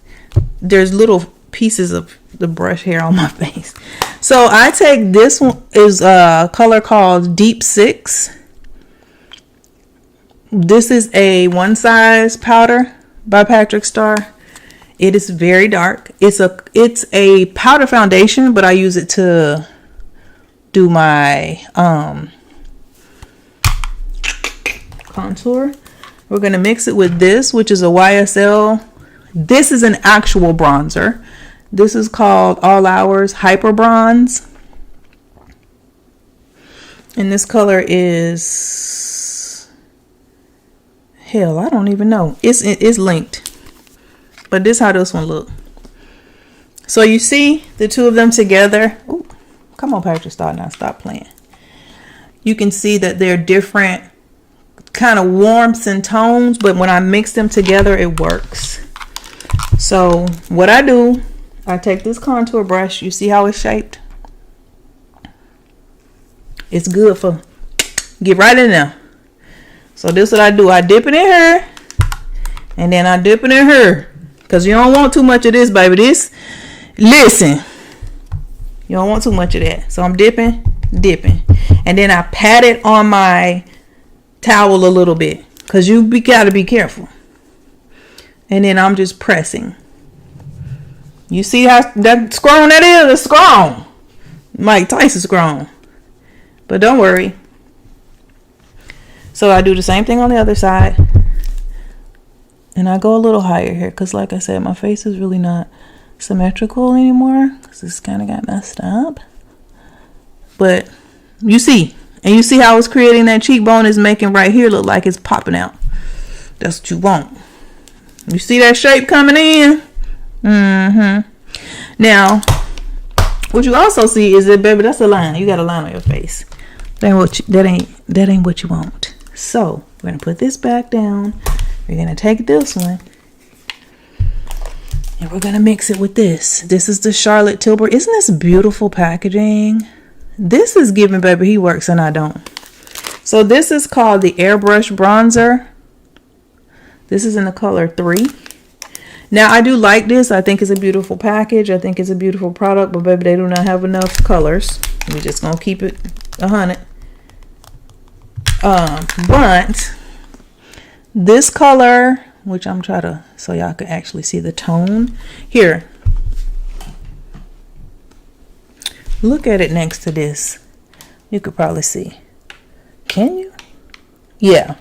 There's little pieces of the brush hair on my face. So I take this one is a color called Deep 6. This is a one size powder by Patrick Starr. It is very dark. It's a powder foundation, but I use it to do my contour. We're gonna mix it with this, which is a YSL. This is an actual bronzer. This is called All Hours Hyper Bronze. And this color is, hell, I don't even know. It's linked. But this is how this one look. So you see the two of them together. Ooh, come on, Patrick, start now. Stop playing. You can see that they're different kind of warmths and tones, but when I mix them together, it works. So what I do, I take this contour brush. You see how it's shaped? It's good for, get right in there. So this is what I do. I dip it in her, and then I dip it in her. Because you don't want too much of this, baby. This, listen, you don't want too much of that. So I'm dipping. And then I pat it on my towel a little bit. Because you gotta be careful. And then I'm just pressing. You see how that strong that is? It's strong. Mike Tyson's strong. But don't worry. So I do the same thing on the other side. And I go a little higher here. Because like I said, my face is really not symmetrical anymore. Because it's kind of got messed up. But you see. And you see how it's creating that cheekbone is making right here look like it's popping out. That's what you want. You see that shape coming in? Now, what you also see is that, baby, that's a line. You got a line on your face. That ain't what you want. So we're gonna put this back down. We're gonna take this one and we're gonna mix it with this. This is the Charlotte Tilbury. Isn't this beautiful packaging? This is giving, baby, he works and I don't. So this is called the Airbrush Bronzer. This is in the color 3. Now, I do like this. I think it's a beautiful package. I think it's a beautiful product, but baby, they do not have enough colors. We're just going to keep it 100. But this color, which I'm trying to, so y'all can actually see the tone. Here. Look at it next to this. You could probably see. Can you? Yeah.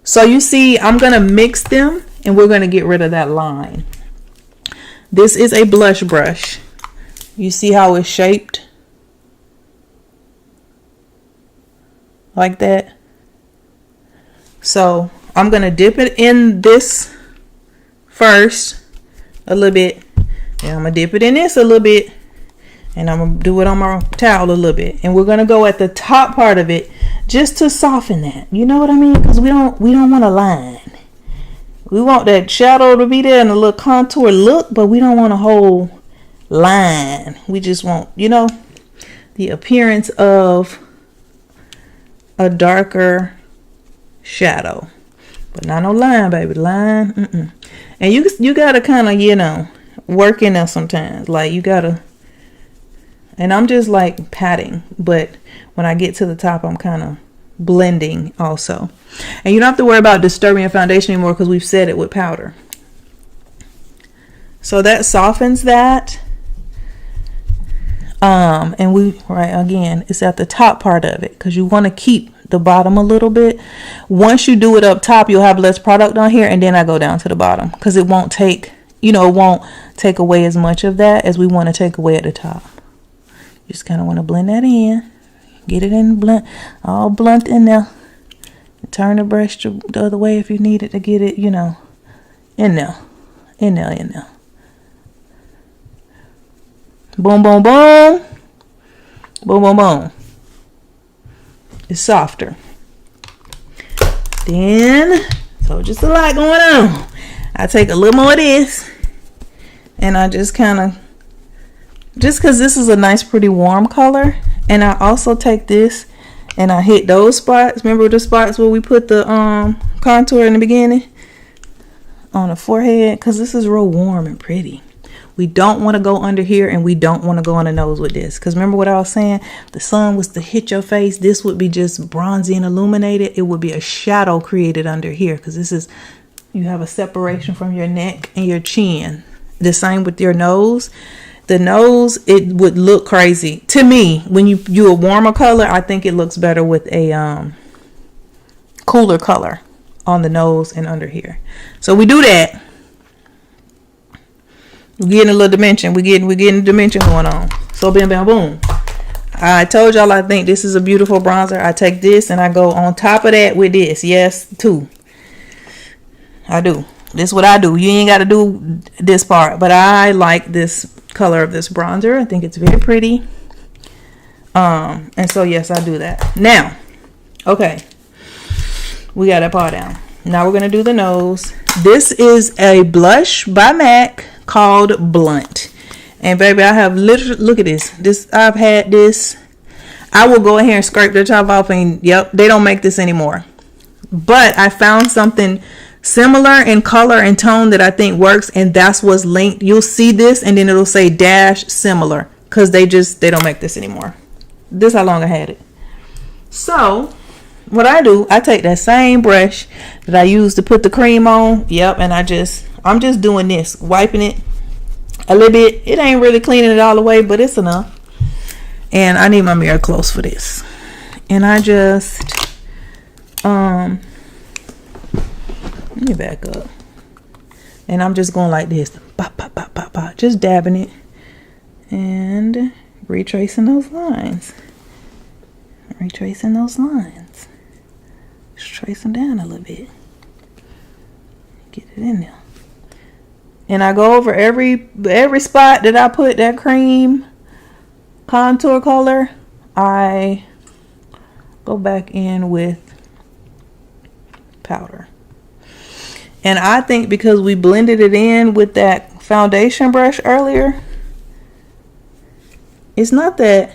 So you see, I'm going to mix them and we're going to get rid of that line. This is a blush brush. You see how it's shaped? Like that. So I'm going to dip it in this first a little bit. And I'm going to dip it in this a little bit. And I'm going to do it on my towel a little bit. And we're going to go at the top part of it just to soften that. You know what I mean? Because we don't want a line. We want that shadow to be there and a little contour look, but we don't want a whole line. We just want, you know, the appearance of a darker shadow. But not no line, baby. Line. And you got to kind of, you know, work in there sometimes. Like, you got to. And I'm just like patting, but when I get to the top, I'm kind of blending also. And you don't have to worry about disturbing your foundation anymore because we've set it with powder. So that softens that. And again, it's at the top part of it because you want to keep the bottom a little bit. Once you do it up top, you'll have less product on here, and then I go down to the bottom because it won't take, it won't take away as much of that as we want to take away at the top. You just kind of want to blend that in. Get it in blend, all blunt in there. Turn the brush the other way if you need it to get it, in there. In there. Boom, boom, boom. Boom, boom, boom. It's softer. Then, so just a lot going on. I take a little more of this, and I just kind of, just because this is a nice pretty warm color, and I also take this and I hit those spots. Remember the spots where we put the contour in the beginning on the forehead, because this is real warm and pretty. We don't want to go under here, and we don't want to go on the nose with this, because remember what I was saying, the sun was to hit your face, this would be just bronzy and illuminated. It would be a shadow created under here, because this is, you have a separation from your neck and your chin. The same with your nose. The nose, it would look crazy to me when you a warmer color. I think it looks better with a cooler color on the nose and under here. So we do that. We're getting a little dimension. We're getting dimension going on. So bam, bam, boom. I told y'all I think this is a beautiful bronzer. I take this and I go on top of that with this. Yes, too. I do. This is what I do. You ain't got to do this part, but I like this color of this bronzer. I think it's very pretty. And so yes, I do that. Now, okay, we got that part down. Now we're gonna do the nose. This is a blush by MAC called Blunt, and baby, I have literally, look at this. I've had this. I will go ahead and scrape the top off, and yep, they don't make this anymore. But I found something similar in color and tone that I think works, and that's what's linked. You'll see this and then it'll say dash similar, because they don't make this anymore. This how long I had it. So what I do, I take that same brush that I used to put the cream on, yep, and I'm just doing this, wiping it a little bit. It ain't really cleaning it all the way, but it's enough. And I need my mirror close for this, and I just let me back up. And I'm just going like this. Pop, pop, pop, pop, pop. Just dabbing it. And retracing those lines. Retracing those lines. Just trace them down a little bit. Get it in there. And I go over every spot that I put that cream contour color. I go back in with powder. And I think because we blended it in with that foundation brush earlier, it's not that,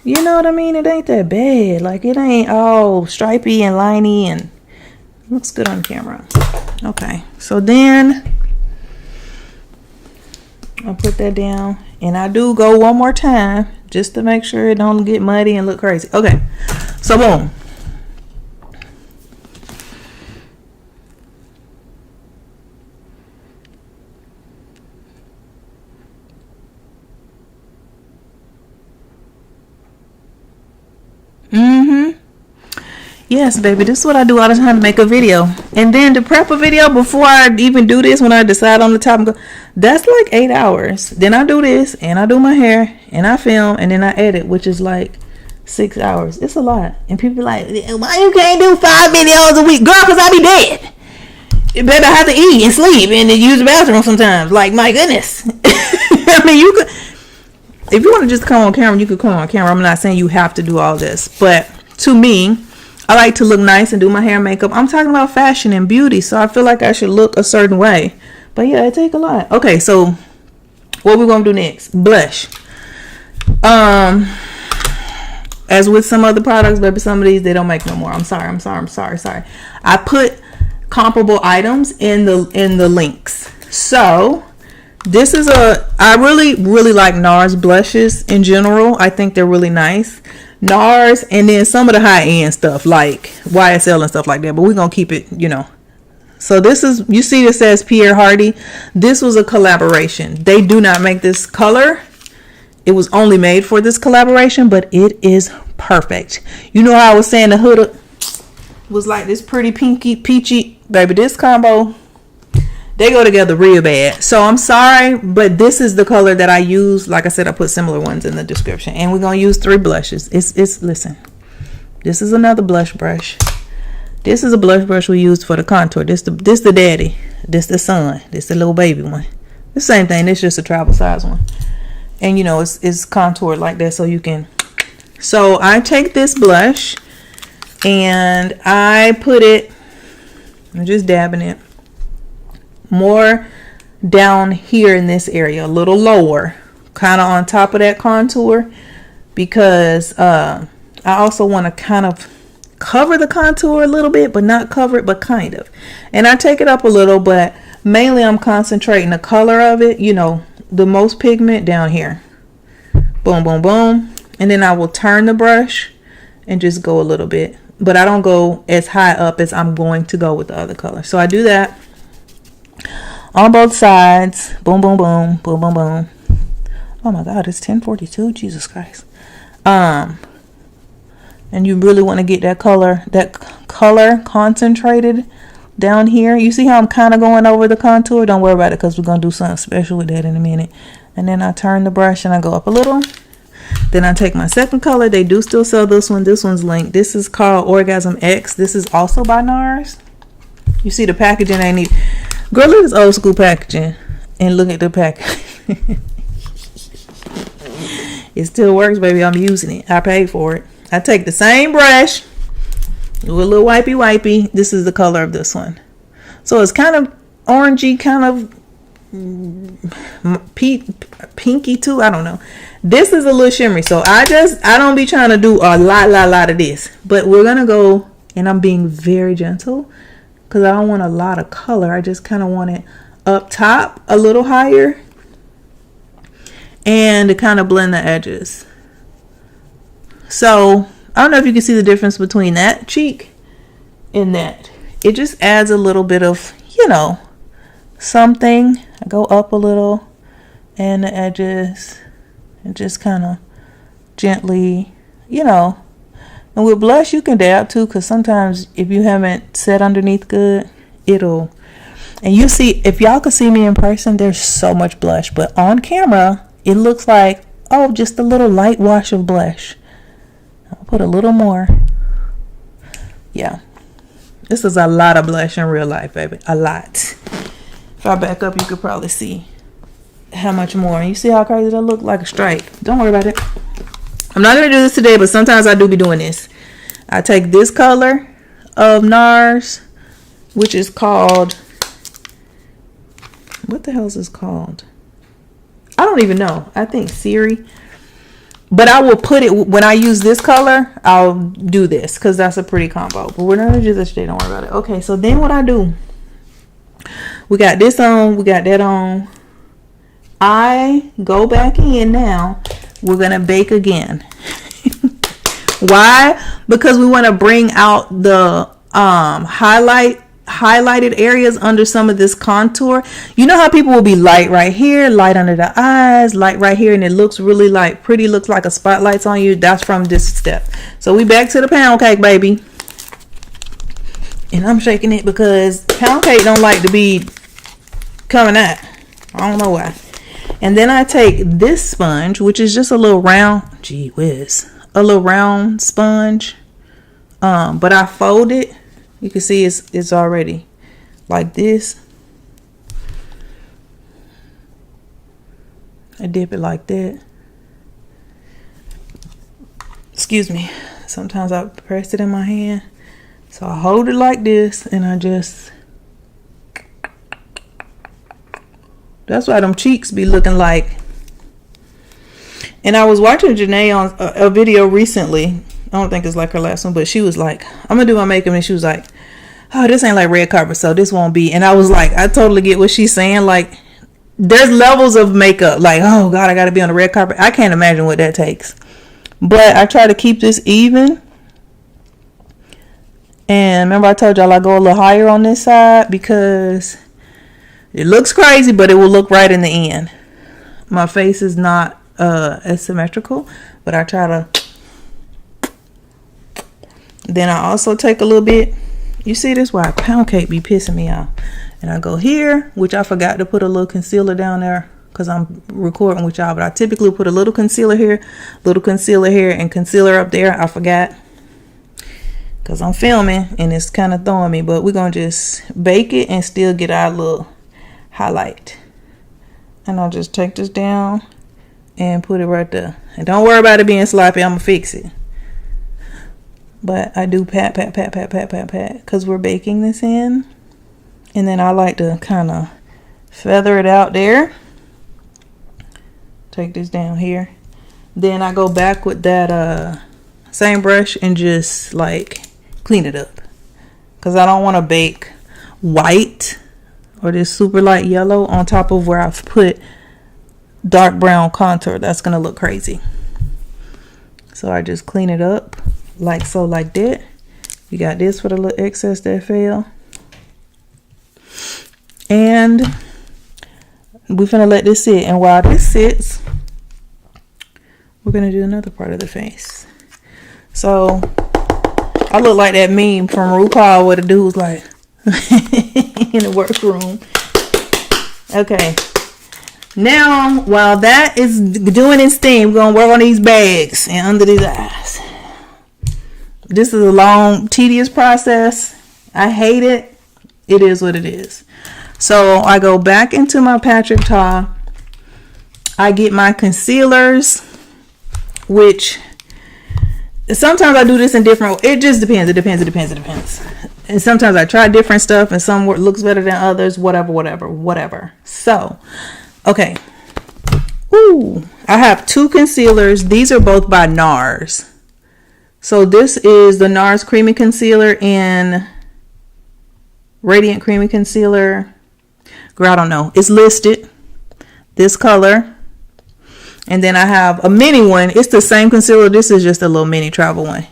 you know what I mean? It ain't that bad. Like, it ain't all stripy and liney, and looks good on camera. Okay, so then I'll put that down, and I do go one more time just to make sure it don't get muddy and look crazy. Okay, so boom. Yes, baby, this is what I do all the time to make a video. And then to prep a video before I even do this, when I decide on the top and go, that's like 8 hours. Then I do this, and I do my hair, and I film, and then I edit, which is like 6 hours. It's a lot. And people be like, why you can't do 5 videos a week? Girl, because I be dead. You better have to eat and sleep and then use the bathroom sometimes. Like, my goodness. I mean, you could, if you want to just come on camera, you could come on camera. I'm not saying you have to do all this, but to me, I like to look nice and do my hair and makeup. I'm talking about fashion and beauty, so I feel like I should look a certain way. But yeah, it take a lot. Okay, so what we're gonna do next? Blush. As with some other products, baby, some of these they don't make no more. I'm sorry. I put comparable items in the links. So this is I really like NARS blushes in general. I think they're really nice. NARS, and then some of the high-end stuff like YSL and stuff like that, but we're gonna keep it, you know. So this is, you see this says Pierre Hardy. This was a collaboration. They do not make this color. It was only made for this collaboration, but it is perfect. You know how I was saying the hood was like this pretty pinky peachy, baby, this combo, they go together real bad. So I'm sorry, but this is the color that I use. Like I said, I put similar ones in the description, and we're gonna use 3 blushes. It's listen, this is another blush brush. This is a blush brush we use for the contour. This the daddy, this the son, this the little baby one. The same thing. It's just a travel size one, and you know it's contoured like that, so you can. So I take this blush and I put it I'm just dabbing it more down here in this area, a little lower, kind of on top of that contour, because I also want to kind of cover the contour a little bit, but not cover it, but kind of. And I take it up a little, but mainly I'm concentrating the color of it, you know, the most pigment down here. Boom, boom, boom. And then I will turn the brush and just go a little bit, but I don't go as high up as I'm going to go with the other color. So I do that on both sides. Boom, boom, boom, boom, boom, boom. Oh my God, it's 10:42. Jesus Christ. And you really want to get that color concentrated down here. You see how I'm kind of going over the contour? Don't worry about it, because we're going to do something special with that in a minute. And then I turn the brush and I go up a little. Then I take my second color. They do still sell this one. This one's linked. This is called Orgasm X. This is also by NARS. You see the packaging ain't even... Girl, look at this old school packaging. And look at the package. It still works, baby. I'm using it. I paid for it. I take the same brush, do a little wipey. This is the color of this one. So it's kind of orangey, kind of pinky too. I don't know. This is a little shimmery. So I don't be trying to do a lot of this. But we're going to go, and I'm being very gentle because I don't want a lot of color. I just kind of want it up top a little higher, and to kind of blend the edges. So I don't know if you can see the difference between that cheek and that. It just adds a little bit of, you know, something. I go up a little and the edges, and just kind of gently, you know. And with blush you can dab too, because sometimes if you haven't set underneath good, it'll... And you see, if y'all could see me in person, there's so much blush, but on camera it looks like, oh, just a little light wash of blush. I'll put a little more. Yeah, this is a lot of blush in real life, baby. A lot. If I back up, you could probably see how much more. You see how crazy that look? Like a stripe. Don't worry about it. I'm not gonna do this today, but sometimes I do be doing this. I take this color of NARS, which is called, what the hell is this called? I don't even know. I think Siri. But I will put it, when I use this color, I'll do this because that's a pretty combo. But we're not going to do this today. Don't worry about it. Okay, so then what I do, we got this on, we got that on. I go back in now. We're going to bake again. Why? Because we want to bring out the highlighted areas under some of this contour. You know how people will be light right here, light under the eyes, light right here, and it looks really like pretty, looks like a spotlight's on you. That's from this step. So we back to the pound cake, baby. And I'm shaking it because pound cake don't like to be coming out. I don't know why. And then I take this sponge, which is just a little round, gee whiz, a little round sponge, but I fold it. You can see it's already like this. I dip it like that. Excuse me. Sometimes I press it in my hand. So I hold it like this, and I just... That's why them cheeks be looking like... And I was watching Janae on a video recently. I don't think it's like her last one, but she was like, I'm gonna do my makeup, and she was like, oh, this ain't like red carpet, so this won't be. And I was like, I totally get what she's saying. Like, there's levels of makeup. Like, oh God, I gotta be on the red carpet. I can't imagine what that takes. But I try to keep this even. And remember I told y'all I go a little higher on this side because it looks crazy, but it will look right in the end. My face is not as symmetrical, but I try to... Then I also take a little bit. You see this? Why pound cake be pissing me off. And I go here, which I forgot to put a little concealer down there because I'm recording with y'all. But I typically put a little concealer here, and concealer up there. I forgot because I'm filming and it's kind of throwing me. But we're going to just bake it and still get our little highlight. And I'll just take this down and put it right there. And don't worry about it being sloppy. I'm going to fix it. But I do pat, because we're baking this in. And then I like to kind of feather it out there. Take this down here. Then I go back with that same brush and just like clean it up. Because I don't want to bake white or this super light yellow on top of where I've put dark brown contour. That's going to look crazy. So I just clean it up like so, like that. You got this for the little excess that fell. And we're gonna let this sit. And while this sits, we're gonna do another part of the face. So I look like that meme from RuPaul where the dude's like in the workroom. Okay. Now, while that is doing its thing, we're gonna work on these bags and under these eyes. This is a long, tedious process. I hate it. It is what it is. So I go back into my Patrick Ta. I get my concealers, which sometimes I do this in different, it just depends. It depends. And sometimes I try different stuff and some looks better than others, whatever. So, okay. Ooh, I have two concealers. These are both by NARS. So this is the NARS Creamy Concealer in Radiant Creamy Concealer. Girl, I don't know. It's listed. This color. And then I have a mini one. It's the same concealer. This is just a little mini travel one.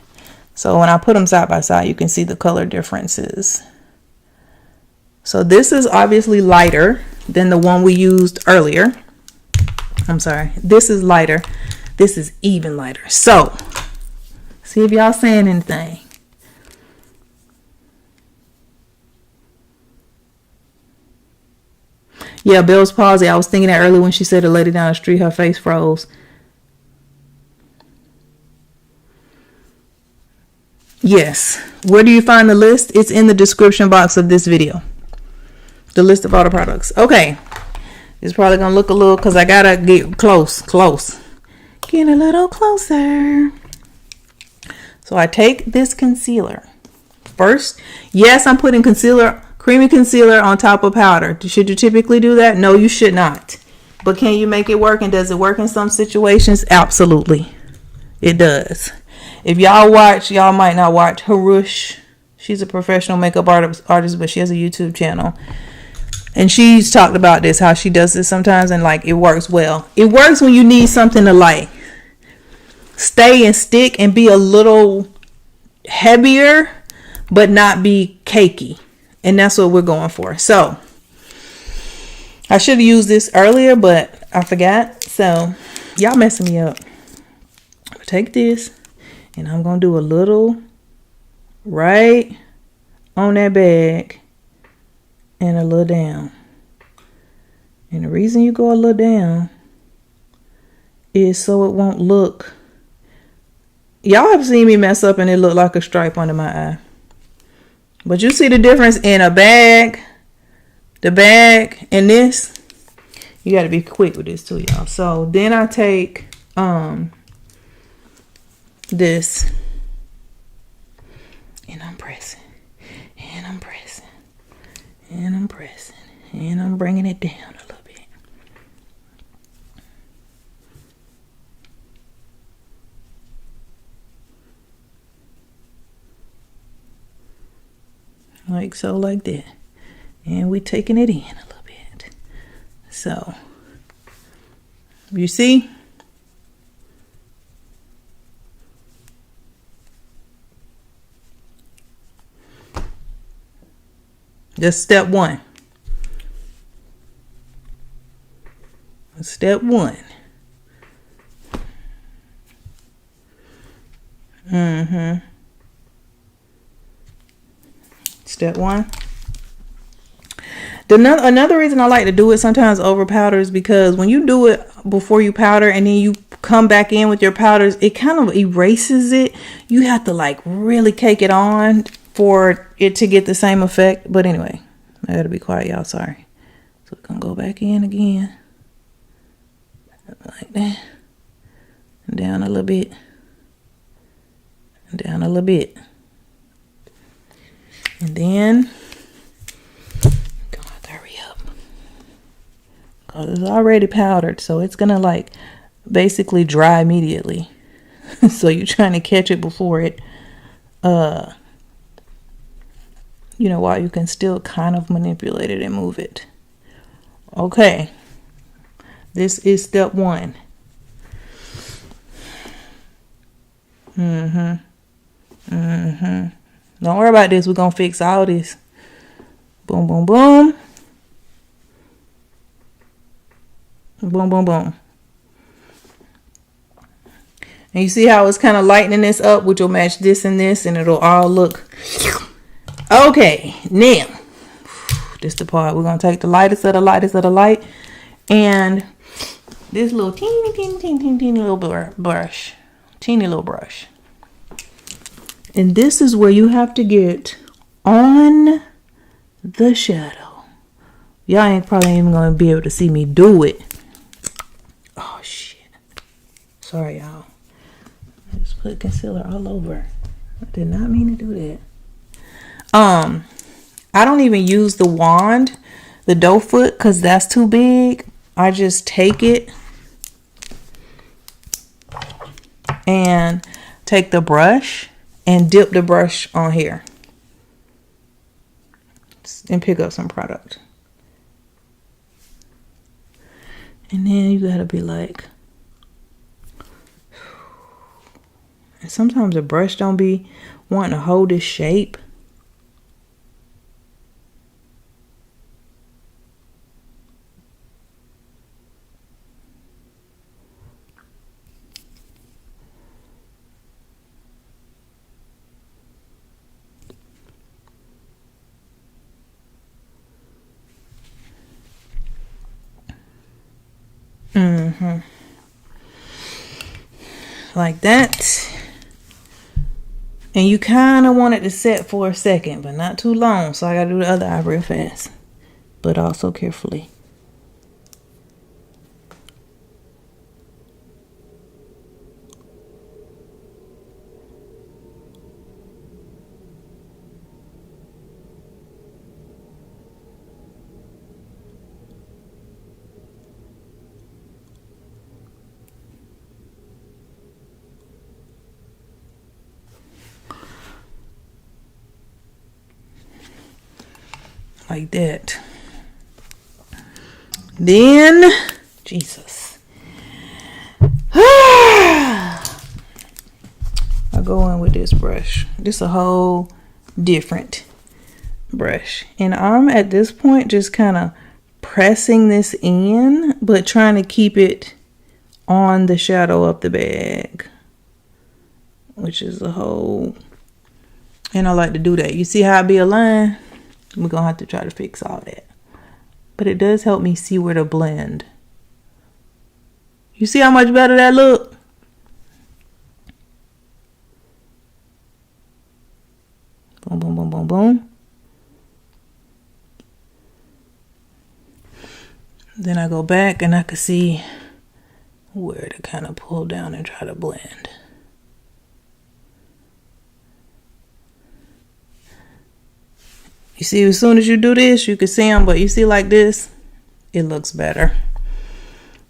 So when I put them side by side, you can see the color differences. So this is obviously lighter than the one we used earlier. I'm sorry. This is lighter. This is even lighter. So see if y'all saying anything. Yeah, Bill's palsy. I was thinking that earlier when she said the lady down the street, her face froze. Yes. Where do you find the list? It's in the description box of this video. The list of all the products. Okay. It's probably going to look a little, because I got to get close. Get a little closer. So I take this concealer. First, yes, I'm putting concealer, creamy concealer on top of powder. Should you typically do that? No, you should not. But can you make it work? And does it work in some situations? Absolutely. It does. If y'all watch, y'all might not watch Harush. She's a professional makeup artist, but she has a YouTube channel. And she's talked about this, how she does this sometimes, and like it works well. It works when you need something to like stay and stick and be a little heavier, but not be cakey. And that's what we're going for. So I should have used this earlier, but I forgot. So y'all messing me up. Take this and I'm going to do a little right on that bag and a little down. And the reason you go a little down is so it won't look. Y'all have seen me mess up and it look like a stripe under my eye. But you see the difference in a bag, the bag, and this. You got to be quick with this too, y'all. So then I take this and I'm pressing and I'm pressing and I'm pressing and I'm bringing it down a little bit. Like so, like that. And we're taking it in a little bit. So you see, that's step one. Step one. Step one. Another reason I like to do it sometimes over powder is because when you do it before you powder and then you come back in with your powders, it kind of erases it. You have to like really cake it on for it to get the same effect. But anyway, I gotta be quiet, y'all. Sorry. So we're gonna go back in again. Like that. And down a little bit. And down a little bit. And then It's already powdered, so it's gonna like basically dry immediately. So you're trying to catch it before it you know, while you can still kind of manipulate it and move it. Okay, this is step 1. Don't worry about this. We're gonna fix all this. Boom, boom, boom. Boom, boom, boom. And you see how it's kind of lightening this up, which will match this and this, and it'll all look. Okay, now, this is the part. We're going to take the lightest of the lightest of the light, and this little teeny little brush. Teeny little brush. And this is where you have to get on the shadow. Y'all ain't probably even going to be able to see me do it. Oh, shit. Sorry, y'all. I just put concealer all over. I did not mean to do that. I don't even use the wand, the doe foot, because that's too big. I just take it and take the brush and dip the brush on here and pick up some product. And then you gotta be like, and sometimes the brush don't be wanting to hold this shape. Like that. And you kind of want it to set for a second, but not too long. So I gotta do the other eye real fast, but also carefully. Like that. Then, Jesus. I go in with this brush. This is a whole different brush. And I'm at this point just kind of pressing this in, but trying to keep it on the shadow of the bag, which is a whole, and I like to do that. You see how it be a line? We're gonna have to try to fix all that, but it does help me see where to blend. You see how much better that look? Boom, boom, boom, boom, boom. Then I go back and I can see where to kind of pull down and try to blend. You see, as soon as you do this, you can see them, but you see like this, it looks better.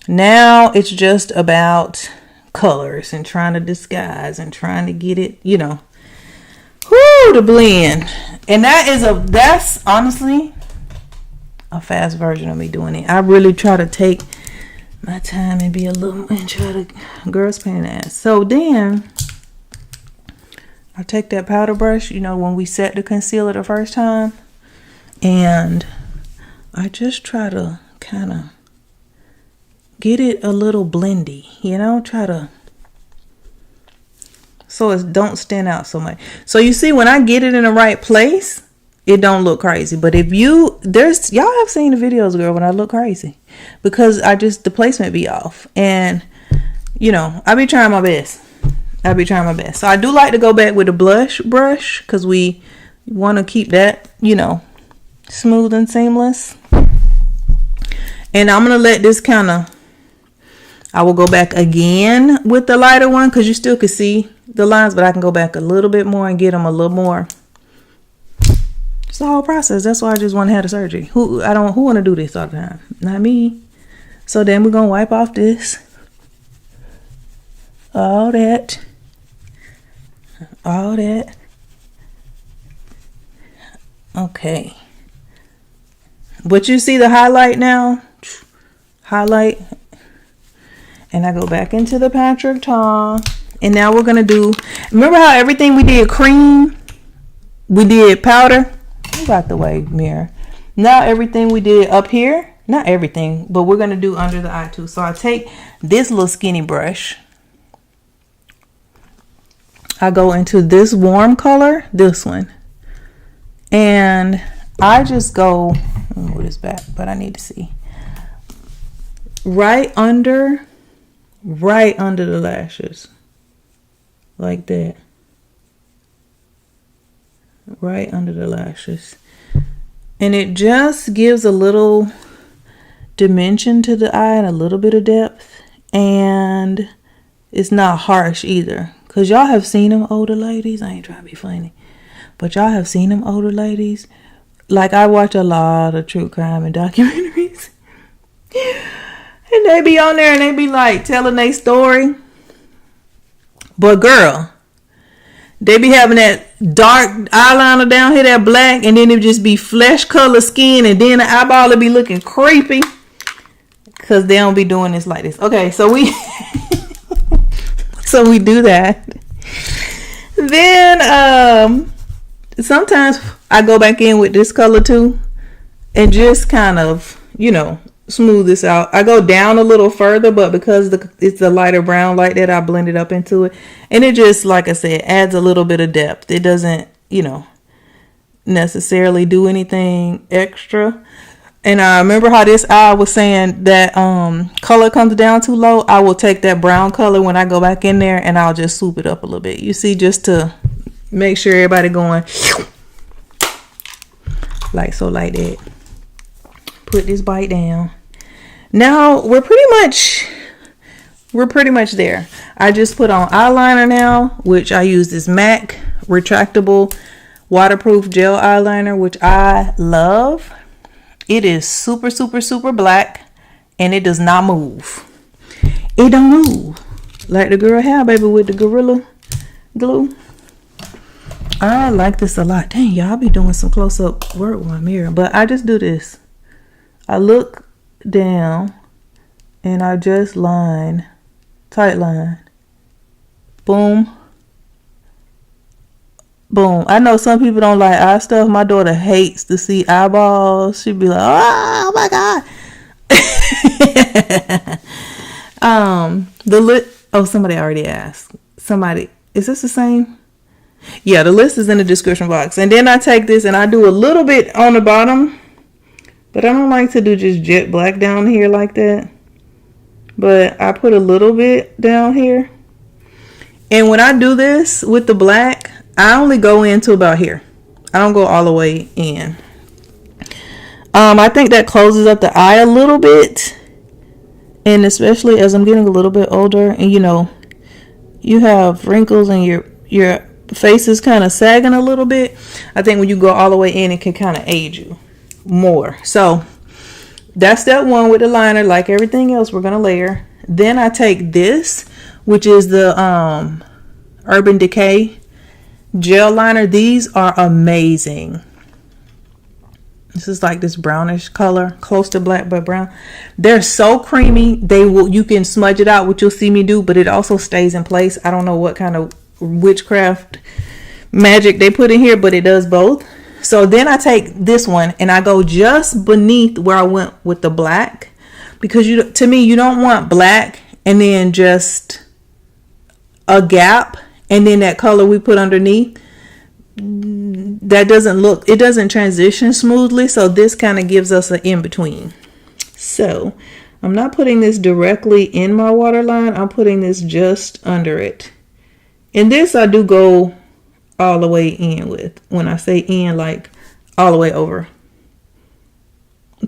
Now it's just about colors and trying to disguise and trying to get it, you know, to blend. And that's honestly a fast version of me doing it. I really try to take my time and be a little, and try to, girl's pain ass. So then I take that powder brush, you know, when we set the concealer the first time, and I just try to kind of get it a little blendy, you know, try to, so it don't stand out so much. So you see, when I get it in the right place, it don't look crazy. But if y'all have seen the videos, girl, when I look crazy, because the placement be off, and you know, I be trying my best. So I do like to go back with a blush brush, because we want to keep that, you know, smooth and seamless. And I'm going to let this kind of, I will go back again with the lighter one, because you still can see the lines, but I can go back a little bit more and get them a little more. It's the whole process. That's why I just want to have the surgery. Who want to do this all the time? Not me. So then we're gonna wipe off this, all that. Okay. But you see the highlight now? Highlight. And I go back into the Patrick tar. And now we're going to do, remember how everything we did cream, we did powder? Move out the way, mirror. Now everything we did up here, not everything, but we're going to do under the eye too. So I take this little skinny brush. I go into this warm color, this one. And I just go, let me move this back, but I need to see. Right under the lashes. Like that. Right under the lashes. And it just gives a little dimension to the eye and a little bit of depth. And it's not harsh either. Because y'all have seen them older ladies. I ain't trying to be funny. But y'all have seen them older ladies. Like, I watch a lot of true crime and documentaries. And they be on there and they be like telling their story. But girl, they be having that dark eyeliner down here, that black, and then it just be flesh color skin, and then the eyeball will be looking creepy. Because they don't be doing this like this. Okay, so we so we do that. Then sometimes I go back in with this color too. And just kind of, you know, smooth this out. I go down a little further, but because it's the lighter brown like that, I blend it up into it. And it just, like I said, adds a little bit of depth. It doesn't, you know, necessarily do anything extra. And I remember how this eye was saying that color comes down too low. I will take that brown color when I go back in there and I'll just swoop it up a little bit. You see, just to make sure everybody going like so, like that. Put this bite down. Now we're pretty much there. I just put on eyeliner now, which I use this MAC retractable waterproof gel eyeliner, which I love. It is super, super, super black, and it does not move. It don't move like the girl had, baby, with the Gorilla Glue. I like this a lot. Dang, y'all, be doing some close-up work with my mirror, but I just do this. I look down and I just line, tight line. Boom. Boom. I know some people don't like eye stuff. My daughter hates to see eyeballs. She'd be like, oh my God. Somebody already asked. Is this the same? Yeah, the list is in the description box. And then I take this and I do a little bit on the bottom. But I don't like to do just jet black down here like that. But I put a little bit down here. And when I do this with the black, I only go into about here. I don't go all the way in. I think that closes up the eye a little bit. And especially as I'm getting a little bit older and, you know, you have wrinkles and your face is kind of sagging a little bit. I think when you go all the way in, it can kind of aid you more. So that's step one with the liner. Like everything else, we're going to layer. Then I take this, which is the Urban Decay gel liner. These are amazing. This is like this brownish color, close to black but brown. They're so creamy. You can smudge it out, which you'll see me do, but it also stays in place. I don't know what kind of witchcraft magic they put in here, but it does both. So then I take this one and I go just beneath where I went with the black, because to me you don't want black and then just a gap and then that color we put underneath. That it doesn't transition smoothly. So this kind of gives us an in-between. So I'm not putting this directly in my waterline. I'm putting this just under it. And this I do go all the way in with. When I say in, like all the way over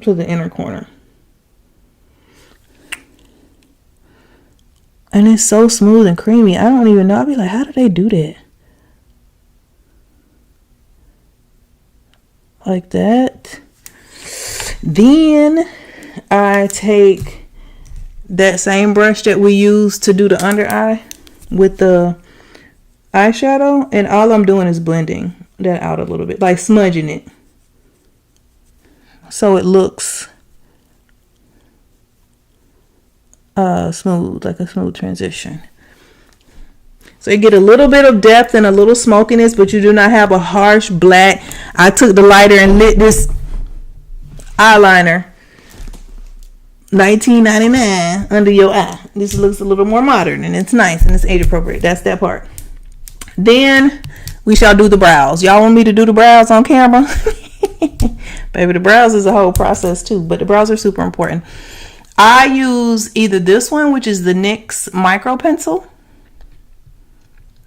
to the inner corner. And it's so smooth and creamy. I don't even know. I'll be like, how do they do that? Like that. Then I take that same brush that we use to do the under eye with the eyeshadow, and all I'm doing is blending that out a little bit, like smudging it so it looks smooth, like a smooth transition. So you get a little bit of depth and a little smokiness, but you do not have a harsh black. I took the lighter and lit this eyeliner, $19.99, under your eye. This looks a little more modern and it's nice and it's age appropriate. That's that part. Then we shall do the brows. Y'all want me to do the brows on camera? Baby, the brows is a whole process too, but the brows are super important. I use either this one, which is the NYX micro pencil.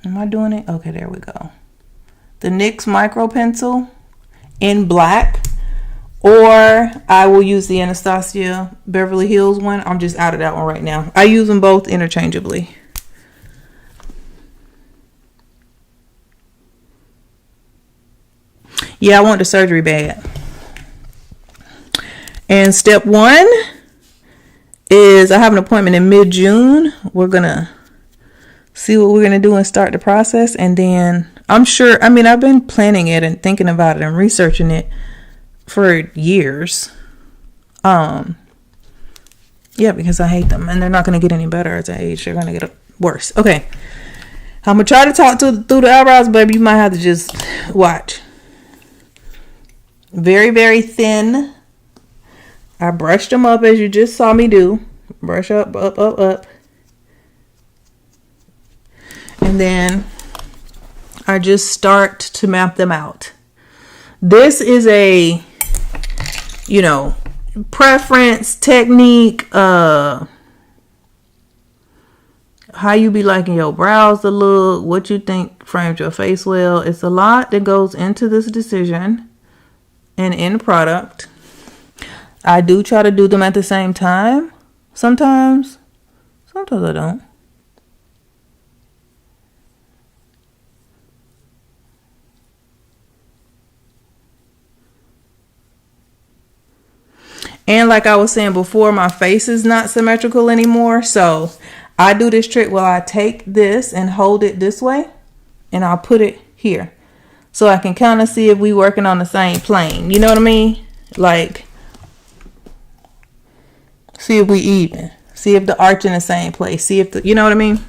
Am I doing it? Okay, there we go. The NYX micro pencil in black, or I will use the Anastasia Beverly Hills one. I'm just out of that one right now. I use them both interchangeably. Yeah, I want the surgery bad. And step one is I have an appointment in mid-June. We're gonna see what we're gonna do and start the process, and then I'm sure, I mean, I've been planning it and thinking about it and researching it for years. Yeah, because I hate them and they're not gonna get any better as I age. They're gonna get worse. Okay, I'm gonna try to talk through the eyebrows, baby. You might have to just watch. Very, very thin. I brushed them up as you just saw me do. Brush up, up, up, up. And then I just start to map them out. This is a, you know, preference, technique, how you be liking your brows to look, what you think frames your face well. It's a lot that goes into this decision and in product. I do try to do them at the same time. Sometimes I don't. And like I was saying before, my face is not symmetrical anymore. So I do this trick where I take this and hold it this way, and I'll put it here. So I can kind of see if we working on the same plane. You know what I mean? Like, see if we even. See if the arch in the same place. See if the, you know what I mean?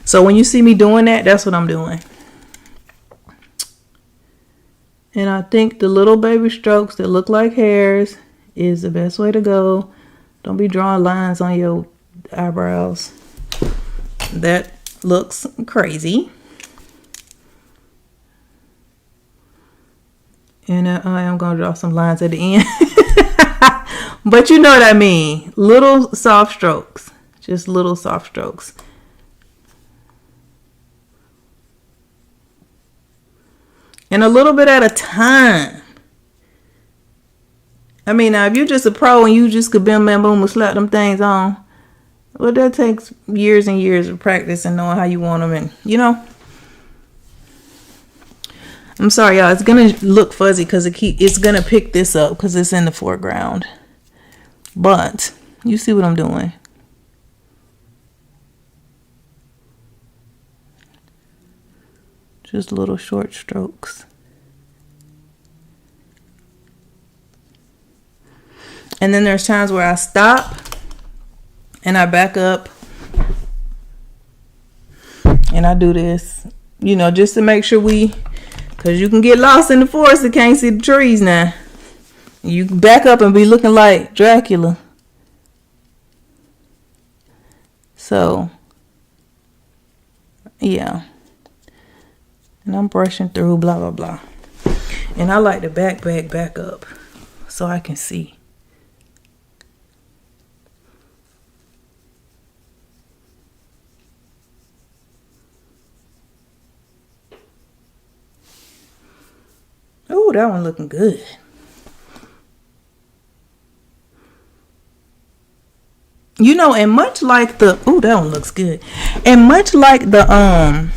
So when you see me doing that, that's what I'm doing. And I think the little baby strokes that look like hairs is the best way to go. Don't be drawing lines on your eyebrows. That looks crazy. And I am going to draw some lines at the end. But you know what I mean. Little soft strokes. Just little soft strokes. And a little bit at a time. I mean, now if you're just a pro and you just could bam, bam, boom and slap them things on, well, that takes years and years of practice and knowing how you want them. And, you know. I'm sorry, y'all. It's going to look fuzzy because it's going to pick this up because it's in the foreground. But you see what I'm doing. Just little short strokes. And then there's times where I stop and I back up and I do this, you know, just to make sure because you can get lost in the forest and can't see the trees now. You can back up and be looking like Dracula. So, yeah. And I'm brushing through, blah, blah, blah. And I like to back up so I can see. Oh, that one looking good. You know, and much like the, oh, that one looks good. And much like the under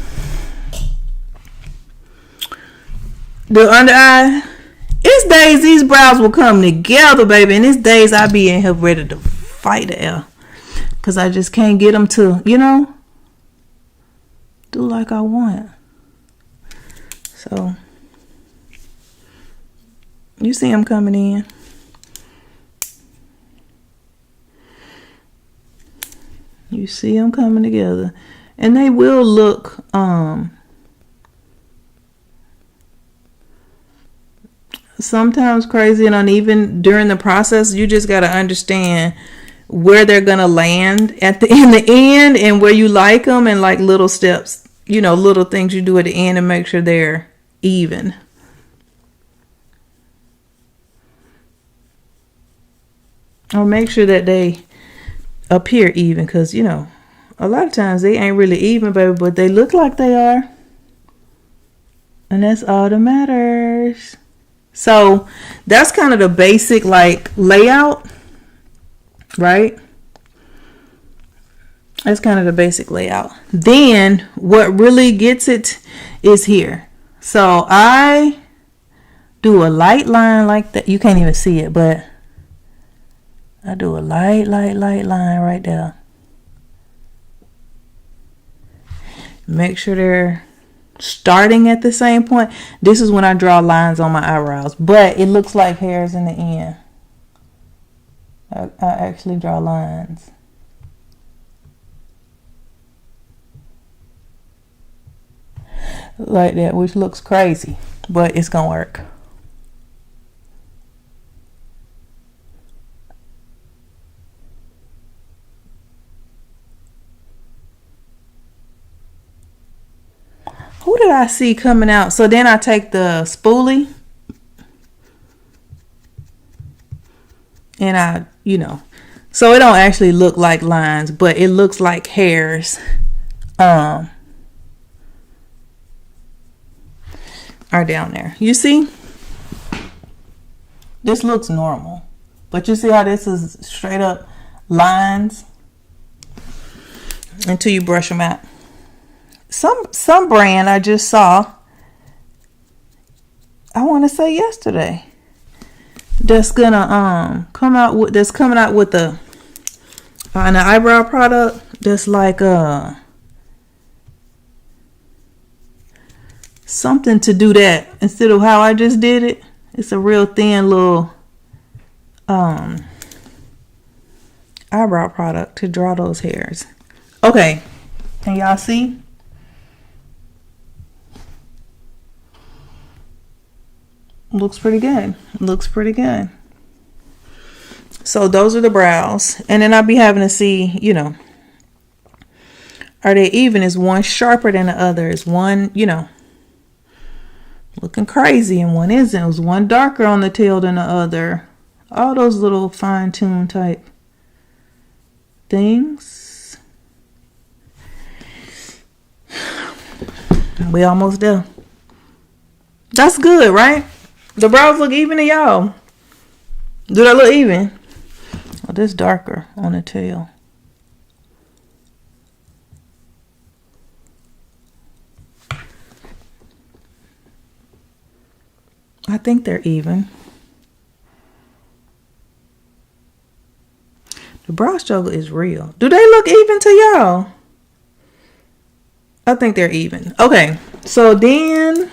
eye, it's days these brows will come together, baby. And it's days I be in here ready to fight the air. because I just can't get them to, you know, do like I want. So you see them coming in. You see them coming together, and they will look sometimes crazy and uneven during the process. You just got to understand where they're gonna land in the end, and where you like them, and like little steps, you know, little things you do at the end to make sure they're even. Or make sure that they appear even, because you know, a lot of times they ain't really even, baby, but they look like they are, and that's all that matters. So that's kind of the basic like layout, right? That's kind of the basic layout. Then what really gets it is here. So I do a light line like that. You can't even see it, but I do a light line right there. Make sure they're starting at the same point. This is when I draw lines on my eyebrows, but it looks like hairs in the end. I actually draw lines. Like that, which looks crazy, but it's gonna work. Who did I see coming out? So then I take the spoolie and I, you know, so it don't actually look like lines, but it looks like hairs are down there. You see? This looks normal, but you see how this is straight up lines until you brush them out. Some brand I just saw, I want to say yesterday, that's gonna coming out with an eyebrow product that's like something to do that instead of how I just did it. It's a real thin little eyebrow product to draw those hairs. Okay, can y'all see? Looks pretty good. Looks pretty good. So those are the brows. And then I'll be having to see, you know, are they even? Is one sharper than the other? Is one, you know, looking crazy and one isn't? Is one darker on the tail than the other? All those little fine-tune type things. We almost there. That's good, right? The brows look even to y'all. Do they look even? Oh, this darker on the tail. I think they're even. The brow struggle is real. Do they look even to y'all? I think they're even. Okay, so then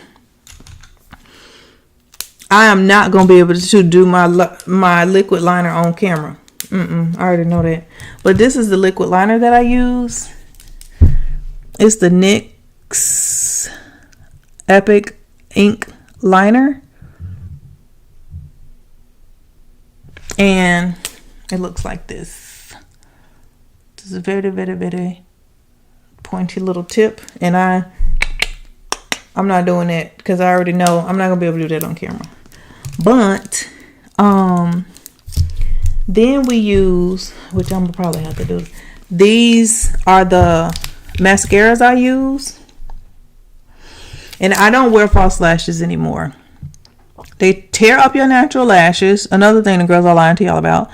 I am not going to be able to do my liquid liner on camera. I already know that. But this is the liquid liner that I use. It's the NYX Epic Ink Liner. And it looks like this. This is a very, very, very pointy little tip. And I'm not doing that because I already know I'm not going to be able to do that on camera. But then we use, which I'm gonna probably have to do, these are the mascaras I use, and I don't wear false lashes anymore. They tear up your natural lashes. Another thing the girls are lying to y'all about.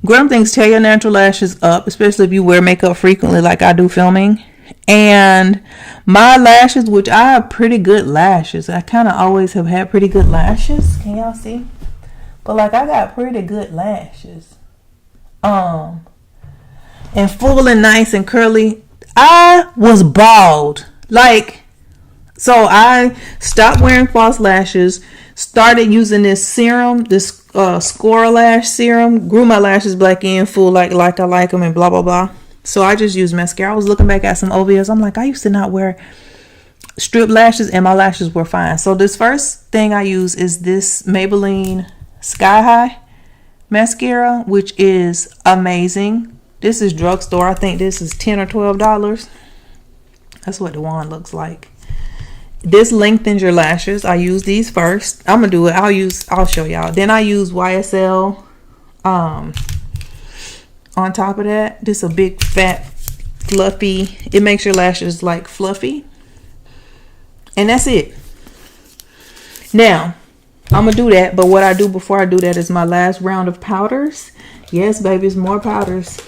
Grim things tear your natural lashes up, especially if you wear makeup frequently like I do filming. And my lashes, which I have pretty good lashes. I kind of always have had pretty good lashes. Can y'all see? But like I got pretty good lashes. and full and nice and curly. I was bald. Like, so I stopped wearing false lashes, started using this serum, this Score Lash serum, grew my lashes black and full like I like them, and blah blah blah. So I just used mascara. I was looking back at some old videos. I'm like, I used to not wear strip lashes and my lashes were fine. So this first thing I use is this Maybelline Sky High mascara, which is amazing. This is drugstore. I think this is $10 or $12. That's what the wand looks like. This lengthens your lashes. I use these first. I'm gonna do it. I'll show y'all. Then I use YSL on top of that. This is a big fat fluffy. It makes your lashes like fluffy. And that's it. Now, I'm gonna do that, but what I do before I do that is my last round of powders. Yes, babies, more powders.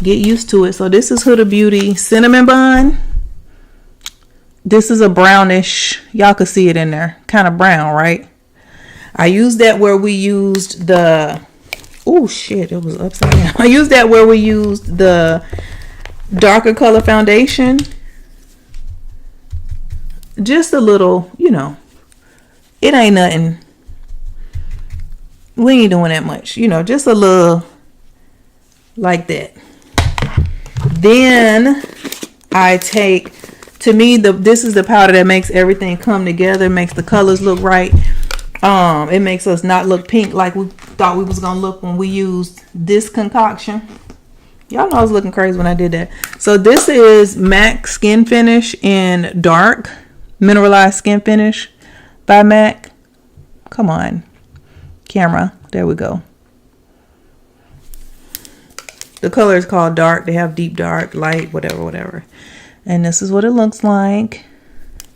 Get used to it. So this is Huda Beauty Cinnamon Bun. This is a brownish, y'all can see it in there, kind of brown, right? I used that where we used the, oh shit, it was upside down. I used that where we used the darker color foundation. Just a little, you know, it ain't nothing. We ain't doing that much, you know, just a little like that. Then I take, to me, this is the powder that makes everything come together, makes the colors look right. It makes us not look pink like we thought we was gonna look when we used this concoction. Y'all know I was looking crazy when I did that. So this is MAC Skin Finish in Dark, Mineralized Skin Finish by MAC. Come on, camera. There we go. The color is called Dark. They have deep dark, light, whatever. And this is what it looks like.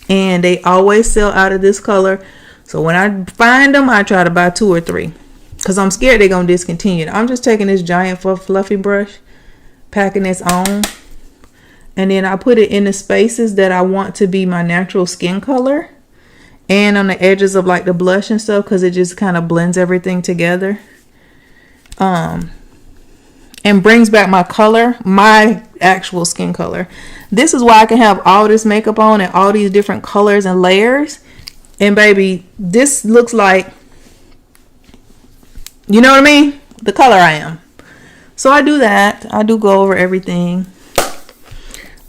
And they always sell out of this color. So when I find them, I try to buy 2 or 3. Because I'm scared they're going to discontinue it. I'm just taking this giant fluffy brush, packing this on. And then I put it in the spaces that I want to be my natural skin color. And on the edges of like the blush and stuff. Because it just kind of blends everything together. And brings back my color, my actual skin color. This is why I can have all this makeup on and all these different colors and layers. And baby, this looks like, you know what I mean? The color I am. So I do that. I do go over everything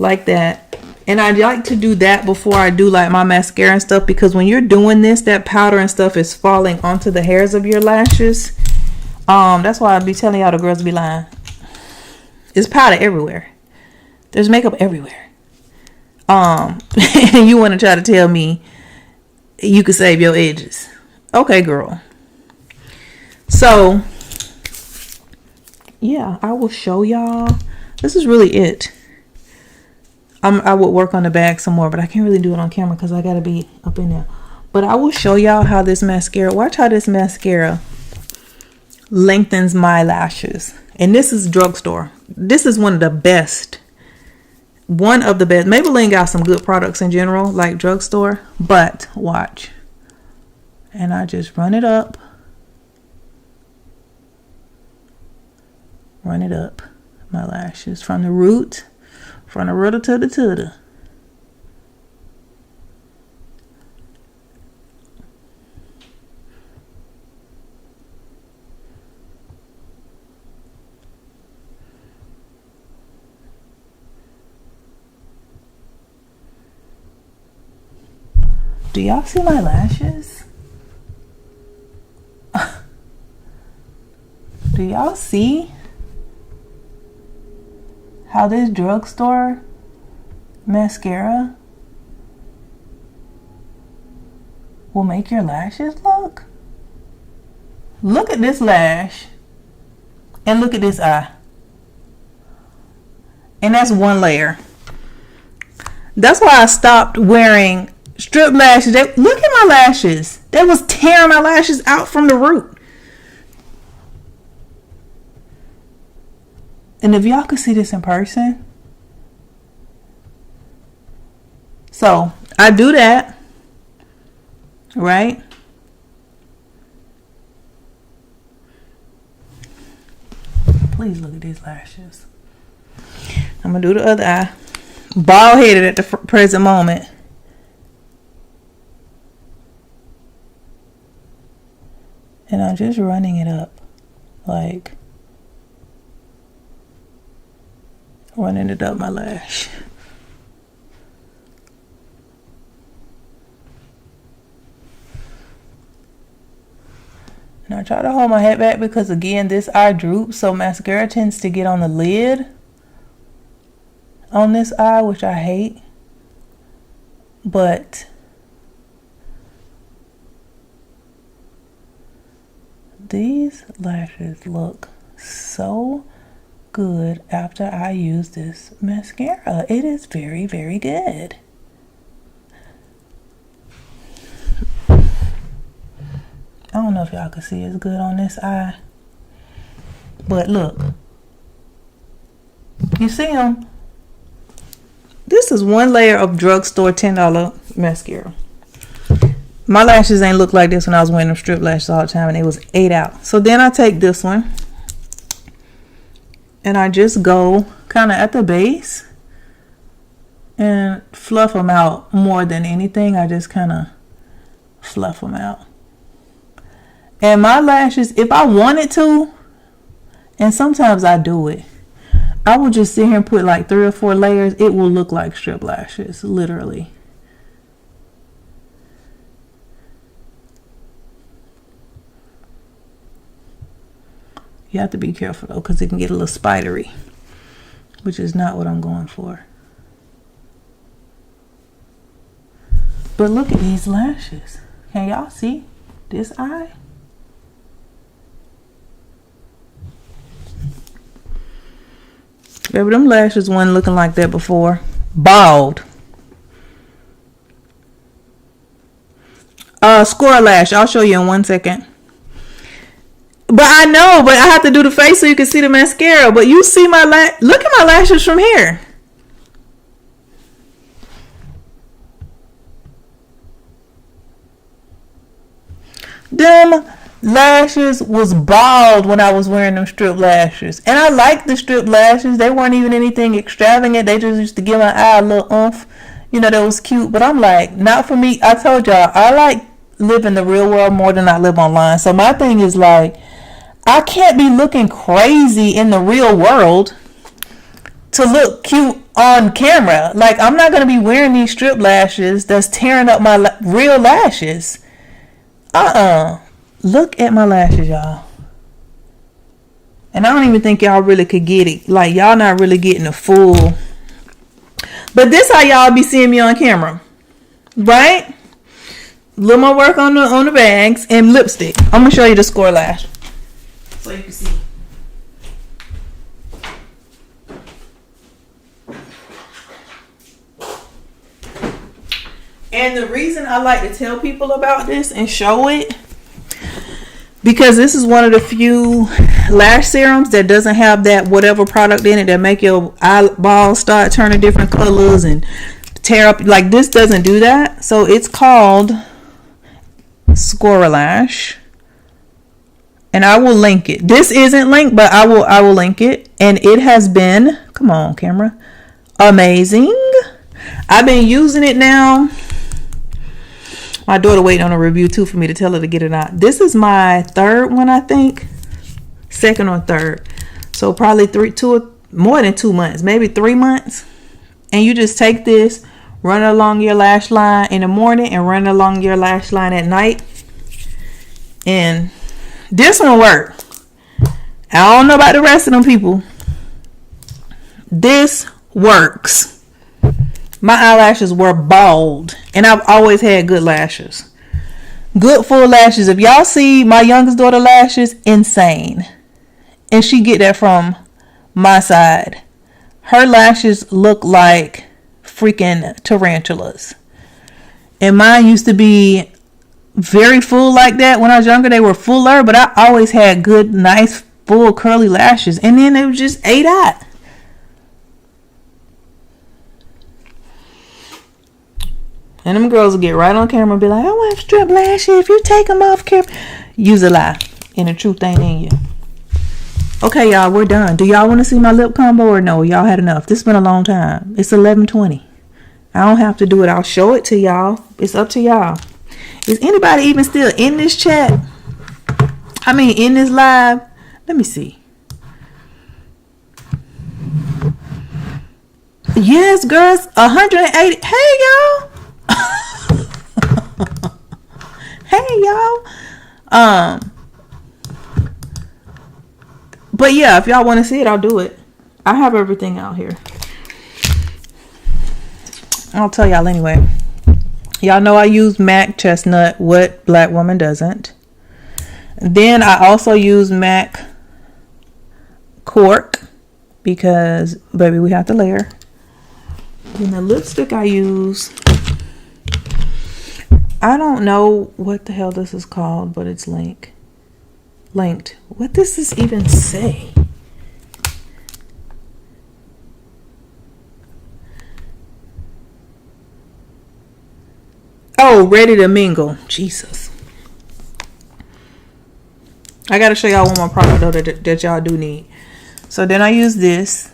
like that. And I like to do that before I do like my mascara and stuff. Because when you're doing this, that powder and stuff is falling onto the hairs of your lashes. That's why I be telling y'all the girls be lying. There's powder everywhere. There's makeup everywhere. And you want to try to tell me you could save your edges. Okay, girl. So, yeah, I will show y'all. This is really it. I would work on the bag some more, but I can't really do it on camera because I got to be up in there. But I will show y'all how this mascara, watch how this mascara lengthens my lashes. And this is drugstore. This is one of the best. One of the best. Maybelline got some good products in general, like drugstore. But watch. And I just run it up. Run it up. My lashes from the root. From the rooter to the tutor. Do y'all see my lashes? Do y'all see how this drugstore mascara will make your lashes look? Look at this lash and look at this eye. And that's one layer. That's why I stopped wearing strip lashes. Look at my lashes. That was tearing my lashes out from the root. And if y'all could see this in person. So I do that. Right? Please look at these lashes. I'm gonna do the other eye. Bald headed at the present moment. And I'm just running it up. Like, running it up my lash. And I try to hold my head back because, again, this eye droops, so mascara tends to get on the lid on this eye, which I hate. But these lashes look so good after I use this mascara. It is very, very good. I don't know if y'all can see it's good on this eye. But look. You see them? This is one layer of drugstore $10 mascara. My lashes ain't look like this when I was wearing them strip lashes all the time, and it was 8 out. So then I take this one and I just go kind of at the base and fluff them out more than anything. I just kind of fluff them out. And my lashes, if I wanted to, and sometimes I do it, I will just sit here and put like 3 or 4 layers. It will look like strip lashes, literally. You have to be careful though, because it can get a little spidery, which is not what I'm going for. But look at these lashes. Can y'all see this eye? Baby, them lashes weren't looking like that before. Bald. Score lash. I'll show you in 1 second. But I know, but I have to do the face so you can see the mascara. But you see my lash. Look at my lashes from here. Them lashes was bald when I was wearing them strip lashes. And I like the strip lashes. They weren't even anything extravagant. They just used to give my eye a little oomph. You know, that was cute. But I'm like, not for me. I told y'all, I like live in the real world more than I live online. So my thing is like, I can't be looking crazy in the real world to look cute on camera. Like, I'm not going to be wearing these strip lashes that's tearing up my real lashes. Look at my lashes, y'all. And I don't even think y'all really could get it. Like, y'all not really getting the full. But this how y'all be seeing me on camera. Right? A little more work on the bags and lipstick. I'm going to show you the score lash, so you can see. And the reason I like to tell people about this and show it, because this is one of the few lash serums that doesn't have that whatever product in it that make your eyeballs start turning different colors and tear up. Like, this doesn't do that. So it's called Score Lash. And I will link it. This isn't linked, but I will link it. And it has been, come on camera, amazing. I've been using it now. My daughter waiting on a review too for me to tell her to get it out. This is my third one, I think. Second or third. So probably more than 2 months, maybe 3 months. And you just take this, run it along your lash line in the morning and run it along your lash line at night. And this one worked. I don't know about the rest of them people. This works. My eyelashes were bald, and I've always had good lashes. Good full lashes. If y'all see my youngest daughter lashes, insane. And she get that from my side. Her lashes look like freaking tarantulas. And mine used to be very full like that. When I was younger, they were fuller, but I always had good, nice, full, curly lashes. And then they were just 8 out. And them girls will get right on camera and be like, I want strip lashes. If you take them off camera, use a lie. And the truth ain't in you. Okay, y'all, we're done. Do y'all want to see my lip combo or no? Y'all had enough. This has been a long time. It's 11:20. I don't have to do it. I'll show it to y'all. It's up to y'all. Is anybody even still in this chat? I mean, in this live? Let me see. Yes, girls. 180. Hey, y'all. Hey, y'all. But yeah, if y'all want to see it, I'll do it. I have everything out here. I'll tell y'all anyway. Y'all know I use MAC Chestnut. What black woman doesn't? Then I also use MAC Cork because, baby, we have to layer. Then the lipstick I use, I don't know what the hell this is called, but it's linked. What does this even say? Oh, Ready to Mingle. Jesus. I gotta show y'all one more product though that y'all do need. So then I use this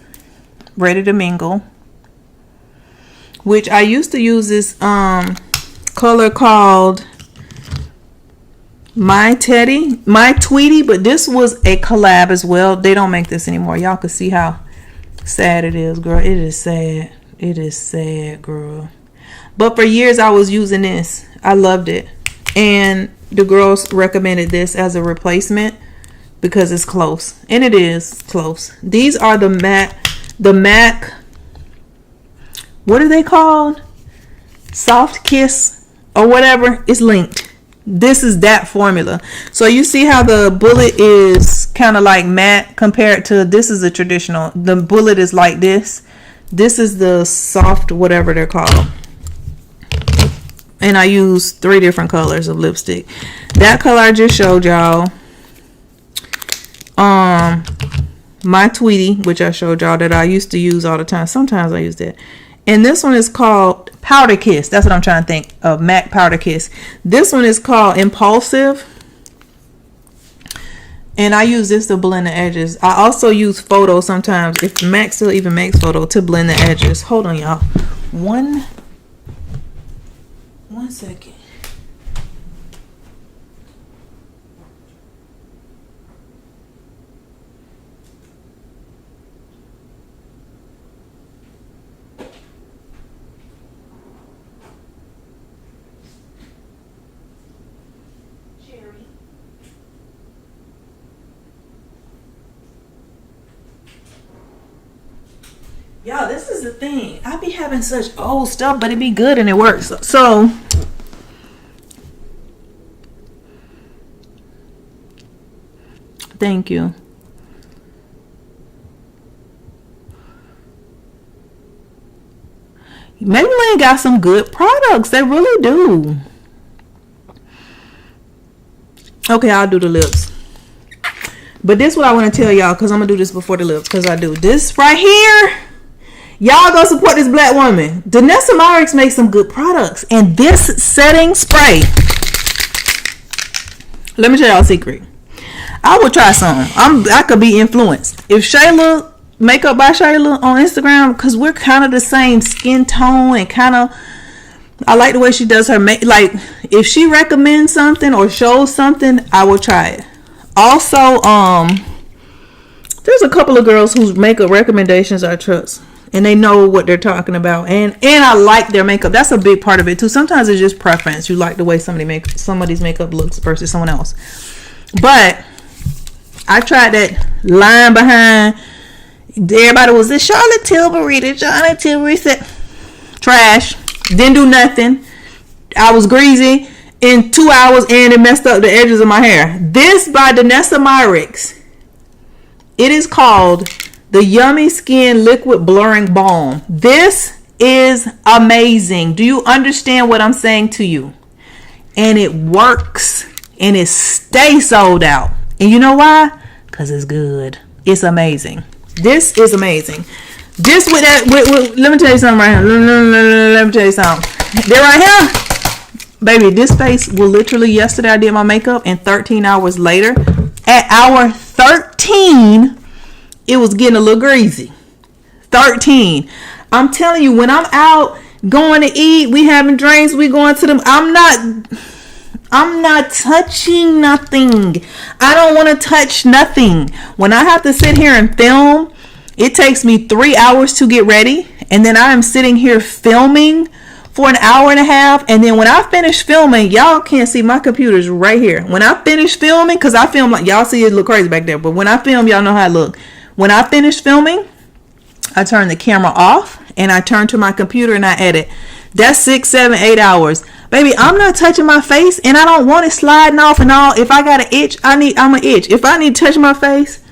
Ready to Mingle, which I used to use this color called My Tweety, but this was a collab as well. They don't make this anymore. Y'all can see how sad it is, girl. It is sad. It is sad, girl. But for years I was using this. I loved it. And the girls recommended this as a replacement because it's close. And it is close. These are the MAC, what are they called? Soft Kiss or whatever. It's linked. This is that formula. So you see how the bullet is kind of like matte compared to, this is a traditional. The bullet is like this. This is the soft whatever they're called. And I use 3 different colors of lipstick. That color I just showed y'all. My Tweety, which I showed y'all that I used to use all the time. Sometimes I use that. And this one is called Powder Kiss. That's what I'm trying to think of. MAC Powder Kiss. This one is called Impulsive. And I use this to blend the edges. I also use Photo sometimes. If MAC still even makes Photo, to blend the edges. Hold on, y'all. One second. Y'all, this is the thing. I be having such old stuff, but it be good and it works. So thank you. Maybelline got some good products. They really do. Okay, I'll do the lips. But this is what I want to tell y'all, because I'm going to do this before the lips, because I do. This right here, y'all go support this black woman. Danessa Myricks makes some good products. And this setting spray, let me tell y'all a secret. I would try some. I could be influenced. If Shayla, Makeup by Shayla on Instagram, because we're kind of the same skin tone and kind of, I like the way she does her make. Like, if she recommends something or shows something, I will try it. Also, there's a couple of girls whose makeup recommendations I trust, and they know what they're talking about, and I like their makeup. That's a big part of it too. Sometimes it's just preference. You like the way somebody's makeup looks versus someone else. But I tried that line behind. Everybody was this Charlotte Tilbury. Charlotte Tilbury said trash. Didn't do nothing. I was greasy in 2 hours and it messed up the edges of my hair. This by Danessa Myricks. It is called the Yummy Skin Liquid Blurring Balm. This is amazing. Do you understand what I'm saying to you? And it works. And it stays sold out. And you know why? Because it's good. It's amazing. This is amazing. This with that, let me tell you something right here. Let me tell you something. They're right here. Baby, this face will literally, yesterday I did my makeup and 13 hours later, At hour 13, it was getting a little greasy. 13. I'm telling you, when I'm out going to eat, we having drinks, we going to them, I'm not touching nothing. I don't want to touch nothing. When I have to sit here and film, it takes me 3 hours to get ready, and then I am sitting here filming for an hour and a half, and then when I finish filming, y'all can't see my computer's right here. When I finish filming, because I film like, y'all see it look crazy back there, but when I film, y'all know how I look. When I finish filming, I turn the camera off, and I turn to my computer and I edit. That's 6, 7, 8 hours. Baby, I'm not touching my face, and I don't want it sliding off and all. If I got an itch, I'm an itch. If I need to touch my face,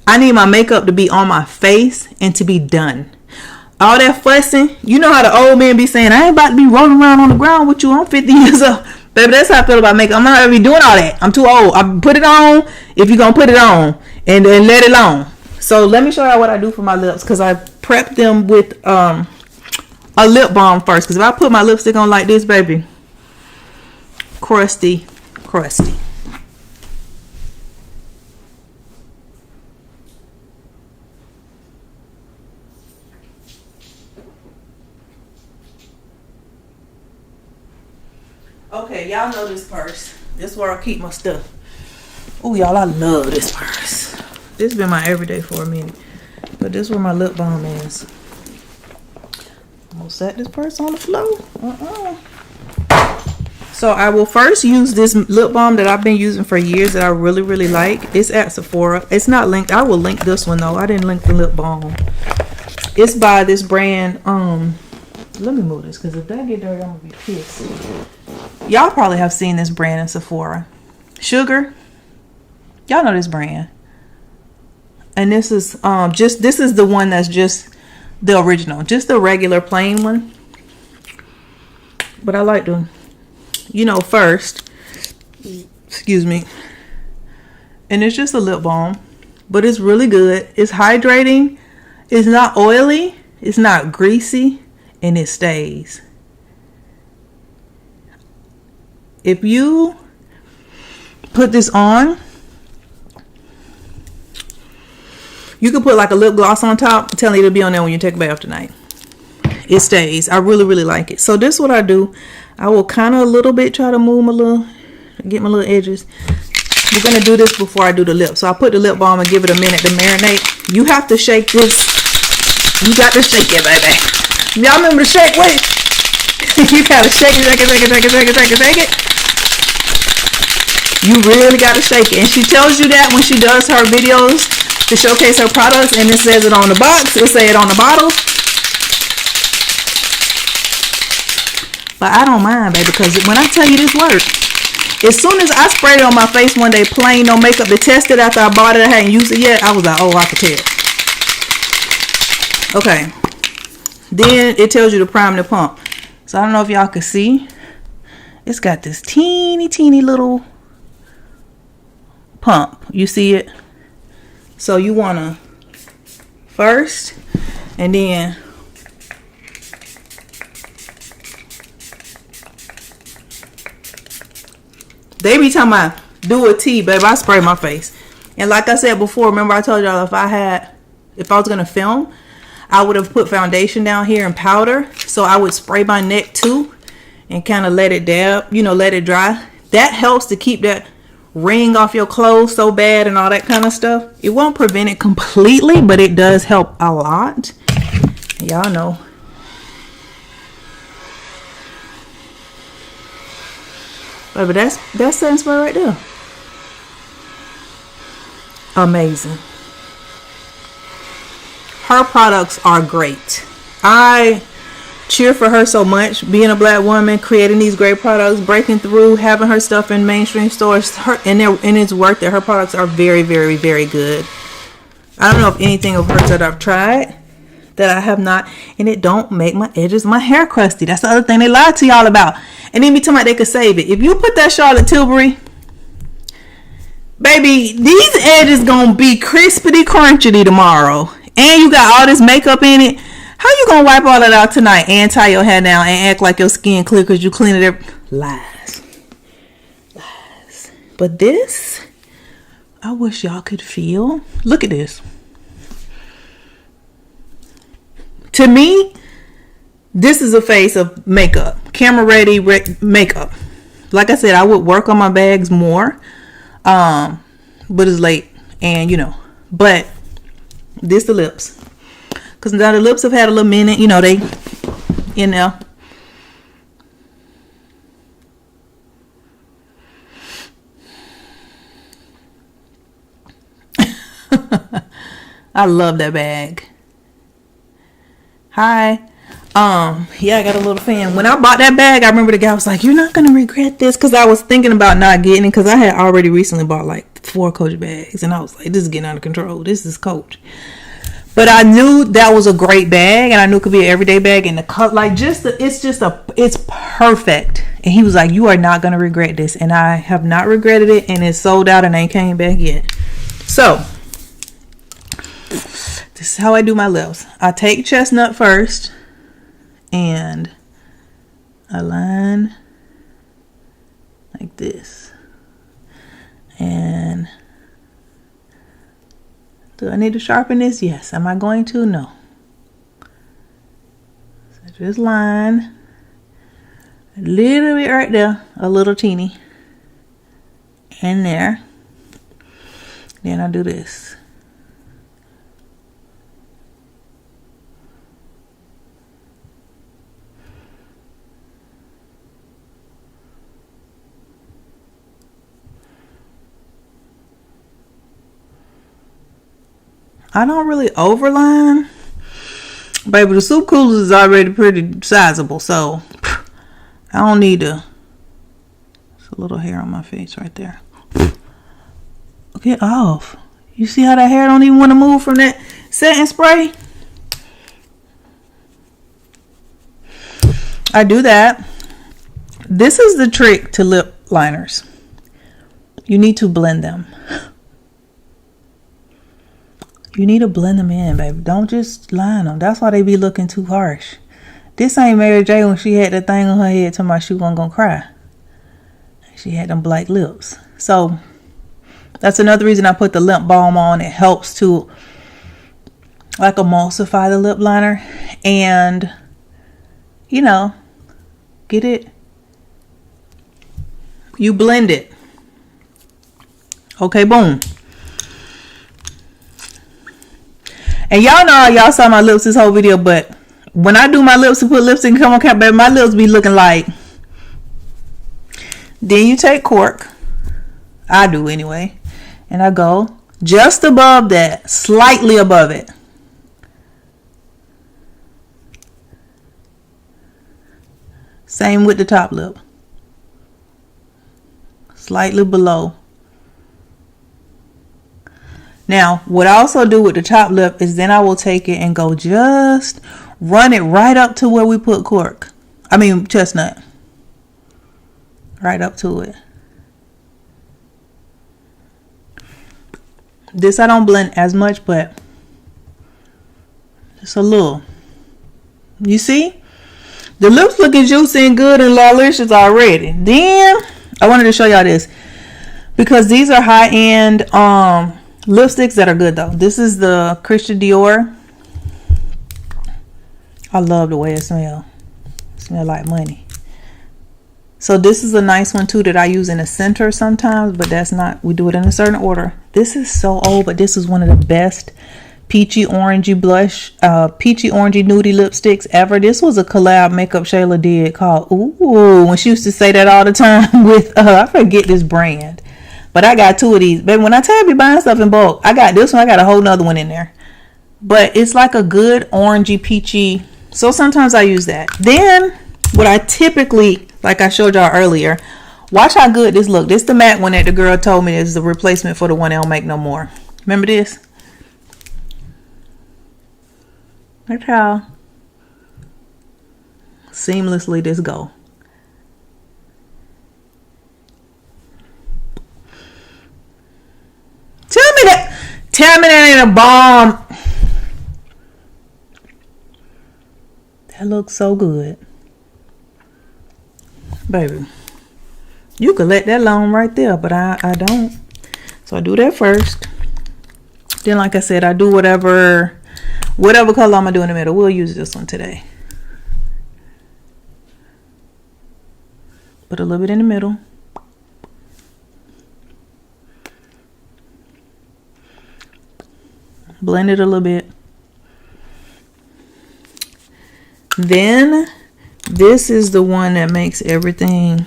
I need my makeup to be on my face and to be done. All that fussing, you know how the old men be saying, I ain't about to be rolling around on the ground with you. I'm 50 years old. Baby, that's how I feel about makeup. I'm not going to be doing all that. I'm too old. I put it on if you're going to put it on, and then let it alone. So let me show you what I do for my lips, because I prep them with a lip balm first. Because if I put my lipstick on like this, baby, crusty. Okay, y'all know this purse. This is where I keep my stuff. Oh, y'all, I love this purse. This has been my everyday for a minute. But this is where my lip balm is. I'm going to set this purse on the floor. So I will first use this lip balm that I've been using for years that I really, really like. It's at Sephora. It's not linked. I will link this one, though. I didn't link the lip balm. It's by this brand. Let me move this, because if that get dirty, I'm going to be pissed. Y'all probably have seen this brand in Sephora. Sugar. Y'all know this brand. And this is this is the one that's just the original, just the regular plain one. But I like to, first, excuse me. And it's just a lip balm, but it's really good. It's hydrating. It's not oily. It's not greasy, and it stays. If you put this on, you can put like a lip gloss on top. I'm telling you, it'll be on there when you take a bath tonight. It stays. I really, really like it. So this is what I do. I will kind of a little bit try to move my little, get my little edges. We're going to do this before I do the lip. So I put the lip balm and give it a minute to marinate. You have to shake this. You got to shake it, baby. Y'all remember the shake? Wait. You got to shake it. You really got to shake it. And she tells you that when she does her videos to showcase her products, and it says it on the box. It'll say it on the bottle. But I don't mind, baby, because when I tell you this works, as soon as I sprayed it on my face one day, plain, no makeup, to test it after I bought it, I hadn't used it yet, I was like, oh, I could tell. Okay. Then it tells you to prime the pump. So I don't know if y'all can see. It's got this teeny little pump. You see it? So you want to first, and then they be talking about do a T, babe. I spray my face. And like I said before, remember I told y'all if I was going to film, I would have put foundation down here and powder. So I would spray my neck too and kind of let it dab, let it dry. That helps to keep that ring off your clothes so bad and all that kind of stuff. It won't prevent it completely, but it does help a lot. Y'all know. But that's setting spray right there. Amazing. Her products are great. I cheer for her so much, being a black woman, creating these great products, breaking through, having her stuff in mainstream stores, and it's worth it. Her products are very, very, very good. I don't know if anything of hers that I've tried that I have not, and it don't make my edges, my hair crusty. That's the other thing they lied to y'all about. And then be talking about they could save it. If you put that Charlotte Tilbury, baby, these edges gonna be crispity crunchity tomorrow, and you got all this makeup in it. How you gonna wipe all that out tonight and tie your hair down and act like your skin clear because you clean it every... Lies. But this, I wish y'all could feel. Look at this. To me, this is a face of makeup. Camera ready makeup. Like I said, I would work on my bags more. But it's late. And, you know. But this the lips. Because now the lips have had a little minute. You know, they in there. I love that bag. Hi. Yeah, I got a little fan. When I bought that bag, I remember the guy was like, "You're not gonna regret this," because I was thinking about not getting it, because I had already recently bought like 4 Coach bags, and I was like, "This is getting out of control. This is Coach." But I knew that was a great bag, and I knew it could be an everyday bag, and the cut, like, it's perfect. And he was like, "You are not gonna regret this," and I have not regretted it, and it's sold out and ain't came back yet. So this is how I do my lips. I take chestnut first, and I line like this. And do I need to sharpen this? Yes. Am I going to? No. So just line a little bit right there, a little teeny in there. Then I do this. I don't really overline. Baby, the soup cooler is already pretty sizable, so I don't need to. There's a little hair on my face right there. Get off. You see how that hair don't even want to move from that setting spray? I do that. This is the trick to lip liners. You need to blend them. You need to blend them in, baby. Don't just line them. That's why they be looking too harsh. This ain't Mary J when she had that thing on her head talking about she wasn't gonna cry. She had them black lips. So that's another reason I put the lip balm on. It helps to like emulsify the lip liner and, you know, get it. You blend it. Okay, boom. And y'all know y'all saw my lips this whole video, but when I do my lips and put lipstick and come on camera, baby, my lips be looking like. Then you take cork. I do anyway. And I go just above that, slightly above it. Same with the top lip. Slightly below. Now, what I also do with the top lip is then I will take it and go just run it right up to where we put cork. I mean, chestnut. Right up to it. This I don't blend as much, but just a little. You see? The lips looking juicy and good and lalicious already. Then, I wanted to show y'all this. Because these are high-end, lipsticks that are good though. This is the Christian Dior. I love the way it smells. Smell like money. So this is a nice one too that I use in the center sometimes, but that's not, we do it in a certain order. This is so old, but this is one of the best peachy orangey blush, peachy orangey nudie lipsticks ever. This was a collab makeup Shayla did called Ooh, when she used to say that all the time with I forget this brand. But I got 2 of these. Baby, when I tell you be buying stuff in bulk, I got this one. I got a whole nother one in there. But it's like a good orangey, peachy. So sometimes I use that. Then, what I typically, like I showed y'all earlier, watch how good this look. This the matte one that the girl told me is the replacement for the one they don't make no more. Remember this? Look how seamlessly this go. Tell me that ain't a bomb. That looks so good. Baby. You could let that alone right there, but I don't. So I do that first. Then, like I said, I do whatever color I'm gonna do in the middle. We'll use this one today. Put a little bit in the middle. Blend it a little bit. Then this is the one that makes everything.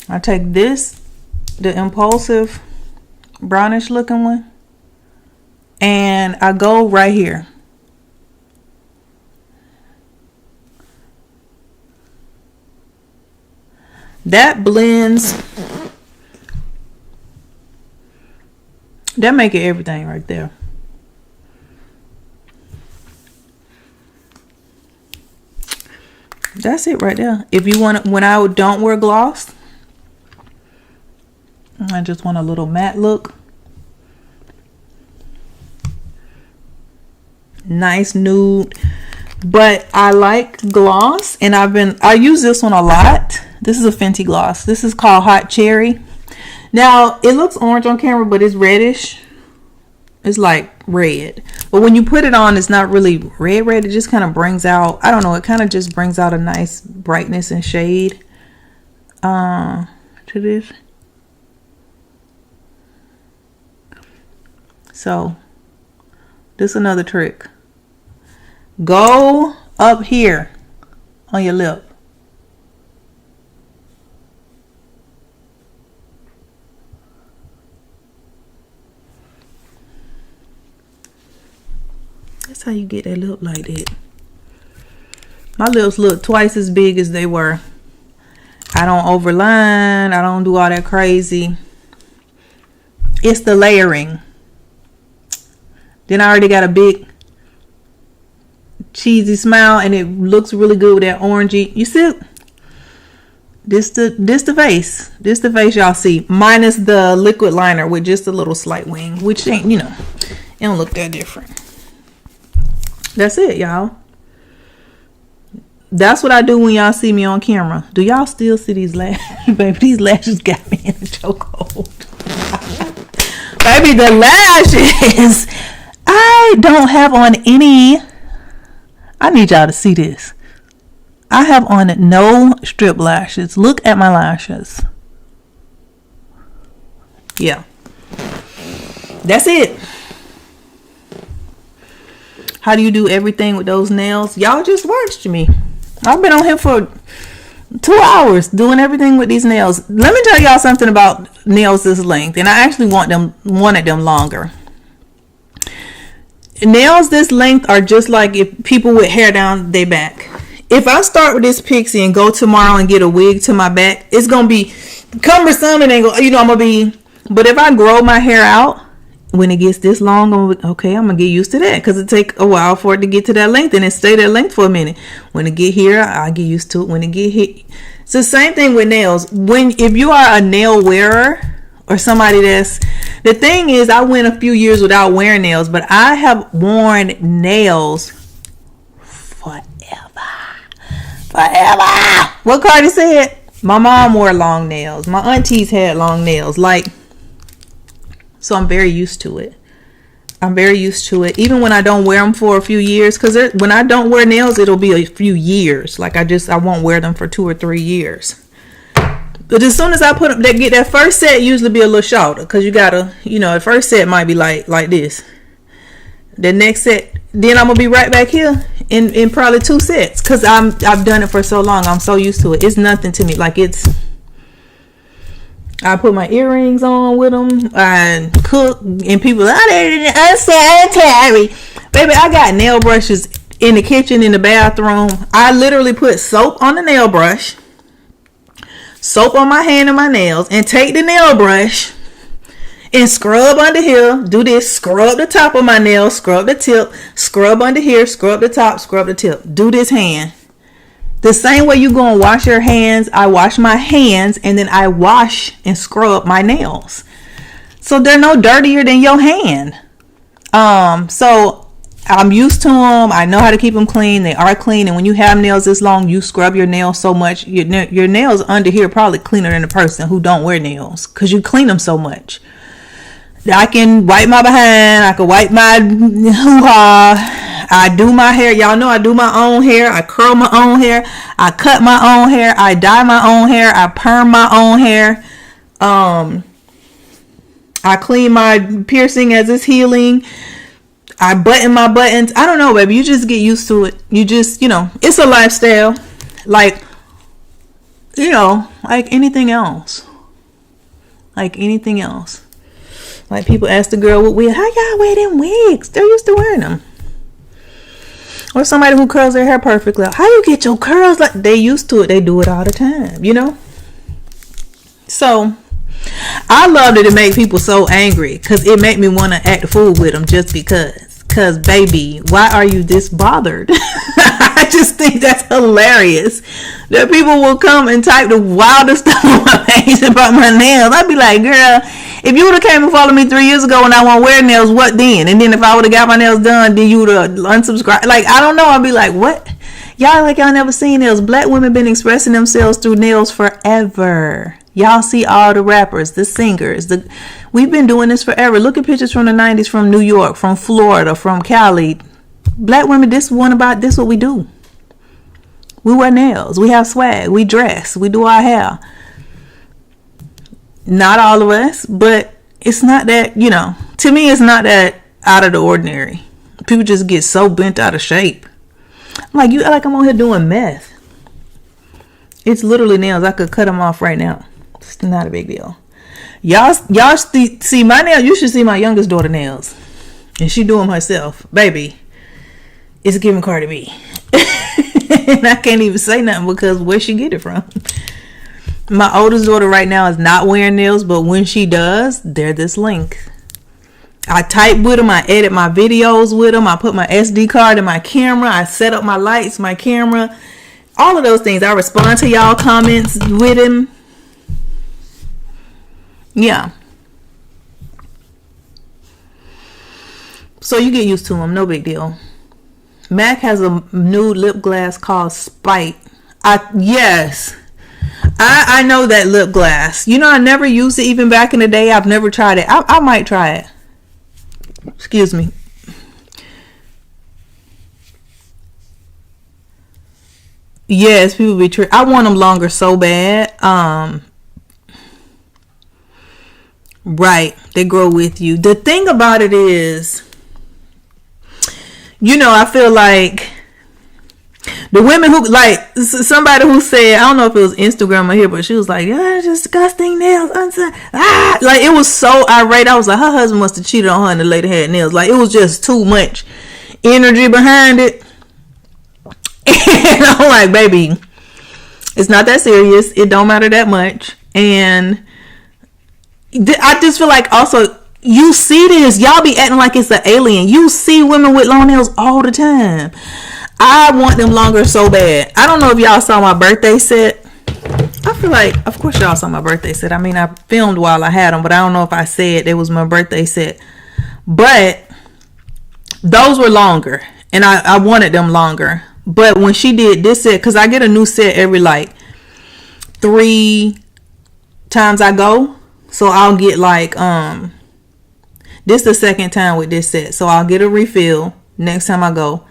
I take this, the impulsive brownish looking one, and I go right here. That blends. That make it everything right there. That's it right there. If you want, when I don't wear gloss, I just want a little matte look. Nice nude. But I like gloss, and I use this one a lot. This is a Fenty gloss. This is called Hot Cherry. Now, it looks orange on camera, but it's reddish. It's like red. But when you put it on, it's not really red. It just kind of brings out, I don't know, it kind of just brings out a nice brightness and shade to this. So, this is another trick. Go up here on your lip. That's how you get that lip like that. My lips look twice as big as they were. I don't overline. I don't do all that crazy. It's the layering. Then I already got a big cheesy smile, and it looks really good with that orangey. You see? This the face. This the face y'all see. Minus the liquid liner with just a little slight wing, which ain't, you know, it don't look that different. That's it, y'all. That's what I do when y'all see me on camera. Do y'all still see these lashes? Baby, these lashes got me in a chokehold. Baby, the lashes. I don't have on any. I need y'all to see this. I have on no strip lashes. Look at my lashes. Yeah. That's it. How do you do everything with those nails? Y'all just watched me. I've been on here for 2 hours doing everything with these nails. Let me tell y'all something about nails this length. And I actually wanted them longer. Nails this length are just like if people with hair down their back. If I start with this pixie and go tomorrow and get a wig to my back, it's going to be cumbersome and I'm going to be. But if I grow my hair out, when it gets this long, I'm going to get used to that, because it take a while for it to get to that length, and it stay that length for a minute. When it get here, I get used to it. When it get here, it's the same thing with nails. If you are a nail wearer or somebody the thing is, I went a few years without wearing nails, but I have worn nails forever. What Cardi said? My mom wore long nails. My aunties had long nails. So I'm very used to it. Even when I don't wear them for a few years, because when I don't wear nails, it'll be a few years. I won't wear them for 2 or 3 years. But as soon as I put them, get that first set usually be a little shorter, because you gotta, the first set might be like this. The next set, then I'm gonna be right back here in probably 2 sets, because I've done it for so long. I'm so used to it. It's nothing to me. I put my earrings on with them and cook, and people unsanitary. Baby, I got nail brushes in the kitchen, in the bathroom. I literally put soap on the nail brush, soap on my hand and my nails, and take the nail brush and scrub under here. Do this, scrub the top of my nail, scrub the tip, scrub under here, scrub the top, scrub the tip. Do this hand. The same way you go and wash your hands, I wash my hands, and then I wash and scrub my nails. So they're no dirtier than your hand. So I'm used to them. I know how to keep them clean. They are clean. And when you have nails this long, you scrub your nails so much. Your nails under here are probably cleaner than a person who don't wear nails, because you clean them so much. I can wipe my behind. I can wipe my hoo-ha. I do my hair. Y'all know I do my own hair. I curl my own hair. I cut my own hair. I dye my own hair. I perm my own hair. I clean my piercing as it's healing. I button my buttons. I don't know, baby. You just get used to it. You just, it's a lifestyle. Like, like anything else. Like anything else. Like people ask the girl with wigs, how y'all wear them wigs? They're used to wearing them. Or somebody who curls their hair perfectly. How you get your curls? Like, they used to it. They do it all the time, So, I love that it make people so angry, because it make me want to act a fool with them just because. Because, baby, why are you this bothered? I just think that's hilarious. That people will come and type the wildest stuff on my page about my nails. I'd be like, girl, if you would have came and followed me 3 years ago when I won't wear nails, what then? And then if I would have got my nails done, then you would have unsubscribed. Like, I don't know. I'd be like, what? Y'all never seen nails. Black women been expressing themselves through nails forever. Y'all see all the rappers, the singers. We've been doing this forever. Look at pictures from the 90s from New York, from Florida, from Cali. Black women, this what we do. We wear nails. We have swag. We dress. We do our hair. Not all of us, but it's not that, to me, it's not that out of the ordinary. People just get so bent out of shape. I'm on here doing meth. It's literally nails. I could cut them off right now. It's not a big deal. Y'all see my nails. You should see my youngest daughter nails, and she do them herself. Baby, it's giving Cardi B. And I can't even say nothing because where she get it from. My oldest daughter right now is not wearing nails, but when she does, they're this length. I type with them. I edit my videos with them. I put my SD card in my camera. I set up my lights, my camera, all of those things. I respond to y'all comments with them. Yeah. So you get used to them. No big deal. MAC has a new lip gloss called Spite. Yes. I know that lip gloss. I never used it even back in the day. I've never tried it. I might try it. Excuse me. Yes, people be tricked. I want them longer so bad. Right. They grow with you. The thing about it is, I feel like the women who, like, somebody who said, I don't know if it was Instagram or here, but she was like, yeah, disgusting nails. Like, it was so irate. I was like, her husband must have cheated on her and the lady had nails. Like, it was just too much energy behind it. And I'm like, baby, it's not that serious. It don't matter that much. And I just feel like also, you see this. Y'all be acting like it's an alien. You see women with long nails all the time. I want them longer so bad. I don't know if y'all saw my birthday set. I feel like, of course y'all saw my birthday set. I mean, I filmed while I had them, but I don't know if I said it was my birthday set. But those were longer, and I wanted them longer. But when she did this set, because I get a new set every like 3 times I go. So I'll get like, this the second time with this set. So I'll get a refill next time I go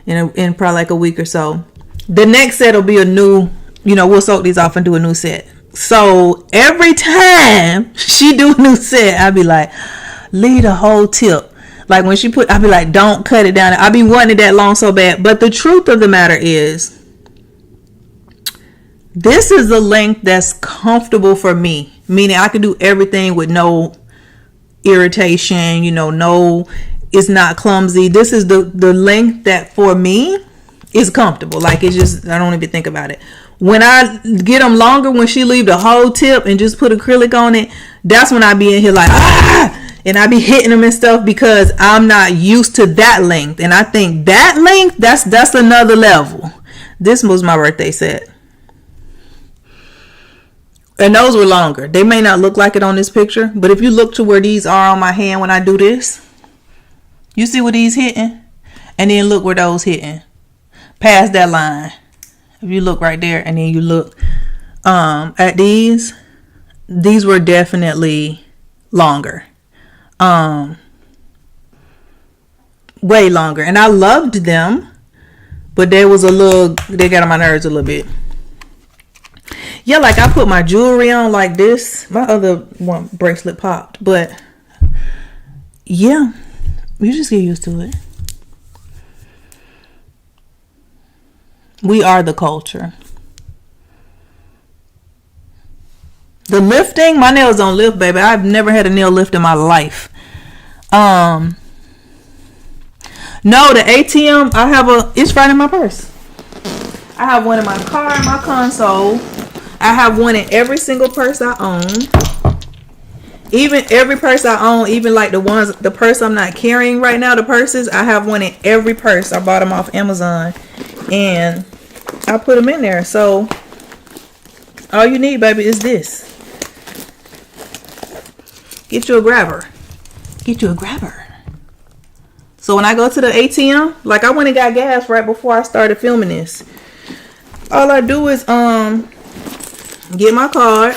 in probably like a week or so. The next set will be a new, we'll soak these off and do a new set. So every time she do a new set, I'll be like, leave the whole tip. Like when she I'll be like, don't cut it down. I'll be wanting it that long so bad. But the truth of the matter is, this is the length that's comfortable for me. Meaning I can do everything with no irritation, no, it's not clumsy. This is the length that for me is comfortable. Like, it's just, I don't even think about it. When I get them longer, when she leave the whole tip and just put acrylic on it, that's when I be in here like, and I be hitting them and stuff because I'm not used to that length. And I think that length, that's another level. This was my birthday set. And those were longer. They may not look like it on this picture, but if you look to where these are on my hand when I do this, you see what these hitting? And then look where those hitting. Past that line. If you look right there and then you look at these were definitely longer. Way longer. And I loved them, but they got on my nerves a little bit. Yeah, like I put my jewelry on like this. My other one bracelet popped, but yeah, you just get used to it. We are the culture. The lifting, my nails don't lift, baby. I've never had a nail lift in my life. No, the ATM, it's right in my purse. I have one in my car, in my console. I have one in every single purse I own. Even every purse I own, even like the purse I'm not carrying right now, the purses, I have one in every purse. I bought them off Amazon and I put them in there. So all you need, baby, is this. Get you a grabber. Get you a grabber. So when I go to the ATM, like I went and got gas right before I started filming this. All I do is get my card.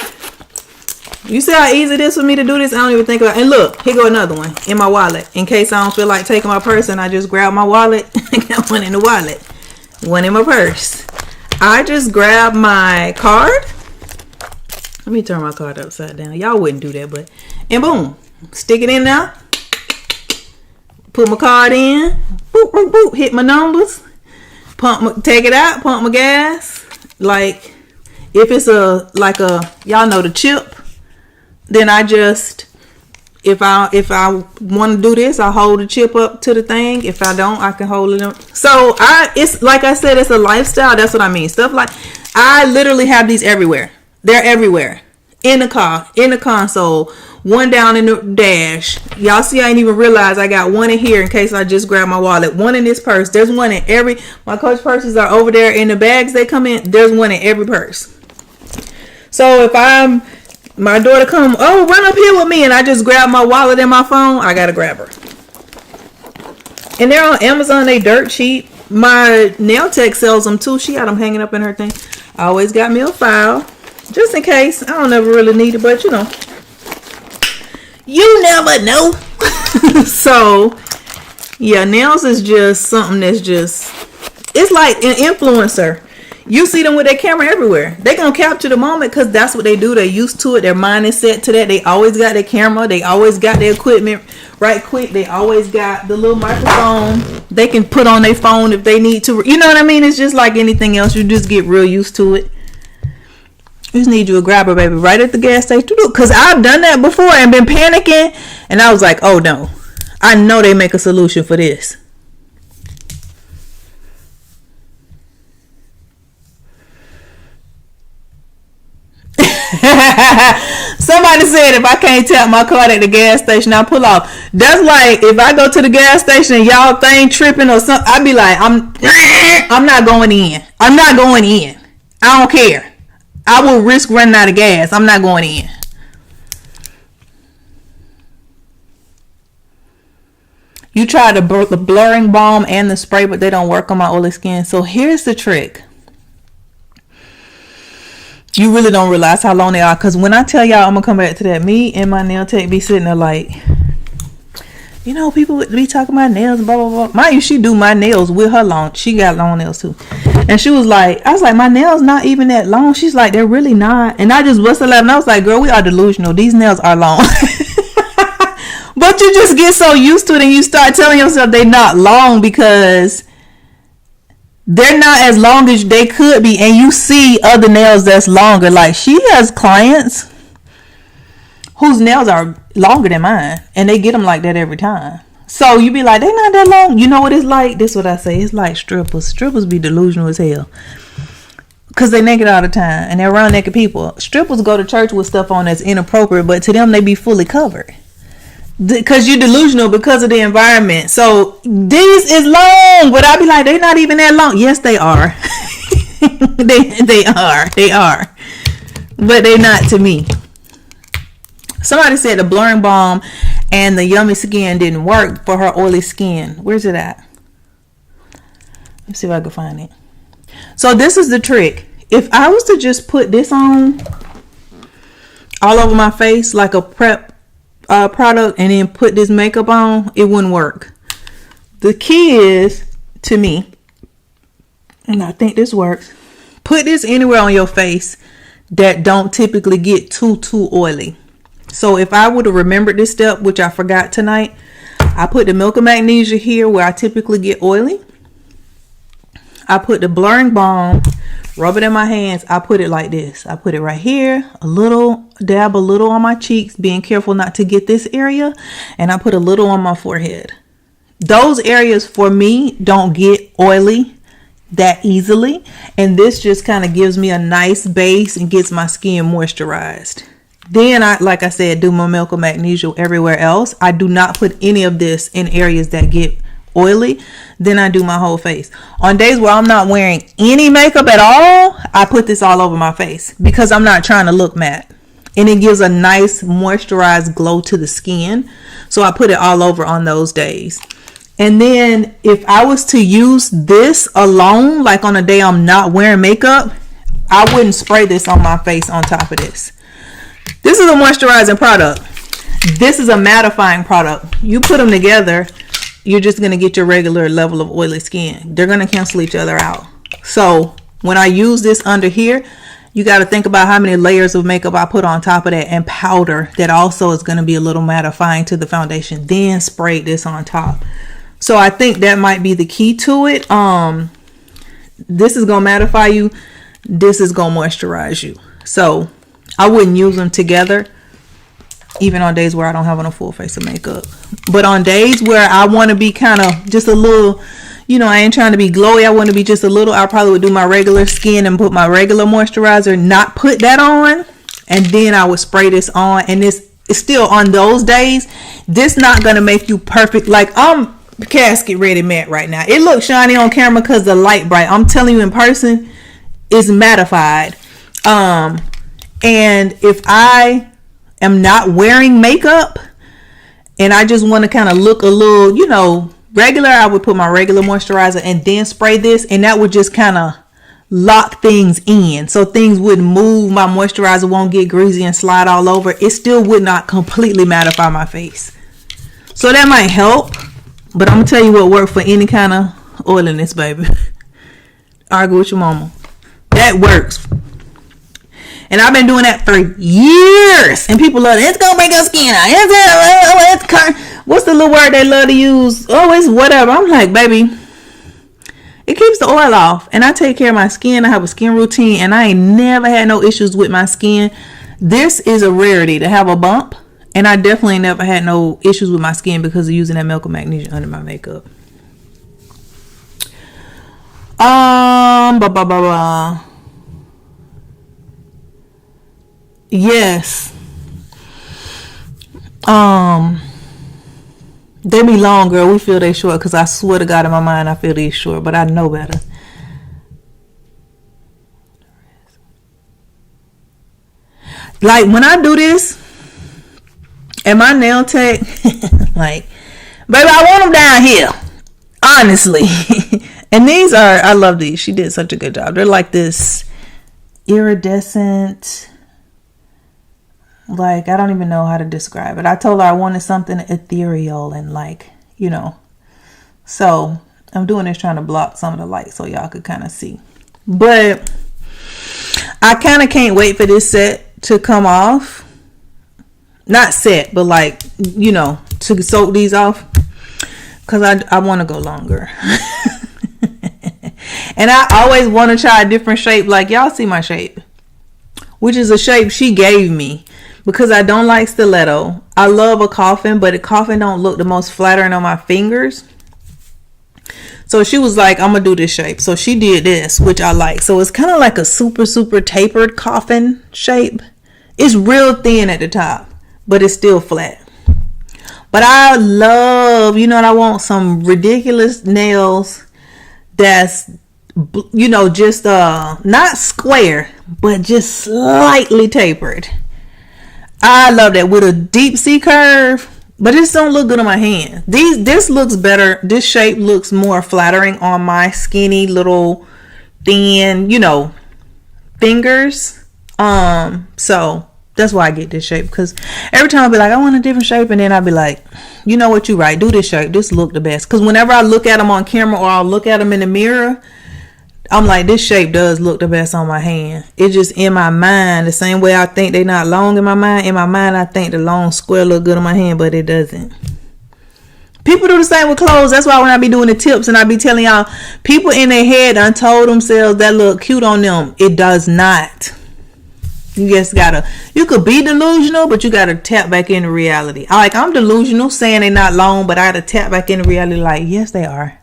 You see how easy it is for me to do this? I don't even think about it. And look, here go another one in my wallet. In case I don't feel like taking my purse and I just grab my wallet. I got one in the wallet. One in my purse. I just grab my card. Let me turn my card upside down. Y'all wouldn't do that, but... And boom. Stick it in there. Put my card in. Boop, boop, boop. Hit my numbers. Take it out. Pump my gas. Like, if it's y'all know the chip, then I just, if I want to do this, I hold the chip up to the thing. If I don't, I can hold it up. So it's like I said, it's a lifestyle. That's what I mean. Stuff like, I literally have these everywhere. They're everywhere. In the car, in the console, one down in the dash. Y'all see, I didn't even realize I got one in here in case I just grab my wallet. One in this purse. There's one in my Coach purses are over there in the bags they come in. There's one in every purse. So if my daughter come, run up here with me, and I just grab my wallet and my phone, I gotta grab her. And they're on Amazon. They dirt cheap. My nail tech sells them too. She got them hanging up in her thing. I always got me a file. Just in case. I don't ever really need it, but you know. You never know. So, yeah, nails is just something that's just... It's like an influencer. You see them with their camera everywhere. They're going to capture the moment because that's what they do. They're used to it. Their mind is set to that. They always got their camera. They always got their equipment right quick. They always got the little microphone they can put on their phone if they need to. You know what I mean? It's just like anything else. You just get real used to it. You just need you a grabber, baby, right at the gas station. Because I've done that before and been panicking. And I was like, oh, no. I know they make a solution for this. Somebody said if I can't tap my card at the gas station, I'll pull off. That's like if I go to the gas station and y'all thing tripping or something, I'd be like, I'm not going in. I'm not going in. I don't care. I will risk running out of gas. I'm not going in. You try the blurring balm and the spray, but they don't work on my oily skin. So here's the trick. You really don't realize how long they are. Because when I tell y'all, I'm going to come back to that. Me and my nail tech be sitting there like, you know, people be talking about nails and blah, blah, blah. Mind you, she do my nails with her long. She got long nails too. And she was like, I was like, my nails not even that long. She's like, they're really not. And I just busted out and I was like, girl, we are delusional. These nails are long. But you just get so used to it and you start telling yourself they're not long because they're not as long as they could be. And you see other nails that's longer. Like she has clients whose nails are longer than mine. And they get them like that every time. So you be like, they not that long. You know what it's like? This is what I say. It's like strippers. Strippers be delusional as hell. Because they naked all the time. And they're around naked people. Strippers go to church with stuff on that's inappropriate. But to them, they be fully covered. Because you're delusional because of the environment. So these is long. But I be like, they're not even that long. Yes, they are. They are. But they not to me. Somebody said the blurring balm and the yummy skin didn't work for her oily skin. Where's it at? Let's see if I can find it. So this is the trick. If I was to just put this on all over my face like a prep product and then put this makeup on, it wouldn't work. The key is, to me, and I think this works, put this anywhere on your face that don't typically get too oily. So if I would have remembered this step, which I forgot tonight, I put the milk of magnesia here where I typically get oily. I put the blurring balm, rub it in my hands. I put it like this. I put it right here, dab a little on my cheeks, being careful not to get this area, and I put a little on my forehead. Those areas for me don't get oily that easily, and this just kind of gives me a nice base and gets my skin moisturized. Then I, like I said, do my milk of magnesia everywhere else. I do not put any of this in areas that get oily. Then I do my whole face. On days where I'm not wearing any makeup at all, I put this all over my face because I'm not trying to look matte, and it gives a nice moisturized glow to the skin. So I put it all over on those days. And then if I was to use this alone, like on a day I'm not wearing makeup, I wouldn't spray this on my face on top of this. This is a moisturizing product. This is a mattifying product. You put them together, you're just going to get your regular level of oily skin. They're going to cancel each other out. So when I use this under here, you got to think about how many layers of makeup I put on top of that, and powder that also is going to be a little mattifying to the foundation. Then spray this on top. So I think that might be the key to it. This is going to mattify you. This is going to moisturize you. So I wouldn't use them together, even on days where I don't have on a full face of makeup. But on days where I want to be kind of just a little, you know, I ain't trying to be glowy, I want to be just a little, I probably would do my regular skin and put my regular moisturizer, not put that on, and then I would spray this on. And this is still, on those days, this not going to make you perfect. Like, I'm casket ready matte right now. It looks shiny on camera because the light bright. I'm telling you, in person, it's mattified. And if I am not wearing makeup and I just want to kind of look a little, you know, regular, I would put my regular moisturizer and then spray this, and that would just kind of lock things in so things wouldn't move. My moisturizer won't get greasy and slide all over. It still would not completely mattify my face. So that might help, but I'm gonna tell you what worked for any kind of oiliness, baby. Argue with your mama. That works. And I've been doing that for years. And people love it. It's going to break your skin out. What's the little word they love to use? Oh, it's whatever. I'm like, baby, it keeps the oil off. And I take care of my skin. I have a skin routine. And I ain't never had no issues with my skin. This is a rarity to have a bump. And I definitely never had no issues with my skin because of using that milk of magnesia under my makeup. Yes. They be long, girl. We feel they short because I swear to God, in my mind I feel these short, but I know better. Like when I do this and my nail tech, like, baby, I want them down here, honestly. And these are, I love these. She did such a good job. They're like this iridescent, like, I don't even know how to describe it. I told her I wanted something ethereal and, like, you know. So I'm doing this trying to block some of the light so y'all could kind of see. But I kind of can't wait for this set to come off. Not set, but like, you know, to soak these off. Because I want to go longer. And I always want to try a different shape. Like, y'all see my shape, which is a shape she gave me. Because I don't like stiletto. I love a coffin, but a coffin don't look the most flattering on my fingers. So she was like, I'm going to do this shape. So she did this, which I like. So it's kind of like a super, super tapered coffin shape. It's real thin at the top, but it's still flat. But I love, you know what I want? Some ridiculous nails that's, you know, just not square, but just slightly tapered. I love that with a deep C curve. But this don't look good on my hand. This looks better. This shape looks more flattering on my skinny little thin, you know, fingers. So that's why I get this shape, because every time I'll be like, I want a different shape, and then I'll be like, you know what, you right, do this shape. This look the best. Because whenever I look at them on camera, or I'll look at them in the mirror, I'm like, this shape does look the best on my hand. It's just in my mind, the same way I think they not long in my mind. In my mind, I think the long square look good on my hand, but it doesn't. People do the same with clothes. That's why when I be doing the tips and I be telling y'all, people in their head done told themselves that look cute on them. It does not. You just gotta, you could be delusional, but you gotta tap back into reality. I'm delusional saying they not long, but I gotta tap back into reality like, yes, they are.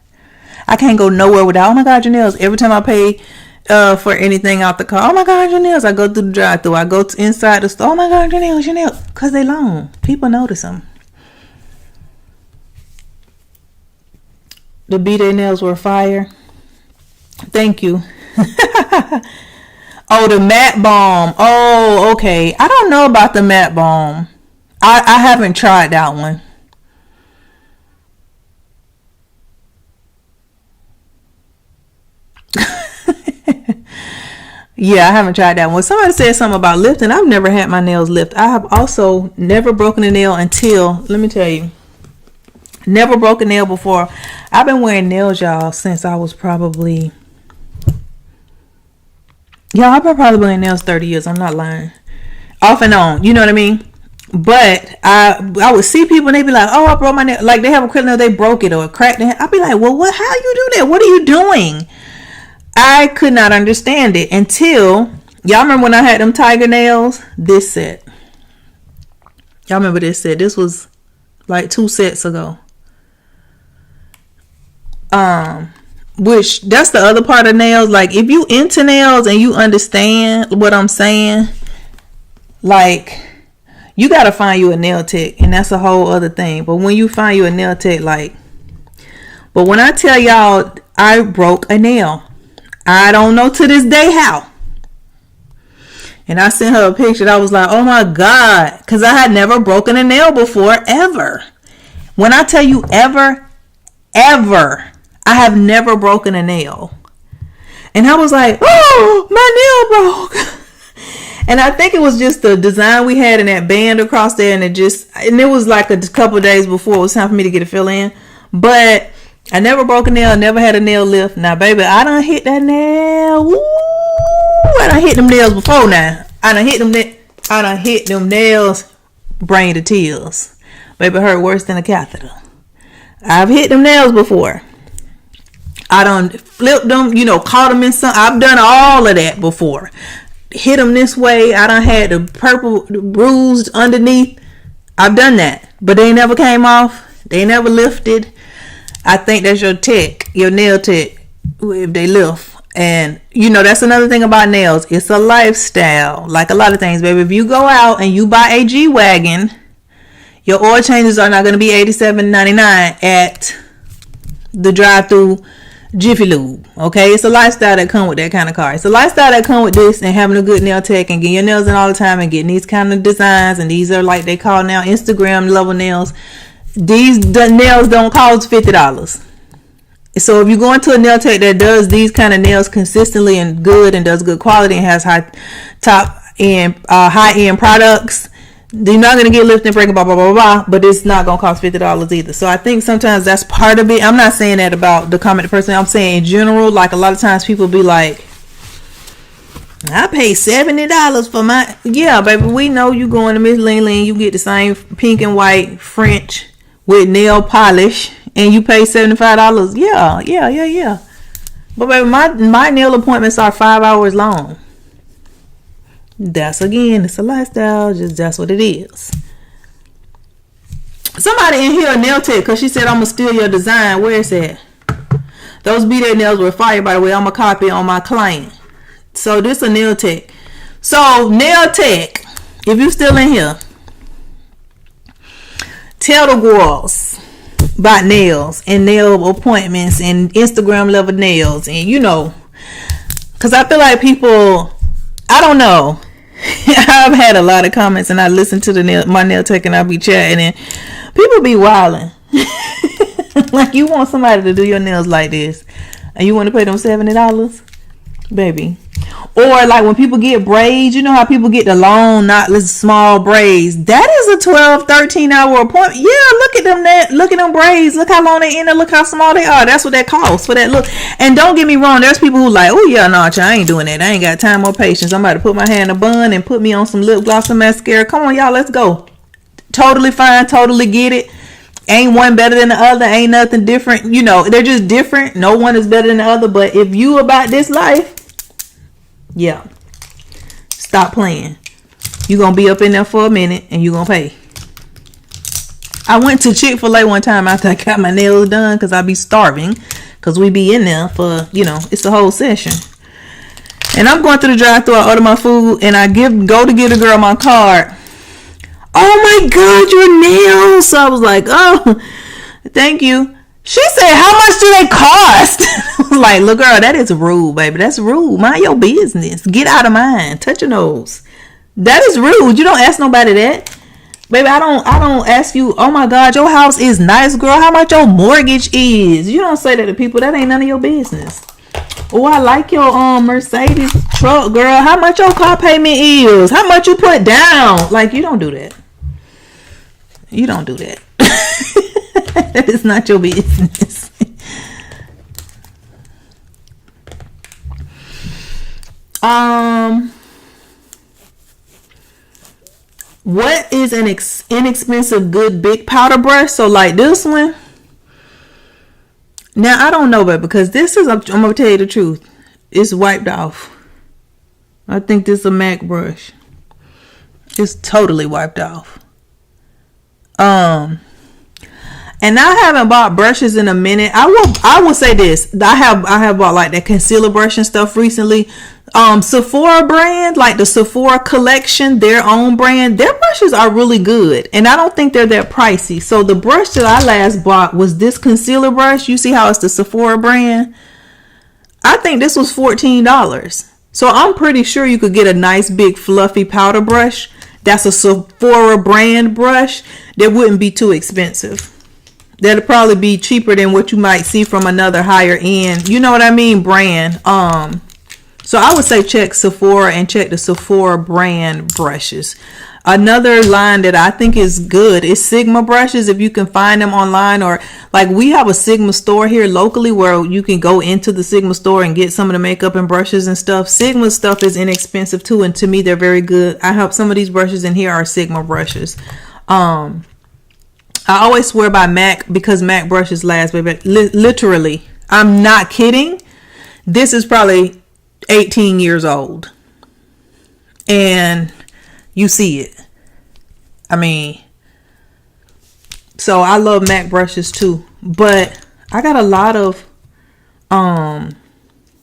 I can't go nowhere without, oh my God, your nails. Every time I pay for anything out the car, oh my God, your nails. I go through the drive-thru. I go to inside the store, oh my God, your nails. Because they long. People notice them. The B-Day nails were fire. Thank you. Oh, the matte balm. Oh, okay. I don't know about the matte balm. I haven't tried that one. Yeah, I haven't tried that one. Somebody said something about lifting. I've never had my nails lift. I have also never broken a nail until, let me tell you, never broke a nail before. I've been wearing nails, y'all, since I was probably, I've been probably wearing nails 30 years. I'm not lying. Off and on, you know what I mean? But I would see people and they be like, oh, I broke my nail. Like they have a acrylic nail, they broke it or cracked it. I'd be like, well, what? How you do that? What are you doing? I could not understand it until, y'all remember when I had them tiger nails? This set. Y'all remember this set? This was like 2 sets ago. Which, that's the other part of nails. Like, if you into nails and you understand what I'm saying, like, you got to find you a nail tech. And that's a whole other thing. But when you find you a nail tech, like, but when I tell y'all I broke a nail, I don't know to this day how. And I sent her a picture. I was like, oh my God. Because I had never broken a nail before, ever. When I tell you ever, I have never broken a nail. And I was like, oh, my nail broke. And I think it was just the design we had in that band across there. And it was like a couple of days before it was time for me to get a fill in. But I never broke a nail, never had a nail lift. Now, baby, I done hit that nail. Woo! I done hit them nails before now. I done hit them nails, brain to tears. Baby, hurt worse than a catheter. I've hit them nails before. I done flipped them, caught them in some. I've done all of that before. Hit them this way. I done had the purple bruised underneath. I've done that. But they never came off. They never lifted. I think that's your tech, your nail tech, if they lift. And, that's another thing about nails. It's a lifestyle. Like a lot of things, baby. If you go out and you buy a G-Wagon, your oil changes are not going to be $87.99 at the drive-through Jiffy Lube. Okay? It's a lifestyle that come with that kind of car. It's a lifestyle that come with this and having a good nail tech and getting your nails in all the time and getting these kind of designs. And these are like they call now Instagram level nails. These nails don't cost $50. So if you go into a nail tech that does these kind of nails consistently and good and does good quality and has high end products, you're not gonna get lifting, breaking, blah blah blah blah. But it's not gonna cost $50 either. So I think sometimes that's part of it. I'm not saying that about the comment person. I'm saying in general. Like a lot of times people be like, I paid $70 for my. Yeah, baby, we know you going to Miss Ling Ling. You get the same pink and white French with nail polish, and you pay $75. Yeah. But baby, my nail appointments are 5 hours long. That's it's a lifestyle. Just that's what it is. Somebody in here a nail tech because she said I'm gonna steal your design. Where is it? Those B-Day nails were fire, by the way. I'm gonna copy on my client. So this a nail tech. So nail tech, if you still in here, tell the girls about nails and nail appointments and Instagram level nails, and because I feel like people, I don't know, I've had a lot of comments, and I listen to my nail tech, and I'll be chatting, and people be wilding. Like, you want somebody to do your nails like this, and you want to pay them $70, baby. Or like when people get braids, you know how people get the long, knotless, small braids. That is a 12-13 hour appointment. Yeah, look at them braids. Look how long they in there. Look how small they are. That's what that costs for that look. And don't get me wrong, there's people who like, oh yeah, no, I ain't doing that. I ain't got time or patience. I'm about to put my hair in a bun and put me on some lip gloss and mascara. Come on, y'all, let's go. Totally fine, totally get it. Ain't one better than the other. Ain't nothing different. You know, they're just different. No one is better than the other. But if you about this life, yeah, stop playing. You gonna be up in there for a minute and you gonna pay. I went to Chick-fil-A one time after I got my nails done, because I be starving, because we be in there for, you know, it's the whole session. And I'm going through the drive-thru, I order my food, and I go to give the girl my card. Oh my God, your nails. So I was like, oh, thank you. She said, how much do they cost? I was like, look, girl, that is rude, baby. That's rude. Mind your business. Get out of mine. Touch your nose. That is rude. You don't ask nobody that. Baby, I don't ask you, oh my God, your house is nice, girl. How much your mortgage is? You don't say that to people. That ain't none of your business. Oh, I like your Mercedes truck, girl. How much your car payment is? How much you put down? Like, you don't do that. You don't do that. That is not your business. What is an inexpensive good big powder brush? So like this one. Now I don't know, but because this is, I'm gonna tell you the truth, it's wiped off. I think this is a MAC brush. It's totally wiped off. And I haven't bought brushes in a minute. I will say this. I have bought like that concealer brush and stuff recently. Sephora brand, like the Sephora collection, their own brand, their brushes are really good. And I don't think they're that pricey. So the brush that I last bought was this concealer brush. You see how it's the Sephora brand? I think this was $14. So I'm pretty sure you could get a nice big fluffy powder brush. That's a Sephora brand brush that wouldn't be too expensive. That'll probably be cheaper than what you might see from another higher end, you know what I mean, brand. So I would say check Sephora and check the Sephora brand brushes. Another line that I think is good is Sigma brushes, if you can find them online, or like we have a Sigma store here locally where you can go into the Sigma store and get some of the makeup and brushes and stuff. Sigma stuff is inexpensive too, and to me they're very good. I have some of these brushes in here are Sigma brushes. I always swear by MAC because MAC brushes last, baby. Literally, I'm not kidding. This is probably 18 years old. And you see it. I mean, so I love MAC brushes too. But I got a lot of,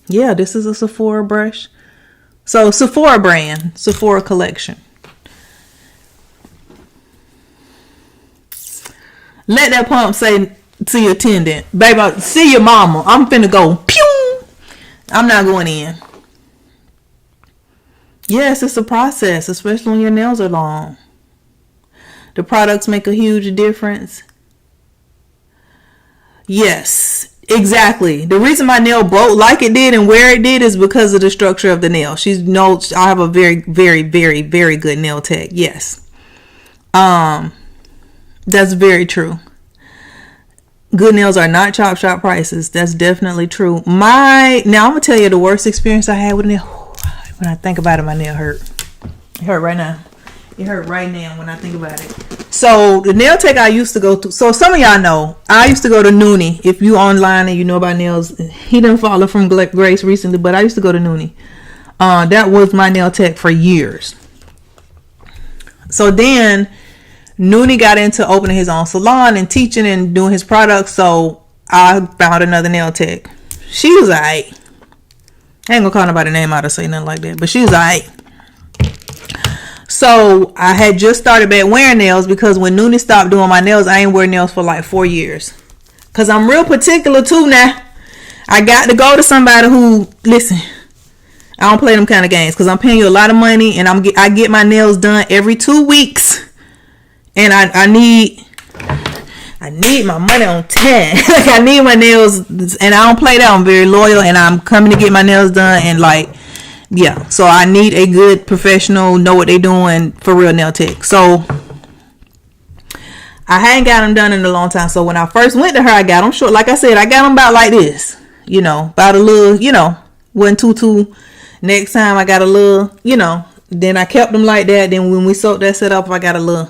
yeah, this is a Sephora brush. So Sephora brand, Sephora collection. Let that pump say to your attendant, baby, see your mama. I'm finna go. Pew! I'm not going in. Yes, it's a process, especially when your nails are long. The products make a huge difference. Yes, exactly. The reason my nail broke like it did and where it did is because of the structure of the nail. I have a very, very, very, very good nail tech. Yes. That's very true. Good nails are not chop shop prices. That's definitely true. Now I'm gonna tell you the worst experience I had with a nail. When I think about it, my nail hurt. It hurt right now. It hurt right now when I think about it. So the nail tech I used to go to. So some of y'all know I used to go to Noonie. If you online and you know about nails, he done fallen from grace recently, but I used to go to Noonie. That was my nail tech for years. So then Noonie got into opening his own salon and teaching and doing his products. So I found another nail tech. She was alright. I ain't gonna call nobody name out or say nothing like that, but she was alright. So I had just started back wearing nails because when Noonie stopped doing my nails, I ain't wear nails for like 4 years. Cause I'm real particular too now. I got to go to somebody who, listen, I don't play them kind of games because I'm paying you a lot of money, and I get my nails done every 2 weeks, and I need my money on 10. Like, I need my nails, and I don't play that. I'm very loyal, and I'm coming to get my nails done, and like, yeah. So I need a good professional, know what they're doing, for real nail tech. So I hadn't got them done in a long time. So when I first went to her, I got them short. Like I said, I got them about like this, you know, about a little, you know, wasn't too. Next time I got a little, you know, then I kept them like that. Then when we soaked that set up, I got a little.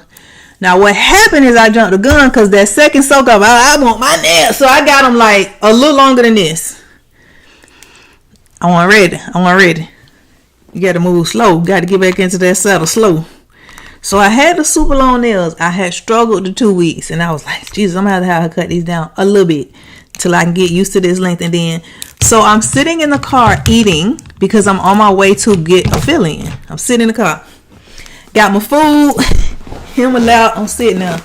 Now what happened is I jumped the gun because that second soak up, I want my nails. So I got them like a little longer than this. I wasn't ready. You got to move slow. Got to get back into that saddle slow. So I had the super long nails. I had struggled the 2 weeks, and I was like, Jesus, I'm going to have to cut these down a little bit till I can get used to this length. And then, so I'm sitting in the car eating because I'm on my way to get a fill-in. I'm sitting in the car. Got my food. Him allowed. I'm sitting there.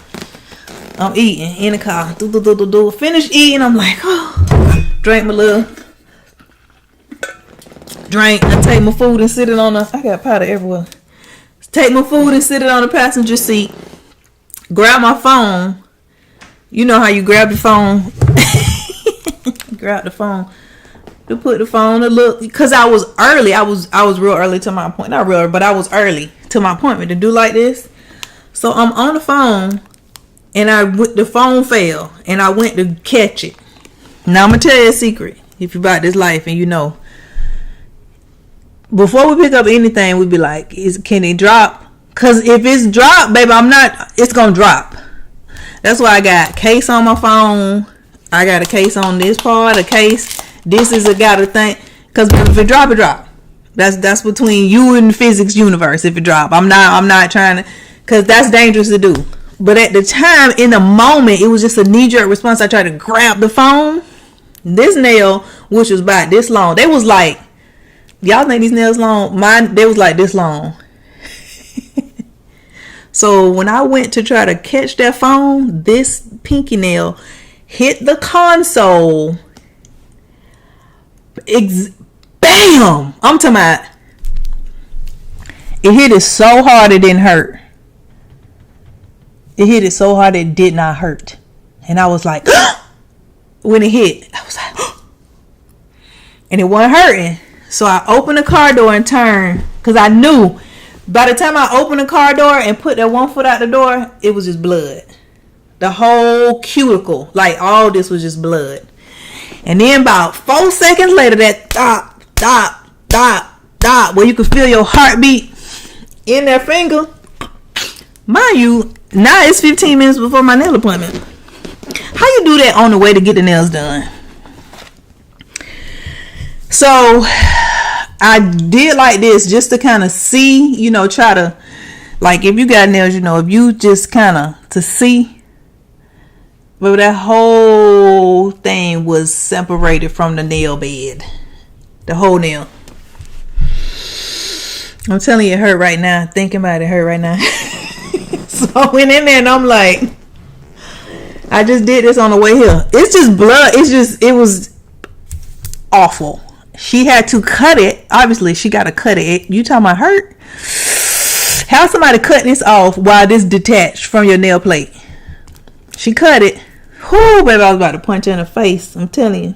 I'm eating in the car. Finish eating. I'm like, oh. Drink my little drink. I take my food and sit it on the. I got powder everywhere. Take my food and sit it on the passenger seat. Grab my phone. You know how you grab the phone. Grab the phone. To put the phone a look, because I was early. I was real early to my appointment. Not real, but I was early to my appointment to do like this. So I'm on the phone, and the phone fell, and I went to catch it. Now I'm gonna tell you a secret. If you're about this life, and you know, before we pick up anything, we be like, can it drop? Cause if it's dropped, baby, it's gonna drop. That's why I got case on my phone. I got a case on this part, a case. This is got a thing. Cause if it drop, it drop. That's between you and the physics universe. If it drop, I'm not trying to, cause that's dangerous to do. But at the time, in the moment, it was just a knee-jerk response. I tried to grab the phone. This nail, which was about this long, they was like, y'all think these nails long? Mine, they was like this long. So when I went to try to catch that phone, this pinky nail hit the console. Bam! I'm talking about, it hit it so hard it didn't hurt. It hit it so hard it did not hurt. And I was like, when it hit, I was like, and it wasn't hurting. So I opened the car door and turned, because I knew by the time I opened the car door and put that one foot out the door, it was just blood. The whole cuticle, like all this was just blood. And then about 4 seconds later, that dot, where you could feel your heartbeat in that finger. Mind you, now it's 15 minutes before my nail appointment. How you do that on the way to get the nails done? So I did like this just to kind of see, you know, try to, like, if you got nails, you know, if you just kind of to see. But that whole thing was separated from the nail bed. The whole nail. I'm telling you, it hurt right now. Thinking about it, hurt right now. So I went in there and I'm like, I just did this on the way here. It's just blood. It was awful. She had to cut it. Obviously, she got to cut it. You talking about hurt? How somebody cut this off while this detached from your nail plate? She cut it. Whoo, baby, I was about to punch her in the face. I'm telling you.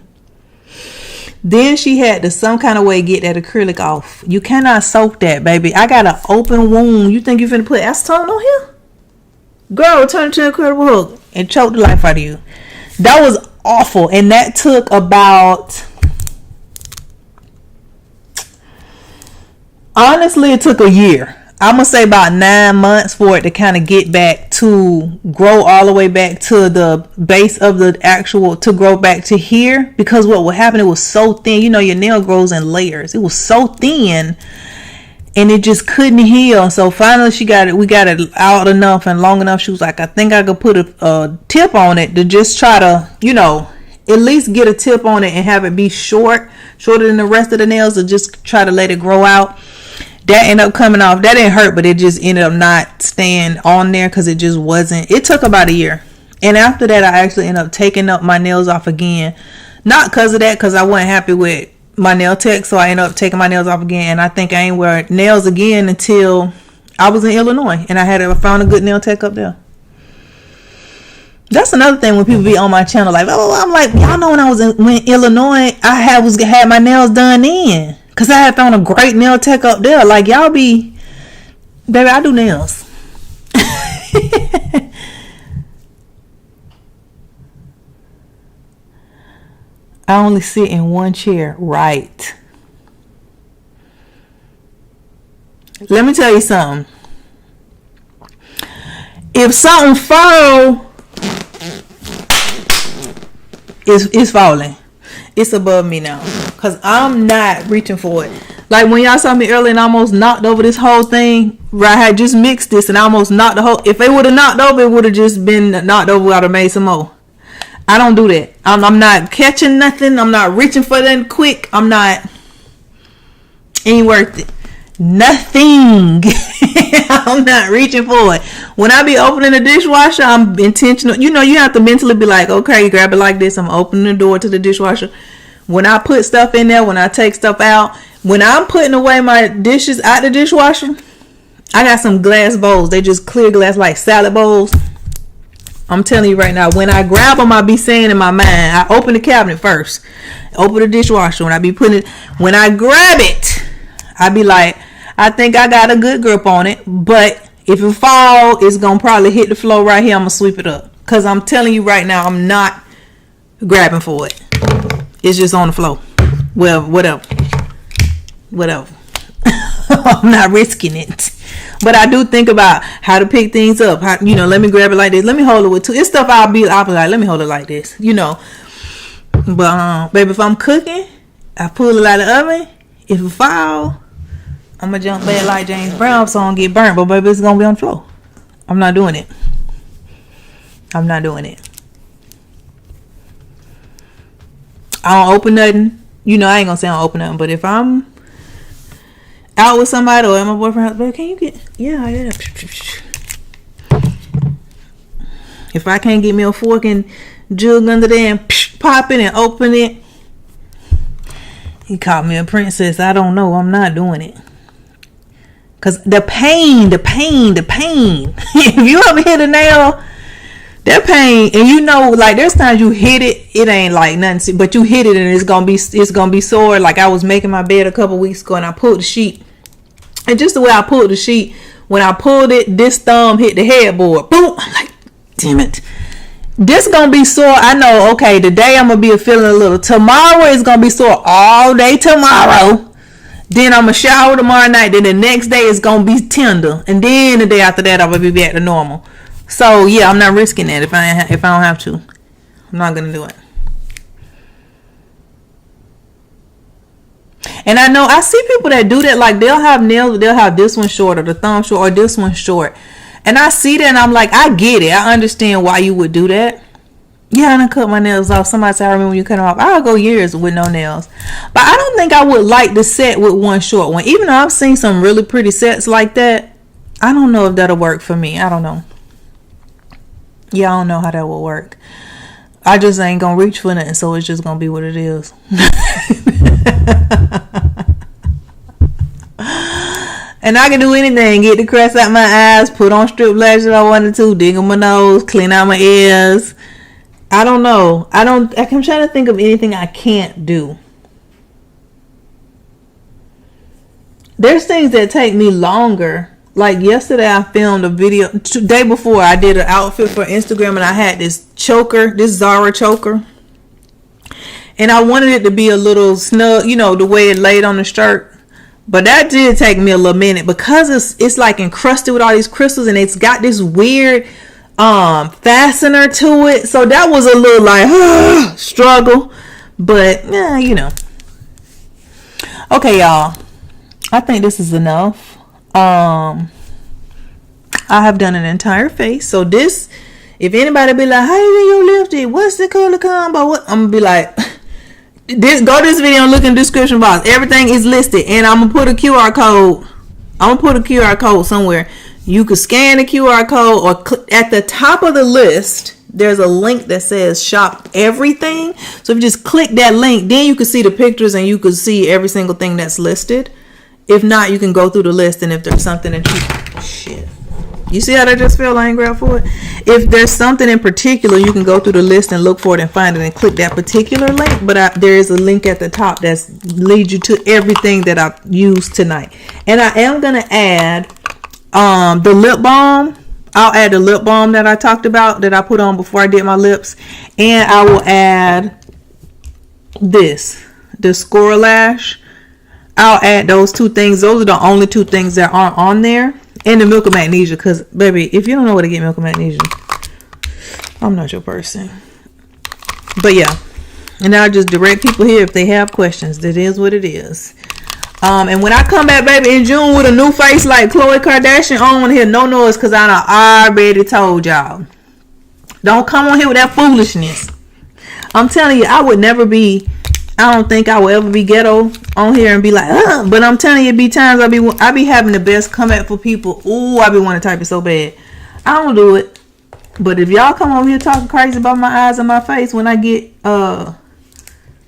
Then she had to some kind of way get that acrylic off. You cannot soak that, baby. I got an open wound. You think you finna put acetone on here? Girl, turn it to an Incredible Hulk and choke the life out of you. That was awful. And that took about... Honestly, it took a year. I'm going to say about 9 months for it to kind of get back to grow all the way back to the base of the actual, to grow back to here. Because what would happen, it was so thin. You know, your nail grows in layers. It was so thin and it just couldn't heal. So finally we got it out enough and long enough. She was like, I think I could put a tip on it to just try to, you know, at least get a tip on it and have it be shorter than the rest of the nails, or just try to let it grow out. That ended up coming off. That didn't hurt, but it just ended up not staying on there because it just wasn't. It took about a year. And after that, I actually ended up taking up my nails off again. Not because of that, because I wasn't happy with my nail tech, so I ended up taking my nails off again. And I think I ain't wear nails again until I was in Illinois, and I found a good nail tech up there. That's another thing when people be on my channel like, oh, I'm like, y'all know when I was in Illinois, I had my nails done in, cause I had found a great nail tech up there. Like, y'all be, baby, I do nails. I only sit in one chair, right? Let me tell you something. If something fall, it's falling. It's above me now, cause I'm not reaching for it. Like when y'all saw me earlier and I almost knocked over this whole thing, where I had just mixed this and I almost knocked the whole. If it would have knocked over, it would have just been knocked over. I'd have made some more. I don't do that. I'm not catching nothing. I'm not reaching for that quick. Ain't worth it. Nothing. I'm not reaching for it. When I be opening the dishwasher, I'm intentional. You know, you have to mentally be like, okay, grab it like this. I'm opening the door to the dishwasher. When I put stuff in there, when I take stuff out, when I'm putting away my dishes out the dishwasher, I got some glass bowls. They just clear glass, like salad bowls. I'm telling you right now, when I grab them, I be saying in my mind, I open the cabinet first, open the dishwasher. When I grab it, I be like, I think I got a good grip on it, but if it fall, it's gonna probably hit the floor right here. I'm gonna sweep it up, cause I'm telling you right now, I'm not grabbing for it. It's just on the floor. Well, whatever. I'm not risking it. But I do think about how to pick things up. How, let me grab it like this. Let me hold it with two. It's stuff I'll be like, let me hold it like this. But baby, if I'm cooking, I pull it out of the oven. If it fall, I'm gonna jump back like James Brown so I don't get burnt. But baby, it's gonna be on the floor. I'm not doing it. I don't open nothing. I ain't gonna say I don't open nothing. But if I'm out with somebody or my boyfriend, baby, can you get? Yeah. If I can't get me a fork and jug under there and pop it and open it, he called me a princess. I don't know. I'm not doing it. Cause the pain. If you ever hit a nail, that pain, and like there's times you hit it ain't like nothing, but you hit it and it's gonna be sore. Like I was making my bed a couple weeks ago and I pulled the sheet, and just the way I pulled the sheet, when I pulled it, this thumb hit the headboard. Boom! I'm like, damn it, this gonna be sore. I know. Okay, today I'm gonna be feeling a little. Tomorrow is gonna be sore all day tomorrow. Then I'm gonna shower tomorrow night. Then the next day is gonna be tender, and then the day after that I'm gonna be back to normal. So yeah, I'm not risking that if I don't have to. I'm not gonna do it. And I know I see people that do that. Like they'll have nails, they'll have this one short or the thumb short or this one short. And I see that and I'm like, I get it. I understand why you would do that. Yeah, I done cut my nails off. Somebody said, I remember when you cut them off. I'll go years with no nails. But I don't think I would like the set with one short one. Even though I've seen some really pretty sets like that, I don't know if that'll work for me. I don't know. Yeah, I don't know how that will work. I just ain't gonna reach for nothing, so it's just gonna be what it is. And I can do anything. Get the crest out my eyes, put on strip lashes if I wanted to, dig on my nose, clean out my ears. I don't know. I'm trying to think of anything I can't do. There's things that take me longer. Like yesterday I filmed a video, day before I did an outfit for Instagram, and I had this choker, this Zara choker, and I wanted it to be a little snug, the way it laid on the shirt. But that did take me a little minute because it's like encrusted with all these crystals, and it's got this weird fastener to it. So that was a little like struggle, but yeah, Okay, y'all, I think this is enough. I have done an entire face. So this, if anybody be like, how you do your lipstick? What's the color combo? What? I'm gonna be like, go to this video and look in the description box. Everything is listed, and I'm gonna put a QR code. I'm gonna put a QR code somewhere. You could scan the QR code, or at the top of the list, there's a link that says shop everything. So if you just click that link, then you can see the pictures and you can see every single thing that's listed. If not, you can go through the list, and if there's something that you see how that just fell, I ain't grabbed for it. If there's something in particular, you can go through the list and look for it and find it and click that particular link. But there is a link at the top that leads you to everything that I used tonight. And I am gonna add the lip balm. I'll add the lip balm that I talked about, that I put on before I did my lips, and I will add the Score Lash. I'll add those two things. Those are the only two things that aren't on there. And the Milk of Magnesia, because baby, if you don't know where to get Milk of Magnesia, I'm not your person. But yeah, and I'll just direct people here if they have questions. That is what it is. And when I come back, baby, in June with a new face like Khloe Kardashian, I don't want to hear no noise, because I already told y'all. Don't come on here with that foolishness. I'm telling you, I don't think I will ever be ghetto on here and be like, but I'm telling you, it be times I be having the best comeback for people. Ooh, I be wanting to type it so bad. I don't do it. But if y'all come over here talking crazy about my eyes and my face when I get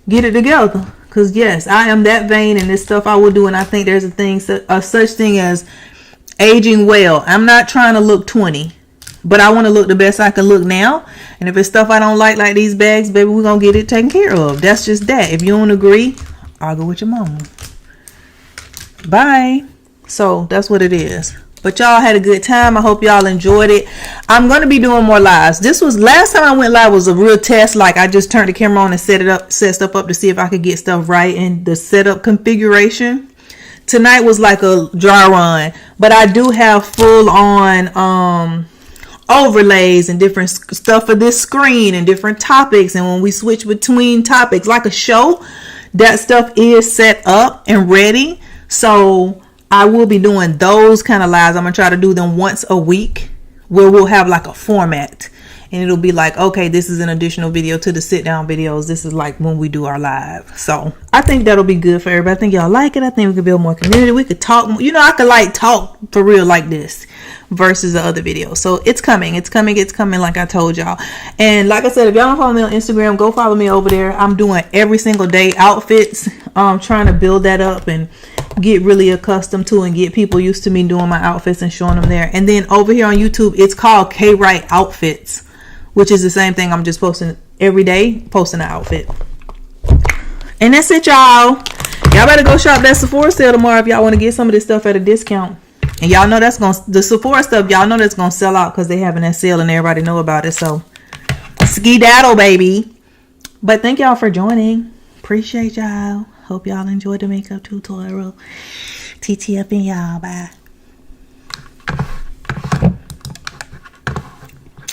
it together, because yes, I am that vain, and this stuff I will do, and I think there's a such thing as aging well. I'm not trying to look 20. But I want to look the best I can look now. And if it's stuff I don't like these bags, baby, we're going to get it taken care of. That's just that. If you don't agree, argue with your mama. Bye. So that's what it is. But y'all had a good time. I hope y'all enjoyed it. I'm going to be doing more lives. Last time I went live was a real test. Like, I just turned the camera on and set stuff up to see if I could get stuff right in the setup configuration. Tonight was like a dry run. But I do have full on overlays and different stuff for this screen and different topics, and when we switch between topics like a show, that stuff is set up and ready. So I will be doing those kind of lives. I'm gonna try to do them once a week, where we'll have like a format, and it'll be like, okay, this is an additional video to the sit down videos. This is like when we do our live. So I think that'll be good for everybody. I think y'all like it. I think we could build more community. We could talk, I could like talk for real like this versus the other videos. So it's coming like I told y'all. And like I said, if y'all don't follow me on Instagram, go follow me over there. I'm doing every single day outfits. Trying to build that up and get really accustomed to and get people used to me doing my outfits and showing them there. And then over here on YouTube, it's called K Wright Outfits, which is the same thing. I'm just posting every day, posting an outfit. And that's it, y'all. Y'all better go shop that Sephora sale tomorrow if y'all want to get some of this stuff at a discount. And y'all know the Sephora stuff, y'all know that's gonna sell out because they having that sale and everybody know about it. So skedaddle, baby. But thank y'all for joining. Appreciate y'all. Hope y'all enjoyed the makeup tutorial. TTF and y'all. Bye.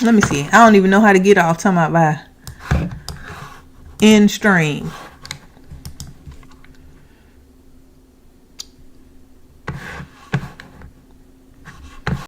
Let me see. I don't even know how to get off. Talking about bye. In stream.